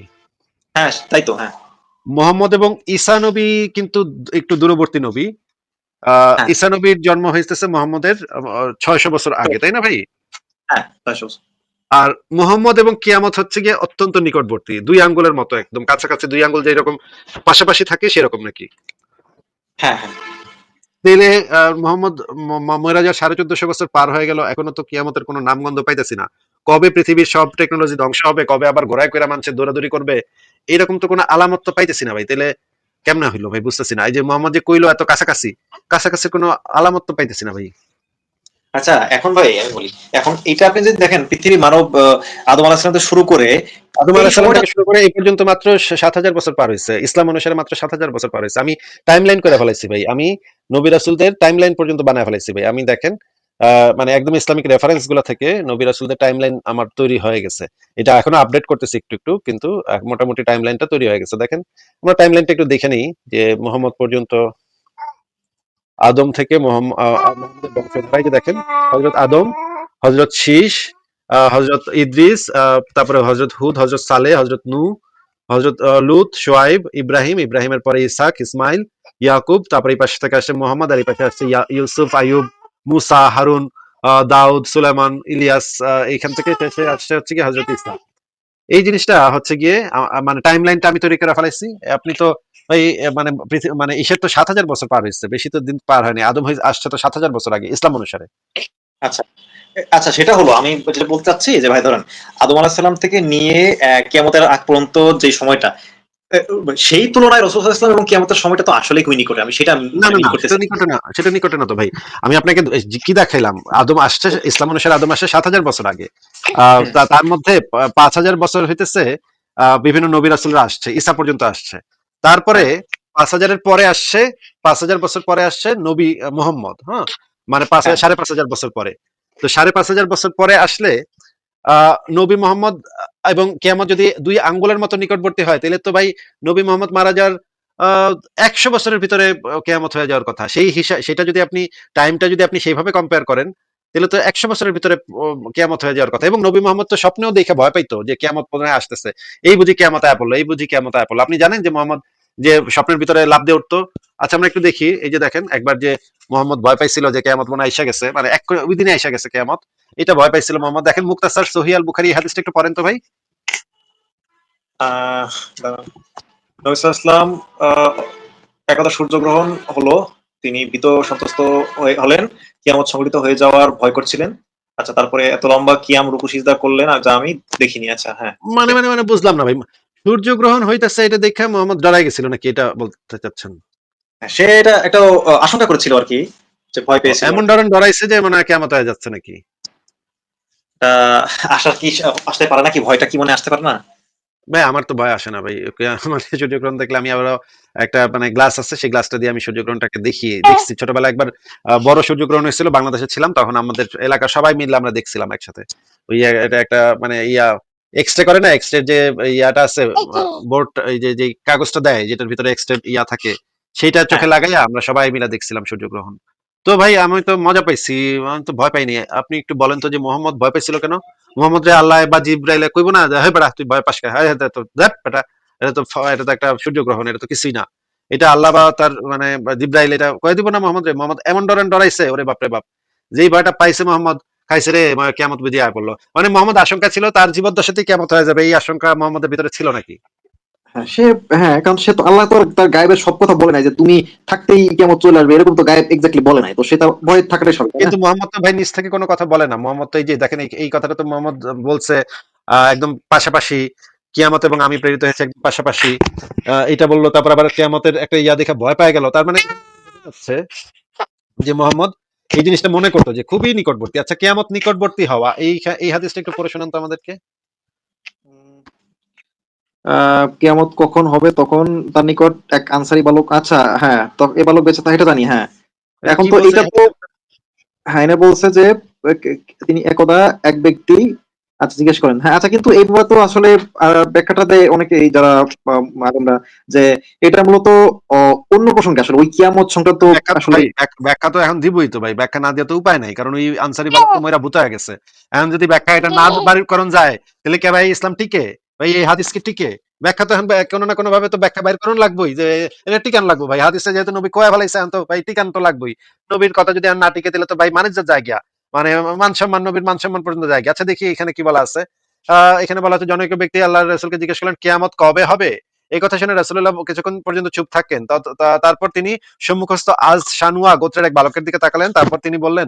হ্যাঁ তাই তো, হ্যাঁ মোহাম্মদ এবং ঈসা নবী কিন্তু একটু দূরবর্তী নবী। হ্যাঁ ঈসা নবীর জন্ম হয়েছে মোহাম্মদের ৬০০ বছর আগে, তাই না ভাই? হ্যাঁ ৬০০। আর মোহাম্মদ এবং কিয়ামত হচ্ছে গিয়ে অত্যন্ত নিকটবর্তী, দুই আঙ্গুলের মতো, একদম কাছাকাছি, দুই আঙ্গুল যেরকম পাশাপাশি থাকে সেরকম নাকি? হ্যাঁ হ্যাঁ তাইলে মোহাম্মদ মইরা যাওয়ার ১৪৫০ বছর পার হয়ে গেল, এখনো তো কিয়ামতের কোনো নামগন্ধ পাইতেছি না। কবে পৃথিবীর সব টেকনোলজি ধ্বংস হবে, কবে আবার ঘোড়ায় কইরা মানুষের দৌড়াদৌড়ি করবে, এরকম তো কোনো আলামত তো পাইতেছি না ভাই। তাইলে কেমনে হইলো ভাই, বুঝতেছি না। এই যে মোহাম্মদ যে কইলো এত কাছাকাছি, কাছাকাছি কোনো আলামত তো পাইতেছি না ভাই। আচ্ছা এখন ভাই আমি বলি, এখন এটা আপনি যদি দেখেন পৃথিবী মানব আদম আলাইহিস সালাম থেকে শুরু করে আদম এই আলাইহিস সালাম সময়টা, থেকে শুরু করে এই পর্যন্ত মাত্র ৭০০০ বছর পার হইছে। ইসলাম অনুসারে মাত্র ৭০০০ বছর পার হইছে। আমি টাইমলাইন করে ফেলাইছি ভাই। আমি নবী রাসূলদের টাইমলাইন পর্যন্ত বানায় ফেলাইছি ভাই। আমি দেখেন মানে একদম ইসলামিক রেফারেন্স গুলা থেকে নবী রাসূলদের টাইমলাইন আমার তৈরি হয়ে গেছে। এটা এখনো আপডেট করতেছি একটু একটু, কিন্তু মোটামুটি টাইমলাইনটা তৈরি হয়ে গেছে। দেখেন আমরা টাইমলাইনটা একটু দেখে নিই যে মুহাম্মদ পর্যন্ত, আদম থেকে মুহাম্মদের বংশধারা, এই যে দেখেন হযরত আদম, হযরত শীস, হযরত ইদ্রিস, তারপরে হযরত হুদ, হযরত সালেহ, হযরত নূহ, হযরত লূত, শুআইব, ইব্রাহিম, ইব্রাহিমের পরে ইসহাক, ইসমাইল, ইয়াকুব, তারপরে এই পাশে থেকে আসছে মোহাম্মদ, আর এই পাশে আসছে ইউসুফ, আইয়ুব, মুসা, হারুন, দাউদ, সুলাইমান, ইলিয়াস, এইখান থেকে শেষে আসছে হচ্ছে কি হযরত ঈসা। এই জিনিসটা হচ্ছে গিয়ে মানে টাইমলাইনটা আমি তৈরি করে ফেলাইছি। আপনি তো ওই মানে মানে ইসের তো ৭০০০ বছর পার হয়েছে, বেশি তো দিন পার হয়নি। আদম আসছে তো ৭০০০ বছর আগে ইসলাম অনুসারে। আচ্ছা আচ্ছা সেটা হলো, আমি যেটা বলতে চাচ্ছি যে ভাই ধরেন আদম আলাইহিস সালাম থেকে নিয়ে কিয়ামতের আগ পর্যন্ত যে সময়টা, সেই তুলনায় রাসূল সাল্লাল্লাহু আলাইহি ওয়াসাল্লাম এবং কিয়ামতের সময়টা তো আসলেই খুবই নিকটে, আমি সেটা না, মানে না, মিন না, করতেছি। সেটা নিকটে না তো ভাই। আমি আপনাকে কি দেখাইলাম? আদম আসছে, ইসলাম অনুসারে আদম আসছে ৭০০০ বছর আগে। হুম, তার মধ্যে ৫০০০ বছর হইতেছে বিভিন্ন নবী রাসূলরা আসছে, ঈসা পর্যন্ত আসছে। তারপরে হ্যাঁ ৫০০০ এর পরে আসছে, ৫০০০ বছর পরে আসছে নবী মুহাম্মদ, হ্যাঁ? মানে হ্যাঁ ৫,৫০০ বছর পরে। তো ৫,৫০০ বছর পরে আসলে নবী মোহাম্মদ এবং কিয়ামত যদি ২ আঙ্গুলের মতো নিকটবর্তী হয়, তাহলে তো ভাই নবী মোহাম্মদ মারা যাওয়ার ১০০ বছরের ভিতরে কেয়ামত হয়ে যাওয়ার কথা। সেটা যদি আপনি টাইমটা যদি আপনি সেইভাবে কম্পেয়ার করেন, তাহলে তো ১০০ বছরের ভিতরে কেয়ামত হয়ে যাওয়ার কথা। এবং নবী মোহাম্মদ তো স্বপ্নেও দেখে ভয় পাইতো যে কেয়ামত মনে হয় আসতেছে। এই বুঝি কেয়ামত আয়া পড়লো, এই বুঝি কেয়ামত আয়া পড়লো। আপনি জানেন যে মোহাম্মদ যে স্বপ্নের ভিতরে লাফ দিয়ে উঠতো? আচ্ছা আমরা একটু দেখি। এই যে দেখেন একবার যে মোহাম্মদ ভয় পাইছিল যে কেয়ামত মনে হয় আইসা গেছে, মানে ওই দিনে আইসা গেছে কেয়ামত। এটা ভয় পাইছিল মোহাম্মদ। দেখেন মুক্তাসার সহিহ আল বুখারী এই হাদিসটা একটু পড়েন তো ভাই। দাঁড়ান। নবী সাল্লাল্লাহু আলাইহি ওয়াসাল্লাম একদা সূর্যগ্রহণ হলো, তিনি ভীত সন্ত্রস্ত হলেন, কিয়ামত সংঘটিত হয়ে যাওয়ার ভয় করছিলেন। আচ্ছা তারপরে এত লম্বা কিয়াম রুকু সিজদা করলেন আর যা আমি দেখিনি। আচ্ছা হ্যাঁ মানে বুঝলাম না ভাই। সূর্যগ্রহণ হইতেছে এটা দেখে মোহাম্মদ ডরাই গেছিল নাকি, এটা বলতে চাচ্ছেন? সে এটা একটা আশঙ্কা করেছিল আর কি, যে ভয় পেয়েছিল এমন আর কি। ধরেন ডরাইছে যে মনে হয় কিয়ামত হয়ে যাচ্ছে নাকি? আসার কি আসতে পারে নাকি, ভয়টা কি মনে আসতে পারে না? ভাই আমার তো ভয় আসে না ভাই, মানে সূর্যগ্রহণ দেখলে আমি আবার একটা মানে গ্লাস আছে, সেই গ্লাসটা দিয়ে আমি সূর্যগ্রহণটাকে দেখছি ছোটবেলায় একবার। বড় সূর্যগ্রহণ হয়েছিল, বাংলাদেশে ছিলাম তখন, আমাদের এলাকার সবাই মিলে আমরা দেখছিলাম একসাথে। ওই এটা একটা মানে এক্সরে করে না, এক্সরে যে ইয়াটা আছে, বোর্ড, এই যে যে কাগজটা দেয় যেটার ভিতরে এক্সরে থাকে, সেইটা হ্যাঁ। চোখে লাগাইয়া আমরা সবাই মিলে দেখছিলাম সূর্যগ্রহণ। তো ভাই আমি তো মজা পাইছি, আমি তো ভয় পাইনি। আপনি একটু বলেন তো যে মোহাম্মদ ভয় পাইছিল কেন? মোহাম্মদ রে আল্লাহ বা জিব্রাইলে কইবো না যে, "হেই বেটা তুই ভয় পাস কে? হ্যাঁ হ্যাঁ তো দেখ বেটা, এটা তো একটা সূর্যগ্রহণ, এটা তো কিছুই না।" এটা আল্লাহ বা তার মানে বা জিব্রাইল এটা কয়ে দিব না মোহাম্মদ রে? মোহাম্মদ এমন ডরাইছে, ওরে বাপ রে বাপ! যেই ভয়টা পাইছে মোহাম্মদ, খাইছে রে, কিয়ামত বুঝি আয় পড়লো। মানে মোহাম্মদ আশঙ্কা ছিল তার জীবদ্দশাতেই কিয়ামত হয়ে যাবে, এই আশঙ্কা মোহাম্মদের ভিতরে ছিল নাকি? হ্যাঁ, হ্যাঁ, কারণ সে তো আল্লাহ তো আর তার গায়েবের সব কথা বলে নাই যে তুমি থাকতেই কেমন চলে আসবে, এরকম তো গায়েব এক্স্যাক্টলি বলে নাই, তো সেটা ভয় থাকাটাই স্বাভাবিক, তাই না? কিন্তু মোহাম্মদ তো ভাই নিজ থেকে কোনো কথা বলে না। মোহাম্মদ তো এই যে দেখেন এই কথাটা তো মোহাম্মদ বলছে একদম পাশাপাশি, কিয়ামত এবং আমি প্রেরিত হয়েছে একদম পাশাপাশি। এটা বললো, তারপর আবার কিয়ামতের একটা দেখে ভয় পেয়ে গেল। তার মানে হচ্ছে যে মোহাম্মদ এই জিনিসটা মনে করতো যে খুবই নিকটবর্তী। আচ্ছা, কিয়ামত নিকটবর্তী হওয়া, এই হাদিসটা একটু পড়ে শোনান তো আমাদেরকে। কিয়ামত কখন হবে, তখন তার নিকট এক আনসারী বালক, আচ্ছা হ্যাঁ, তো এ বালক বেঁচে থাকে এটা জানি, হ্যাঁ। এটা এখন কি তো বলছে? এটা তো, হ্যাঁ, এনে বলছে যে তিনি একদা এক ব্যক্তি, আচ্ছা জিজ্ঞেস করেন, হ্যাঁ আচ্ছা, কিন্তু এইভাবে তো আসলে ব্যাখ্যাটা দেয় অনেকে, এই যারা আলেমরা, যে এটা মূলত অন্য প্রসঙ্গে, আসলে ওই কিয়ামত সংক্রান্ত ব্যাখ্যা তো আসলে। ভাই, ব্যাখ্যা তো এখন দিবই তো ভাই, ব্যাখ্যা না দিয়ে তো উপায় নাই, কারণ ওই আনসারি বালক তো মইরা ভূত হয়ে গেছে। এখন যদি ব্যাখ্যা এটা না বাড়ির করণ যায়, তাহলে কে ভাই ইসলাম টিকে? ভাই এই হাদিস কি টিকে? ব্যাখ্যা তো এখন কোনো না কোনো ভাবে তো ব্যাখ্যা বাইর করণ লাগবেই, যে এটা টিকান লাগবো ভাই, হাদিসে যেহেতু নবী কয়ে ফেলাইছে, এখন তো ভাই টিকান তো লাগবেই। নবীর কথা যদি আর না টিকে, দিলে তো ভাই মানিজ্যের জায়গা, মানে মান সম্মান, নবীর মান সম্মান পর্যন্ত জায়গা। আচ্ছা দেখি এখানে কি বলা আছে। এখানে বলা হচ্ছে, জনৈক ব্যক্তি আল্লাহ রাসূলকে জিজ্ঞেস করলেন, কিয়ামত কবে হবে? এই কথা শুনে রাসূলুল্লাহ কিছুক্ষণ পর্যন্ত চুপ থাকেন। তারপর তিনি সম্মুখস্থ আজ শানুয়া গোত্রের এক বালকের দিকে তাকালেন। তারপর তিনি বললেন,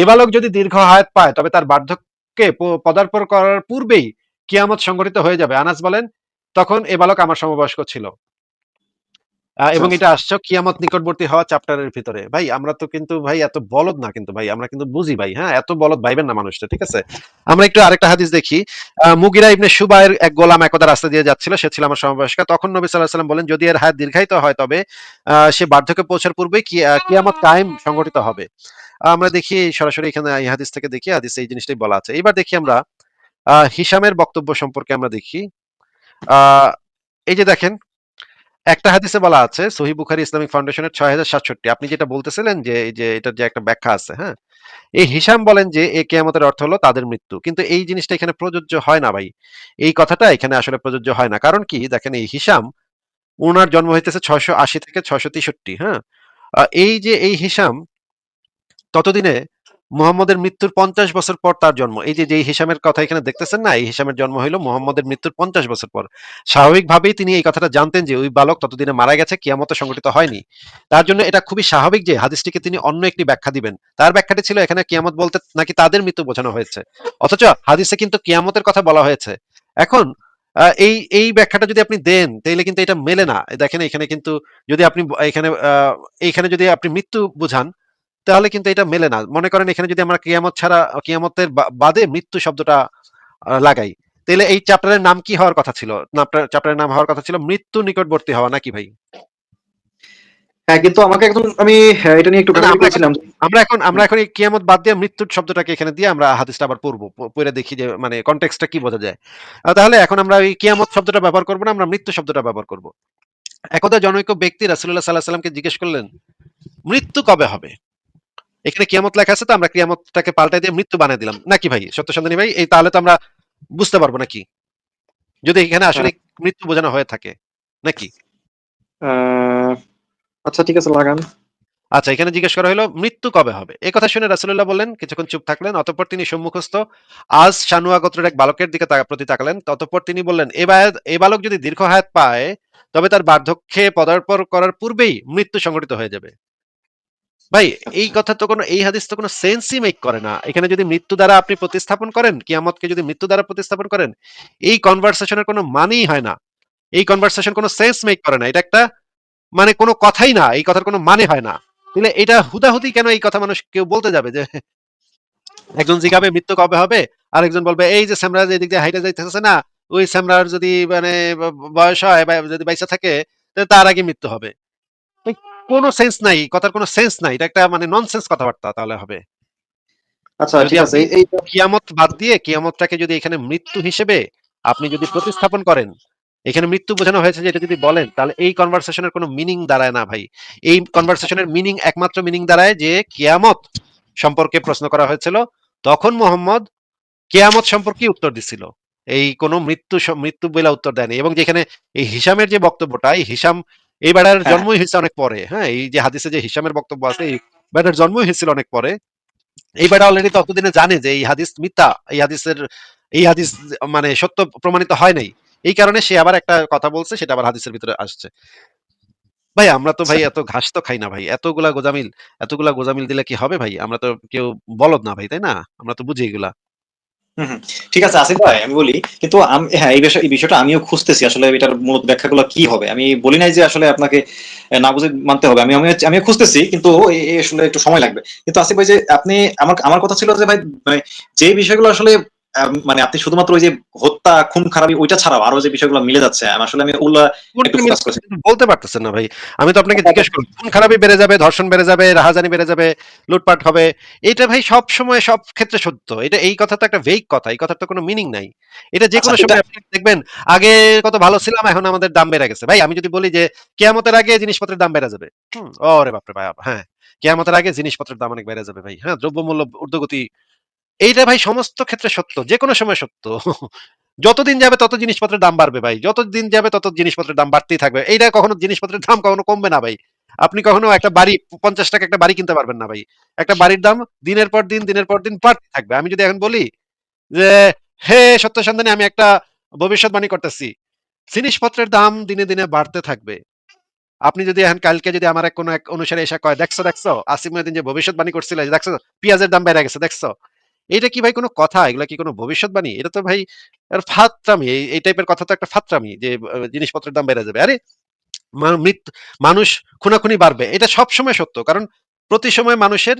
এ বালক যদি দীর্ঘ হায়াত পায়, তবে তার বার্ধক্যে পদার্পণ করার পূর্বেই কিয়ামত সংঘটিত হয়ে যাবে। আনাস বলেন, তখন এ বালক আমার সমবয়স্ক ছিল। আচ্ছা এবং আচ্ছা। এটা আসছে কিয়ামত নিকটবর্তী হওয়া চ্যাপ্টারের ভিতরে। ভাই আমরা তো কিন্তু ভাই এত বলদ না কিন্তু ভাই, আমরা কিন্তু বুঝি ভাই, হ্যাঁ এত বলদ ভাইবেন না মানুষটা, ঠিক আছে? আমরা একটু আরেকটা হাদিস দেখি। মুগিরা ইবনে শুবায়ের এক গোলাম একদা রাস্তা দিয়ে যাচ্ছিল, সে ছিল আমার সমবয়স্ক। তখন নবী সাল্লাল্লাহু আলাইহি ওয়াসাল্লাম বলেন, যদি এর হায়াত দীর্ঘায়িত হয়, তবে সে বার্ধক্যে পৌঁছার পূর্বেই কিয়ামত কায়েম সংঘটিত হবে। আমরা দেখি সরাসরি এখানে এই হাদিস থেকে দেখি, হাদিসে এই জিনিসটাই বলা আছে। এবার দেখি আমরা হিশামের বক্তব্য সম্পর্কে আমরা দেখি। আহ এই যে দেখেন, একটা হাদিসে বলা আছে, সহিহ বুখারী ইসলামিক ফাউন্ডেশনের ৬০৬৭, আপনি যেটা বলতেছিলেন যে এই যে এটার যে একটা ব্যাখ্যা আছে, হ্যাঁ, এই হিসাম বলেন যে এই কিয়ামতের অর্থ হলো তাদের মৃত্যু, কিন্তু এই জিনিসটা এখানে প্রযোজ্য হয় না ভাই। এই কথাটা এখানে আসলে প্রযোজ্য হয় না, কারণ কি দেখেন, এই হিসাম, ওনার জন্ম হইতেছে ৬৮০ থেকে ৬৬৩, হ্যাঁ। এই যে এই হিসাম, ততদিনে মুহাম্মদের মৃত্যুর ৫০ বছর পর তার জন্ম। এই যে যেই হিসামের কথা এখানে দেখতেছেন না, এই হিসামের জন্ম হইল মুহাম্মদের মৃত্যুর ৫০ বছর পর। স্বাভাবিকভাবেই তিনি এই কথাটা জানতেন যে ওই বালক ততদিনে মারা গেছে, কিয়ামত সংঘটিত হয়নি। তার জন্য এটা খুবই স্বাভাবিক যে হাদিসটিকে তিনি অন্য একটি ব্যাখ্যা দিবেন। তার ব্যাখ্যাটি ছিল এখানে কিয়ামত বলতে নাকি তাদের মৃত্যু বোঝানো হয়েছে, অথচ হাদিসে কিন্তু কিয়ামতের কথা বলা হয়েছে। এখন এই ব্যাখ্যাটা যদি আপনি দেন, তাহলে কিন্তু এটা মেলে না। দেখেন এখানে কিন্তু যদি আপনি এইখানে যদি আপনি মৃত্যু বুঝান, তাহলে কিন্তু এটা মেলে না। মনে করেন এখানে যদি আমরা কিয়ামত ছাড়া, কিয়ামতের বাদে মৃত্যু শব্দটা লাগাই, তাহলে এই চ্যাপ্টারের নাম কি হওয়ার কথা ছিল? চ্যাপ্টারের নাম হওয়ার কথা ছিল মৃত্যু নিকটবর্তী হওয়া, নাকি ভাই? হ্যাঁ, কিন্তু আমাকে একদম, আমি এটা নিয়ে একটু না, না, ঘাটাঘাটি করছিলাম। আমরা এখন এই কিয়ামত বাদ দিয়ে মৃত্যুর শব্দটাকে এখানে দিয়ে আমরা হাদিসটা আবার পড়বো, পড়ে দেখি যে মানে কনটেক্সটটা কি বোঝা যায়। তাহলে এখন আমরা এই কিয়ামত শব্দটা ব্যবহার করবো না, আমরা মৃত্যু শব্দটা ব্যবহার করবো। একদা জনৈক ব্যক্তি রাসূলুল্লাহ সাল্লাল্লাহু আলাইহি ওয়াসাল্লামকে জিজ্ঞেস করলেন, মৃত্যু কবে হবে? এখানে কিয়ামত লেখা আছে, তো আমরা কিয়ামতটাকে পাল্টাই দিয়ে মৃত্যু বানিয়ে দিলাম নাকি ভাই, সত্য সন্ধানী ভাই? এই তাহলে তো আমরা বুঝতে পারবো নাকি, যদি এখানে আসলে হ্যাঁ, মৃত্যু বোঝানো হয়ে থাকে নাকি? আহ, আচ্ছা ঠিক আছে, লাগান। আচ্ছা, এখানে জিজ্ঞেস করা হলো মৃত্যু কবে হবে। এই কথা শুনে রাসূলুল্লাহ বললেন, কিছুক্ষণ চুপ থাকলেন, অতঃপর তিনি সম্মুখস্থ আজ শানুয়া গোত্রের এক বালকের দিকে প্রতি তাকালেন। ততঃপর তিনি বললেন, এ বালক যদি দীর্ঘ হায়াত পায়, তবে তার বার্ধক্যে পদার্পণ করার পূর্বেই মৃত্যু সংঘটিত হয়ে যাবে। ভাই এই আচ্ছা। কথা তো কোনো, এই হাদিস তো কোনো সেন্সই মেক করে না। এখানে যদি মৃত্যু দ্বারা আপনি প্রতিস্থাপন করেন, কিয়ামতকে যদি মৃত্যু দ্বারা প্রতিস্থাপন করেন, এই কনভারসেশনের কোনো মানেই হয় না। এই কনভারসেশন কোনো সেন্স মেক করে না, এটা একটা মানে কোনো কথাই না, এই কথার কোনো মানে হয় না। তাহলে এটা হুদাহুদি কেন এই কথা মানুষ কেউ বলতে যাবে যে একজন জিজ্ঞাবে মৃত্যু কবে হবে, আরেকজন বলবে এই যে স্যামরাজ এদিক দিয়ে হাইটে যাইতেছে না, ওই স্যামরার যদি মানে বয়স হয় বা যদি বাইসা থাকে তাহলে তার আগে মৃত্যু হবে। এই কোনো সেন্স নাই, এই কথার কোনো সেন্স নাই, এটা একটা মানে ননসেন্স কথাবার্তা তাহলে হবে। আচ্ছা যদি ঠিক আছে, আপনি এই কিয়ামত বাদ দিয়ে কিয়ামতটাকে যদি এখানে মৃত্যু হিসেবে আপনি যদি প্রতিস্থাপন করেন, এখানে মৃত্যু বোঝানো হয়েছে যে এটা যদি বলেন, তাহলে এই কনভারসেশনের কোনো মিনিং দাঁড়ায় না ভাই। এই কনভারসেশনের মিনিং একমাত্র মিনিং দাঁড়ায় যে কিয়ামত সম্পর্কে প্রশ্ন করা হয়েছিল, তখন মোহাম্মদ কেয়ামত সম্পর্কে উত্তর দিছিল, এই কোনো মৃত্যু বলে উত্তর দেয়নি। এবং যেখানে এই হিসামের যে বক্তব্যটা, এই হিসাম এই বেড়ার হ্যাঁ জন্মই হয়েছে অনেক পরে, হ্যাঁ, এই যে হাদিসে যে হিসামের বক্তব্য আছে, এই বেড়ার জন্মই হয়েছিল অনেক পরে। এই বেড়া অলরেডি ততদিনে জানে যে এই হাদিস মিথ্যা, এই হাদিস মানে সত্য প্রমাণিত হয় নাই। এই কারণে সে আবার একটা কথা বলছে, সেটা আবার হাদিসের ভিতরে আসছে। ভাই আমরা তো আচ্ছা। ভাই এত ঘাস তো খাই না ভাই, এতগুলা গোজামিল দিলে কি হবে ভাই? আমরা তো কেউ বলদ না ভাই, তাই না? আমরা তো বুঝি এগুলা। হুম, হুম। ঠিক আছে আসিফ ভাই, আমি বলি কিন্তু হ্যাঁ এই বিষয়টা আমিও খুঁজতেছি আসলে এটার মূলত ব্যাখ্যাগুলো কি হবে। আমি বলি নাই যে আসলে আপনাকে না বুঝে মানতে হবে, আমিও খুঁজতেছি, কিন্তু এই আসলে একটু সময় লাগবে। কিন্তু আসিফ ভাই, যে আপনি আমার আমার কথা ছিল যে ভাই, মানে যে বিষয়গুলো আসলে মানে আপনি শুধুমাত্র ওই যে হত্যা খুন খারাপি ওইটা ছাড়াও আরো যে বিষয়গুলো মিলে যাচ্ছে, আসলে আমি ওগুলা একটু কোনটা ফোকাস করছি। কিন্তু বলতে পারতেছেন না ভাই। আমি তো আপনাকে জিজ্ঞেস করলাম, খুন খারাপি বেড়ে যাবে, ধর্ষণ বেড়ে যাবে, রাহাজানি বেড়ে যাবে, লুটপাট হবে। এটা ভাই সব সময় সব ক্ষেত্রে সত্য। এটা এই কথা তো একটা ভেগ কথা। এই কথার তো কোনো মিনিং নাই। এটা আচ্ছা যেকোনো এটা সময় আপনি দেখবেন, আগে কত ভালো ছিলাম, এখন আমাদের দাম বেড়ে গেছে। ভাই আমি যদি বলি যে কিয়ামতের আগে জিনিসপত্রের দাম বেড়ে যাবে। ওরে বাপরে ভাই, হ্যাঁ। কিয়ামতের আগে জিনিসপত্রের দাম অনেক বেড়ে যাবে ভাই। হ্যাঁ, দ্রব্যমূল্য ঊর্ধ্বগতি, এইটা ভাই সমস্ত ক্ষেত্রে সত্য, যেকোনো সময় সত্য। যতদিন যাবে তত জিনিসপত্রের দাম বাড়বে ভাই, যতদিন যাবে তত জিনিসপত্রের দাম বাড়তেই থাকবে। এইটা কখনো জিনিসপত্রের দাম কখনো কমবে না ভাই। আপনি কখনো একটা বাড়ি 50 টাকা একটা বাড়ি কিনতে পারবেন না ভাই। একটা বাড়ির দাম দিনের পর দিন বাড়তে থাকবে। আমি যদি এখন বলি যে হে সত্য সন্ধানী, আমি একটা ভবিষ্যৎবাণী করতেছি, জিনিসপত্রের দাম দিনে দিনে বাড়তে থাকবে। আপনি যদি এখন কালকে যদি আমার কোনো এক অনুসারে এসে কয়, দেখছো দেখছো আসিফ মহিউদ্দিন যে ভবিষ্যৎবাণী করছিল, যে দেখছো পেঁয়াজের দাম বেড়ে গেছে, দেখছো, এটা কি ভাই কোনো কথা? এগুলা কি কোনো ভবিষ্যৎবাণী? এটা তো ভাই ফাত্রামি। এই টাইপের কথা তো একটা ফাত্রামি যে জিনিসপত্রের দাম বেড়ে যাবে। আরে মৃত্যু, মানুষ খুনাখুনি বাড়বে, এটা সবসময় সত্য। কারণ প্রতি সময় মানুষের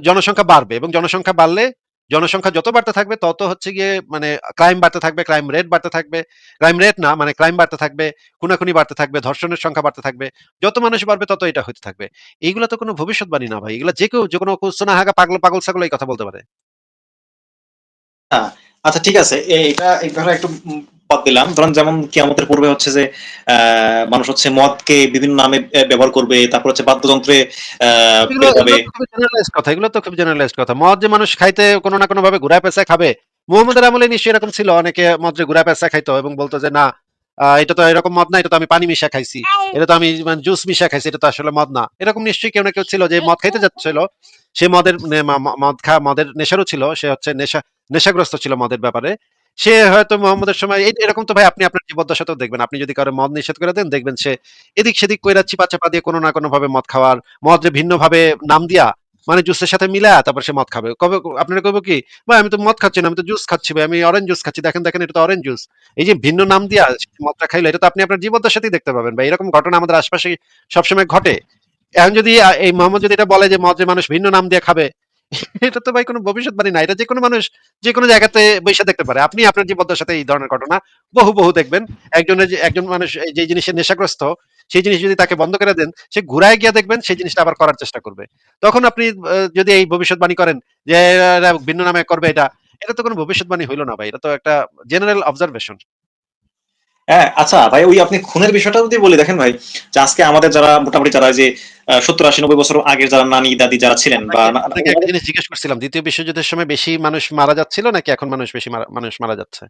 জনসংখ্যা বাড়বে, এবং জনসংখ্যা বাড়লে, জনসংখ্যা যত বাড়তে থাকবে তত হচ্ছে গিয়ে মানে ক্রাইম বাড়তে থাকবে, ক্রাইম রেট বাড়তে থাকবে, ক্রাইম রেট না মানে ক্রাইম বাড়তে থাকবে, খুনাখুনি বাড়তে থাকবে, ধর্ষণের সংখ্যা বাড়তে থাকবে। যত মানুষ বাড়বে তত এটা হতে থাকবে। এইগুলা তো কোনো ভবিষ্যৎবাণী না ভাই, এগুলা যে কেউ, যে কোনো কুৎসনাহাগা পাগল পাগল ছাগল এই কথা বলতে পারে। হ্যাঁ, আচ্ছা ঠিক আছে, এটা এই কথা একটু বাদ দিলাম। ধরেন যেমন কিয়ামতের পূর্বে হচ্ছে যে মানুষ হচ্ছে মদকে বিভিন্ন নামে ব্যবহার করবে, তারপর হচ্ছে বাদ্যযন্ত্রে এগুলো পেয়ে যাবে। এগুলো তো খুবই জেনারেলাইজড কথা, এগুলো তো খুব জেনারেলাইজড কথা। মদ যে মানুষ খাইতে কোনো না কোনো ভাবে ঘুরায় পেঁচায় খাবে, মুহাম্মদের আমলে নিশ্চয়ই এরকম ছিল, অনেকে মদরে ঘুরায় পেঁচায় খাইতো এবং বলতো যে না, এটা তো এরকম মদ না, এটা তো আমি পানি মিশা খাইছি, এটা তো আমি মানে জুস মিশা খাইছি, এটা তো আসলে মদ না। এরকম নিশ্চয়ই কেউ না কেউ ছিল যে মদ খাইতে যাচ্ছিল, সে মদের মদের নেশারও ছিল, সে হচ্ছে নেশাগ্রস্ত ছিল মদের ব্যাপারে। সে হয়তো মোহাম্মদের সময় এরকম তো ভাই আপনি আপনার জীবদ্দশাতেও দেখবেন, আপনি যদি কারো মদ নিষেধ করে দেন, দেখবেন সে এদিক সেদিক কইরা চিপা চাপা দিয়ে কোনো না কোনো ভাবে মদ খাওয়ার, মদরে ভিন্ন ভাবে নাম দিয়া মানে জুসের সাথে মিলা তারপর সে মদ খাবে। কবে আপনারা কইব কি, ভাই আমি তো মদ খাচ্ছি না, আমি তো জুস খাচ্ছি ভাই, আমি অরেঞ্জ জুস খাচ্ছি, দেখেন দেখেন এটা তো অরেঞ্জ জুস। এই যে ভিন্ন নাম দিয়া মদটা খাইলো, এটা তো আপনি আপনার জীবদ্দশাতেই দেখতে পাবেন ভাই। এরকম ঘটনা আমাদের আশপাশে সবসময় ঘটে। এখন যদি এই মোহাম্মদ যদি এটা বলে যে মদ যে মানুষ ভিন্ন নাম দিয়ে খাবে, এটা তো ভাই কোনো ভবিষ্যৎবাণী না। এটা যে কোনো মানুষ যে কোনো জায়গাতে বইসা দেখতে পারে। আপনি আপনার জীবদ্দশার সাথে এই ধরনের ঘটনা বহু দেখবেন। একজন মানুষ যে জিনিসের নেশাগ্রস্ত, সেই জিনিস যদি তাকে বন্ধ করে দেন, সে ঘুরায় গিয়ে দেখবেন সেই জিনিসটা আবার করার চেষ্টা করবে। তখন আপনি যদি এই ভবিষ্যৎবাণী করেন যে এরা ভিন্ন নামে করবে, এটা তো কোনো ভবিষ্যৎবাণী হইল না ভাই। এটা তো একটা জেনারেল অবজারভেশন। হ্যাঁ আচ্ছা ভাই, ওই আপনি খুনের বিষয়টা যদি বলি, দেখেন ভাই, যে আজকে আমাদের যারা মোটামুটি যারা যে 70-80-90 বছর আগের যারা নানি দাদি যারা ছিলেন বা আপনাকে একটা জিনিস জিজ্ঞেস করছিলাম, দ্বিতীয় বিশ্বযুদ্ধের সময় বেশি মানুষ মারা যাচ্ছিল নাকি এখন বেশি মানুষ মারা যাচ্ছে?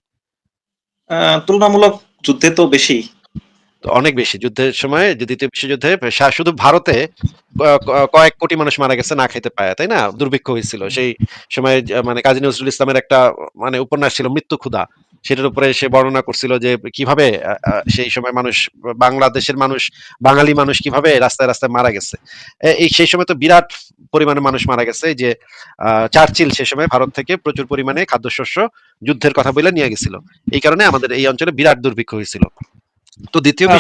তুলনামূলক যুদ্ধে তো বেশি। তো অনেক বেশি। যুদ্ধের সময় যে দ্বিতীয় বিশ্বযুদ্ধে শুধু ভারতে কয়েক কোটি মানুষ মারা গেছে না খাইতে পায়, তাই না? দুর্ভিক্ষ হয়েছিল সেই সময়। মানে কাজী নজরুল ইসলামের একটা মানে উপন্যাস ছিল মৃত্যু ক্ষুধা, সেটার উপরে সে বর্ণনা করছিল যে কিভাবে সেই সময় মানুষ, বাংলাদেশের মানুষ, বাঙালি মানুষ কিভাবে রাস্তায় রাস্তায় মারা গেছে। এই সেই সময় তো বিরাট পরিমাণে মানুষ মারা গেছে। এই যে চার্চিল সে সময় ভারত থেকে প্রচুর পরিমাণে খাদ্যশস্য যুদ্ধের কথা বলে নিয়ে গেছিল, এই কারণে আমাদের এই অঞ্চলে বিরাট দুর্ভিক্ষ হয়েছিল। তো ভাই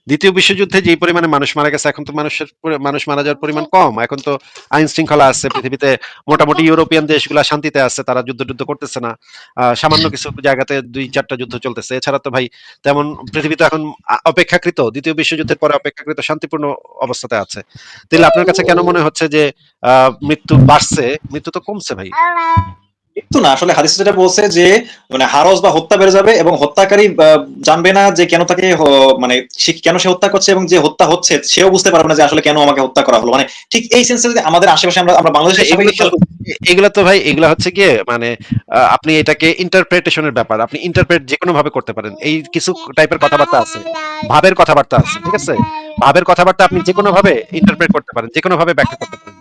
দ্বিতীয় বিশ্বযুদ্ধে যে পরিমাণে মানুষ মারা গেছে, এখন তো মানুষ মারা যাওয়ার পরিমাণ কম। এখন তো আইন শৃঙ্খলা আছে পৃথিবীতে, মোটামুটি ইউরোপিয়ান দেশগুলা শান্তিতে আছে, তারা যুদ্ধ করতেছে না। সামান্য কিছু জায়গাতে 2-4টা যুদ্ধ চলতেছে, এছাড়া তো ভাই তেমন পৃথিবী তো এখন অপেক্ষাকৃত, দ্বিতীয় বিশ্বযুদ্ধের পরে অপেক্ষাকৃত শান্তিপূর্ণ অবস্থাতে আছে। তাহলে আপনার কাছে কেন মনে হচ্ছে যে মৃত্যু বাড়ছে? মৃত্যু তো কমছে ভাই। কিন্তু না, আসলে হাদিসে যেটা বলছে যে মানে হারজ বা হত্যা বেড়ে যাবে এবং হত্যাকারী জানবে না যে কেন তাকে মানে সে কেন সে হত্যা করছে, এবং যে হত্যা হচ্ছে সেও বুঝতে পারবে না যে আসলে কেন আমাকে হত্যা করা হলো। মানে ঠিক এই সেন্সে যদি আমাদের আশেপাশে আমরা আমরা বাংলাদেশের এগুলো সাপেক্ষে তো এগুলা তো ভাই, এগুলা হচ্ছে গিয়ে মানে আপনি এটাকে ইন্টারপ্রিটেশনের ব্যাপার, আপনি ইন্টারপ্রেট যে কোনো ভাবে করতে পারেন। এই কিছু টাইপের কথাবার্তা আছে, ভাবের কথাবার্তা আছে, ঠিক আছে? ভাবের কথাবার্তা আপনি যে কোনো ভাবে ইন্টারপ্রেট করতে পারেন, যে কোনো ভাবে ব্যাখ্যা করতে পারেন।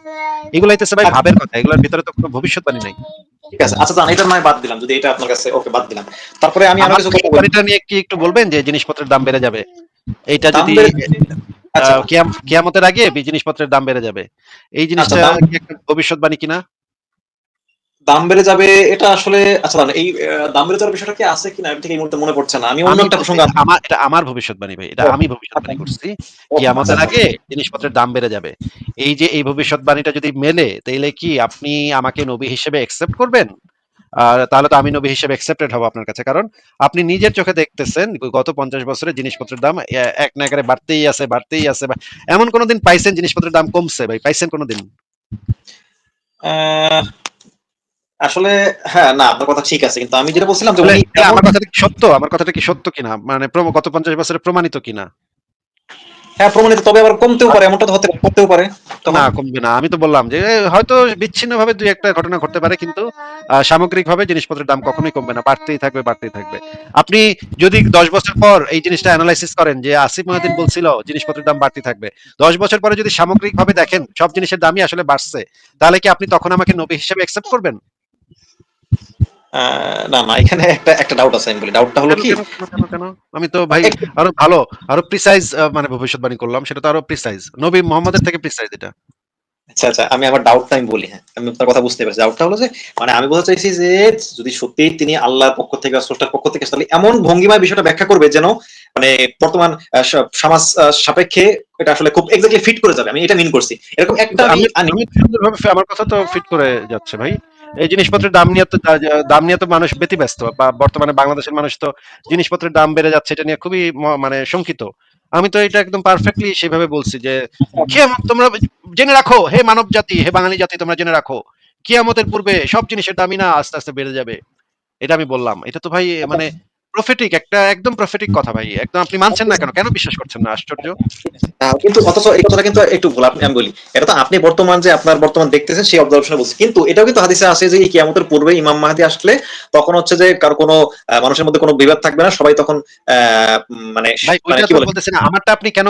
এগুলো হইতেছে ভাই ভাবের কথা, এগুলোর ভিতরে তো কোনো ভবিষ্যৎবাণী নাই। ঠিক আছে। আচ্ছা জান, এটা নয় বাদ দিলাম, যদি এটা আপনার কাছে ওকে বাদ দিলাম। তারপরে আমি আরো আমার কিছু এই কথা বলি। বাড়িটা নিয়ে কি একটু বলবেন যে জিনিসপত্রের দাম বেড়ে যাবে? এইটা দাম যদি বেড়ে আচ্ছা কিয়ামতের আগে জিনিসপত্রের দাম বেড়ে যাবে, এই আচ্ছা জিনিসটা দাম কি একটা ভবিষ্যৎবাণী কিনা? দাম বেড়ে যাবে এটা আসলে, আচ্ছা দাঁড়ান, এই দাম বেড়ে যাওয়ার বিষয়টা কি আছে কিনা এটা ঠিক এই মুহূর্তে মনে পড়ছে না। আমি অন্য আমি একটা বলছি, প্রসঙ্গে এটা আমার ভবিষ্যৎবাণী ভাই, এটা ও, আমি আচ্ছা ভবিষ্যৎবাণী করছি আচ্ছা কিয়ামতের আগে জিনিসপত্রের দাম বেড়ে যাবে। এই যে এই ভবিষ্যৎবাণীটা যদি মেলে, তাইলে কি আপনি আমাকে নবী হিসেবে একসেপ্ট করবেন? আর তাহলে তো আমি নবী হিসেবে একসেপ্টেড হব আপনার কাছে, কারণ আপনি নিজের চোখে দেখতেছেন গত 50 বছরে জিনিসপত্রের দাম এক নাগারে বাড়তেই আছে। এমন কোনোদিন পাইছেন জিনিসপত্রের দাম কমছে ভাই? পাইছেন কোনোদিন? আহ, আসলে হ্যাঁ, না আপনার কথা ঠিক আছে, কিন্তু আমি যেটা বলছিলাম যে তাহলে উনি তাহলে এমন আমার কথাটা কি সত্য কিনা, মানে গত 50 বছরে প্রমাণিত কিনা? হ্যাঁ প্রমাণিত, তবে আবার কমতেও পারে, এমনটা তো হতে করতেও পারে না, তখন। কমবে না। আমি তো বললাম যে হয়তো বিচ্ছিন্নভাবে দুই একটা ঘটনা ঘটতে পারে, কিন্তু সামগ্রিকভাবে জিনিসপত্রের দাম কখনোই কমবে না, বাড়তেই থাকবে। আপনি যদি 10 বছর পর এই জিনিসটা অ্যানালাইসিস করেন যে আসিফ মহিউদ্দিন বলছিল জিনিসপত্রের দাম বাড়তে থাকবে, 10 বছর পরে যদি সামগ্রিকভাবে দেখেন সব জিনিসের দামই আসলে বাড়ছে, তাহলে কি আপনি তখন আমাকে নবী হিসেবে অ্যাকসেপ্ট করবেন? না না, এখানে একটা একটা ডাউট আছে, আমি বলি ডাউটটা হলো কেন কি কেন কেন কেন কেন আমি তো ভাই আরো ভালো, আরো প্রিসাইজ মানে ভবিষ্যৎবাণী করলাম, সেটা তো আরো প্রিসাইজ, নবী মোহাম্মদের থেকে প্রিসাইজ এটা। আচ্ছা আচ্ছা, আমি আমার ডাউটটা আমি বলি। হ্যাঁ, আমি আপনার কথা বুঝতে পারছি। ডাউটটা হলো যে মানে আমি বলতে চাইছি যে যদি সত্যি তিনি আল্লাহর পক্ষ থেকে বা স্রষ্টার পক্ষ থেকে, তাহলে এমন ভঙ্গিমায় বিষয়টা ব্যাখ্যা করবে যেন মানে বর্তমান সমাজ সাপেক্ষে এটা আসলে খুব এক্স্যাক্টলি ফিট করে যাবে। আমি এটা মিন করছি, এরকম একটা কিন্তু আমি আমি আনি। আমি সুন্দরভাবে আমার কথা তো ফিট করে যাচ্ছে ভাই। এই জিনিসপত্রের দাম নিয়ে তো মানুষ ব্যতিব্যস্ত, বা বর্তমানে বাংলাদেশের মানুষ তো জিনিসপত্রের দাম বেড়ে যাচ্ছে এটা নিয়ে খুবই মানে শঙ্কিত। আমি তো এটা একদম পারফেক্টলি সেভাবে বলছি যে তোমরা জেনে রাখো, হে মানব জাতি, হে বাঙালি জাতি, তোমরা জেনে রাখো কিয়ামতের পূর্বে সব জিনিসের দামই না আস্তে আস্তে বেড়ে যাবে। এটা আমি বললাম। এটা তো ভাই মানে প্রফেটিক, একটা একদম প্রফেটিক কথা ভাই। একদম আপনি মানছেন না কেন? কেন বিশ্বাস করছেন না? আশ্চর্য। কিন্তু অথচ এই কথাটা কিন্তু একটু ভুল। আমি বলি এটা তো আপনি বর্তমান যে আপনার বর্তমান দেখতেছেন সেই অবজারভেশনে বলছি, কিন্তু এটাও কিন্তু হাদিসে আছে যে এই কিয়ামতের পূর্বে ইমাম মাহদী আসলে তখন হচ্ছে যে কারো কোনো মানুষের মধ্যে কোনো বিবাদ থাকবে না, সবাই তখন মানে ভাই মানে ওইটা কি তো বলে। বলতেছি না, আমারটা আপনি কেন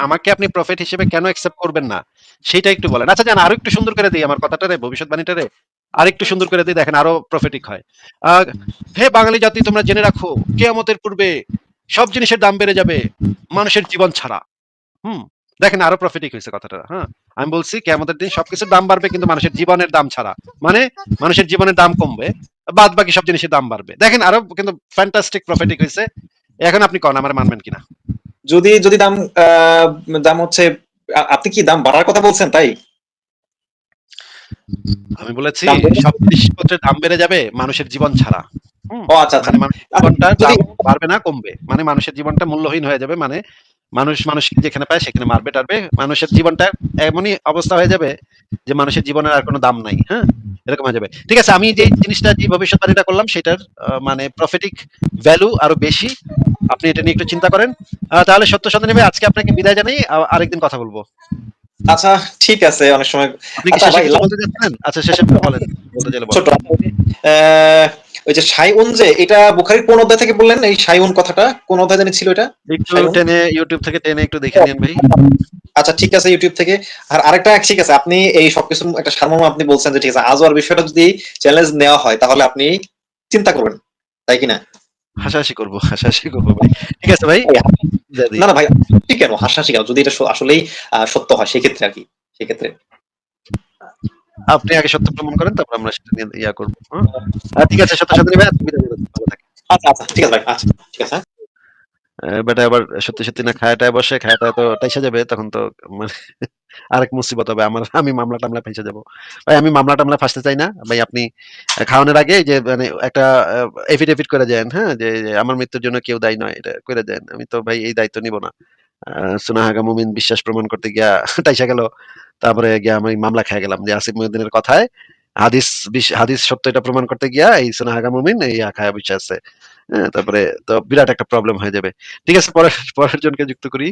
আমাকে আপনি প্রফেট হিসেবে কেন অ্যাকসেপ্ট করবেন না, সেটা একটু বলেন। আচ্ছা জান, আরো একটু সুন্দর করে দিই আমার কথাটারে, ভবিষ্যৎবাণীটারে আর একটু সুন্দর করে দিই, দেখেন আরো প্রফেটিক হয়। আহ, হে বাঙালি জাতি, তোমরা জেনে রাখো কিয়ামতের পূর্বে সব জিনিসের দাম বেড়ে যাবে মানুষের জীবন ছাড়া। হুম, দেখেন আরো প্রফিটিক হয়েছে কথাটা। হ্যাঁ, আমি বলছি কিয়ামতের দিন সবকিছুর দাম বাড়বে কিন্তু মানুষের জীবনের দাম ছাড়া, মানে মানুষের জীবনের দাম কমবে, বাদ বাকি সব জিনিসের দাম বাড়বে। দেখেন আরো কিন্তু ফ্যান্টাস্টিক প্রফিটিক হয়েছে। এখন আপনি কোন আমার মানবেন কিনা? যদি যদি দাম দাম হচ্ছে আপনি কি দাম বাড়ার কথা বলছেন তাই? আমি বলেছি দাম সব জিনিসপত্রের দাম বেড়ে যাবে মানুষের জীবন ছাড়া। হুম, ও আচ্ছা আচ্ছা। মানে মানুষের জীবনটা যদি দাম বাড়বে না, কমবে, মানে মানুষের জীবনটা মূল্যহীন হয়ে যাবে, মানে মানুষকে যেখানে পায় সেখানে মারবে টারবে, মানুষের জীবনটা এমনই অবস্থা হয়ে যাবে যে মানুষের জীবনের আর কোনো দাম নাই। হ্যাঁ, এরকম হয়ে যাবে। ঠিক আছে, আমি যে জিনিসটা, যে ভবিষ্যৎবাণীটা করলাম সেটার মানে প্রফিটিক ভ্যালু আরো বেশি। আপনি এটা নিয়ে একটু চিন্তা করেন। তাহলে সত্য সন্ধানী ভাই, আজকে আপনাকে বিদায় জানাই, আরেকদিন কথা বলবো। আচ্ছা ঠিক আছে, অনেক সময়। আপনি কি আচ্ছা শেষে ভাই কিছু বলতে চাচ্ছেন? আচ্ছা, শেষে বলেন, বলতে চাইলে বলেন। ছোট আহ, ওই যে শাইউন, যে এটা বুখারীর কোন অধ্যায় থেকে বললেন এই শাইউন কথাটা? কোন অধ্যায় জানি ছিল এটা একটু শাইউন? টেনে ইউটিউব থেকে টেনে একটু দেখে নিন ভাই। আচ্ছা ঠিক আছে, ইউটিউব থেকে। আর আরেকটা ঠিক আছে, আপনি এই সবকিছু একটা সারমর্ম আপনি বলছেন যে ঠিক আছে, আজ আর বিষয়টা যদি চ্যালেঞ্জ নেওয়া হয় তাহলে আপনি চিন্তা করবেন, তাই কিনা? হাসাহাসি করবো ভাই। ঠিক আছে ভাই, বিদায় দিই। না না ভাই, ঠিক কেন হাসাহাসি কেন? যদি এটা আসলেই সত্য হয় সেক্ষেত্রে আর কি, সেক্ষেত্রে। আপনি আগে সত্য প্রমাণ করেন, তারপর আমরা সেটা নিয়ে ইয়া করবো। হ্যাঁ? ঠিক আছে, সত্য সন্ধানী ভাই, আপনি বিদায় দিন। ভালো থাকেন। আচ্ছা আচ্ছা ঠিক আছে ভাই, আচ্ছা ঠিক আছে। বেটা আবার সত্যি সত্যি না খায়াটায় বসে, খায়াটায় তো টাইসা যাবে, তখন তো মানে আরেক মুসিবত হবে আমার, আমি মামলা টামলা ফাইসা যাবো। ভাই আমি মামলা টামলা ফাঁসতে চাই না ভাই, আপনি খাওয়ানোর আগে যে মানে একটা এফিডেভিট করে দেন, হ্যাঁ, যে আমার মৃত্যুর জন্য কেউ দায়ী নয়, এটা করে দেন। আমি তো ভাই এই দায়িত্ব নিব না। সুনাহাগা মুমিন বিশ্বাস প্রমাণ করতে গিয়া টাইসা গেল, তারপরে গিয়া আমি মামলা খেয়ে গেলাম যে আসিফ মহিউদ্দিনের কথায় হাদিস সত্য, এটা প্রমাণ করতে গিয়া এই সুনাহাগা মুমিন এই খায়া বিশ্বাস আছে। হ্যাঁ, তারপরে তো বিরাট একটা প্রবলেম হয়ে যাবে। ঠিক আছে, পরের পরের জনকে যুক্ত করি।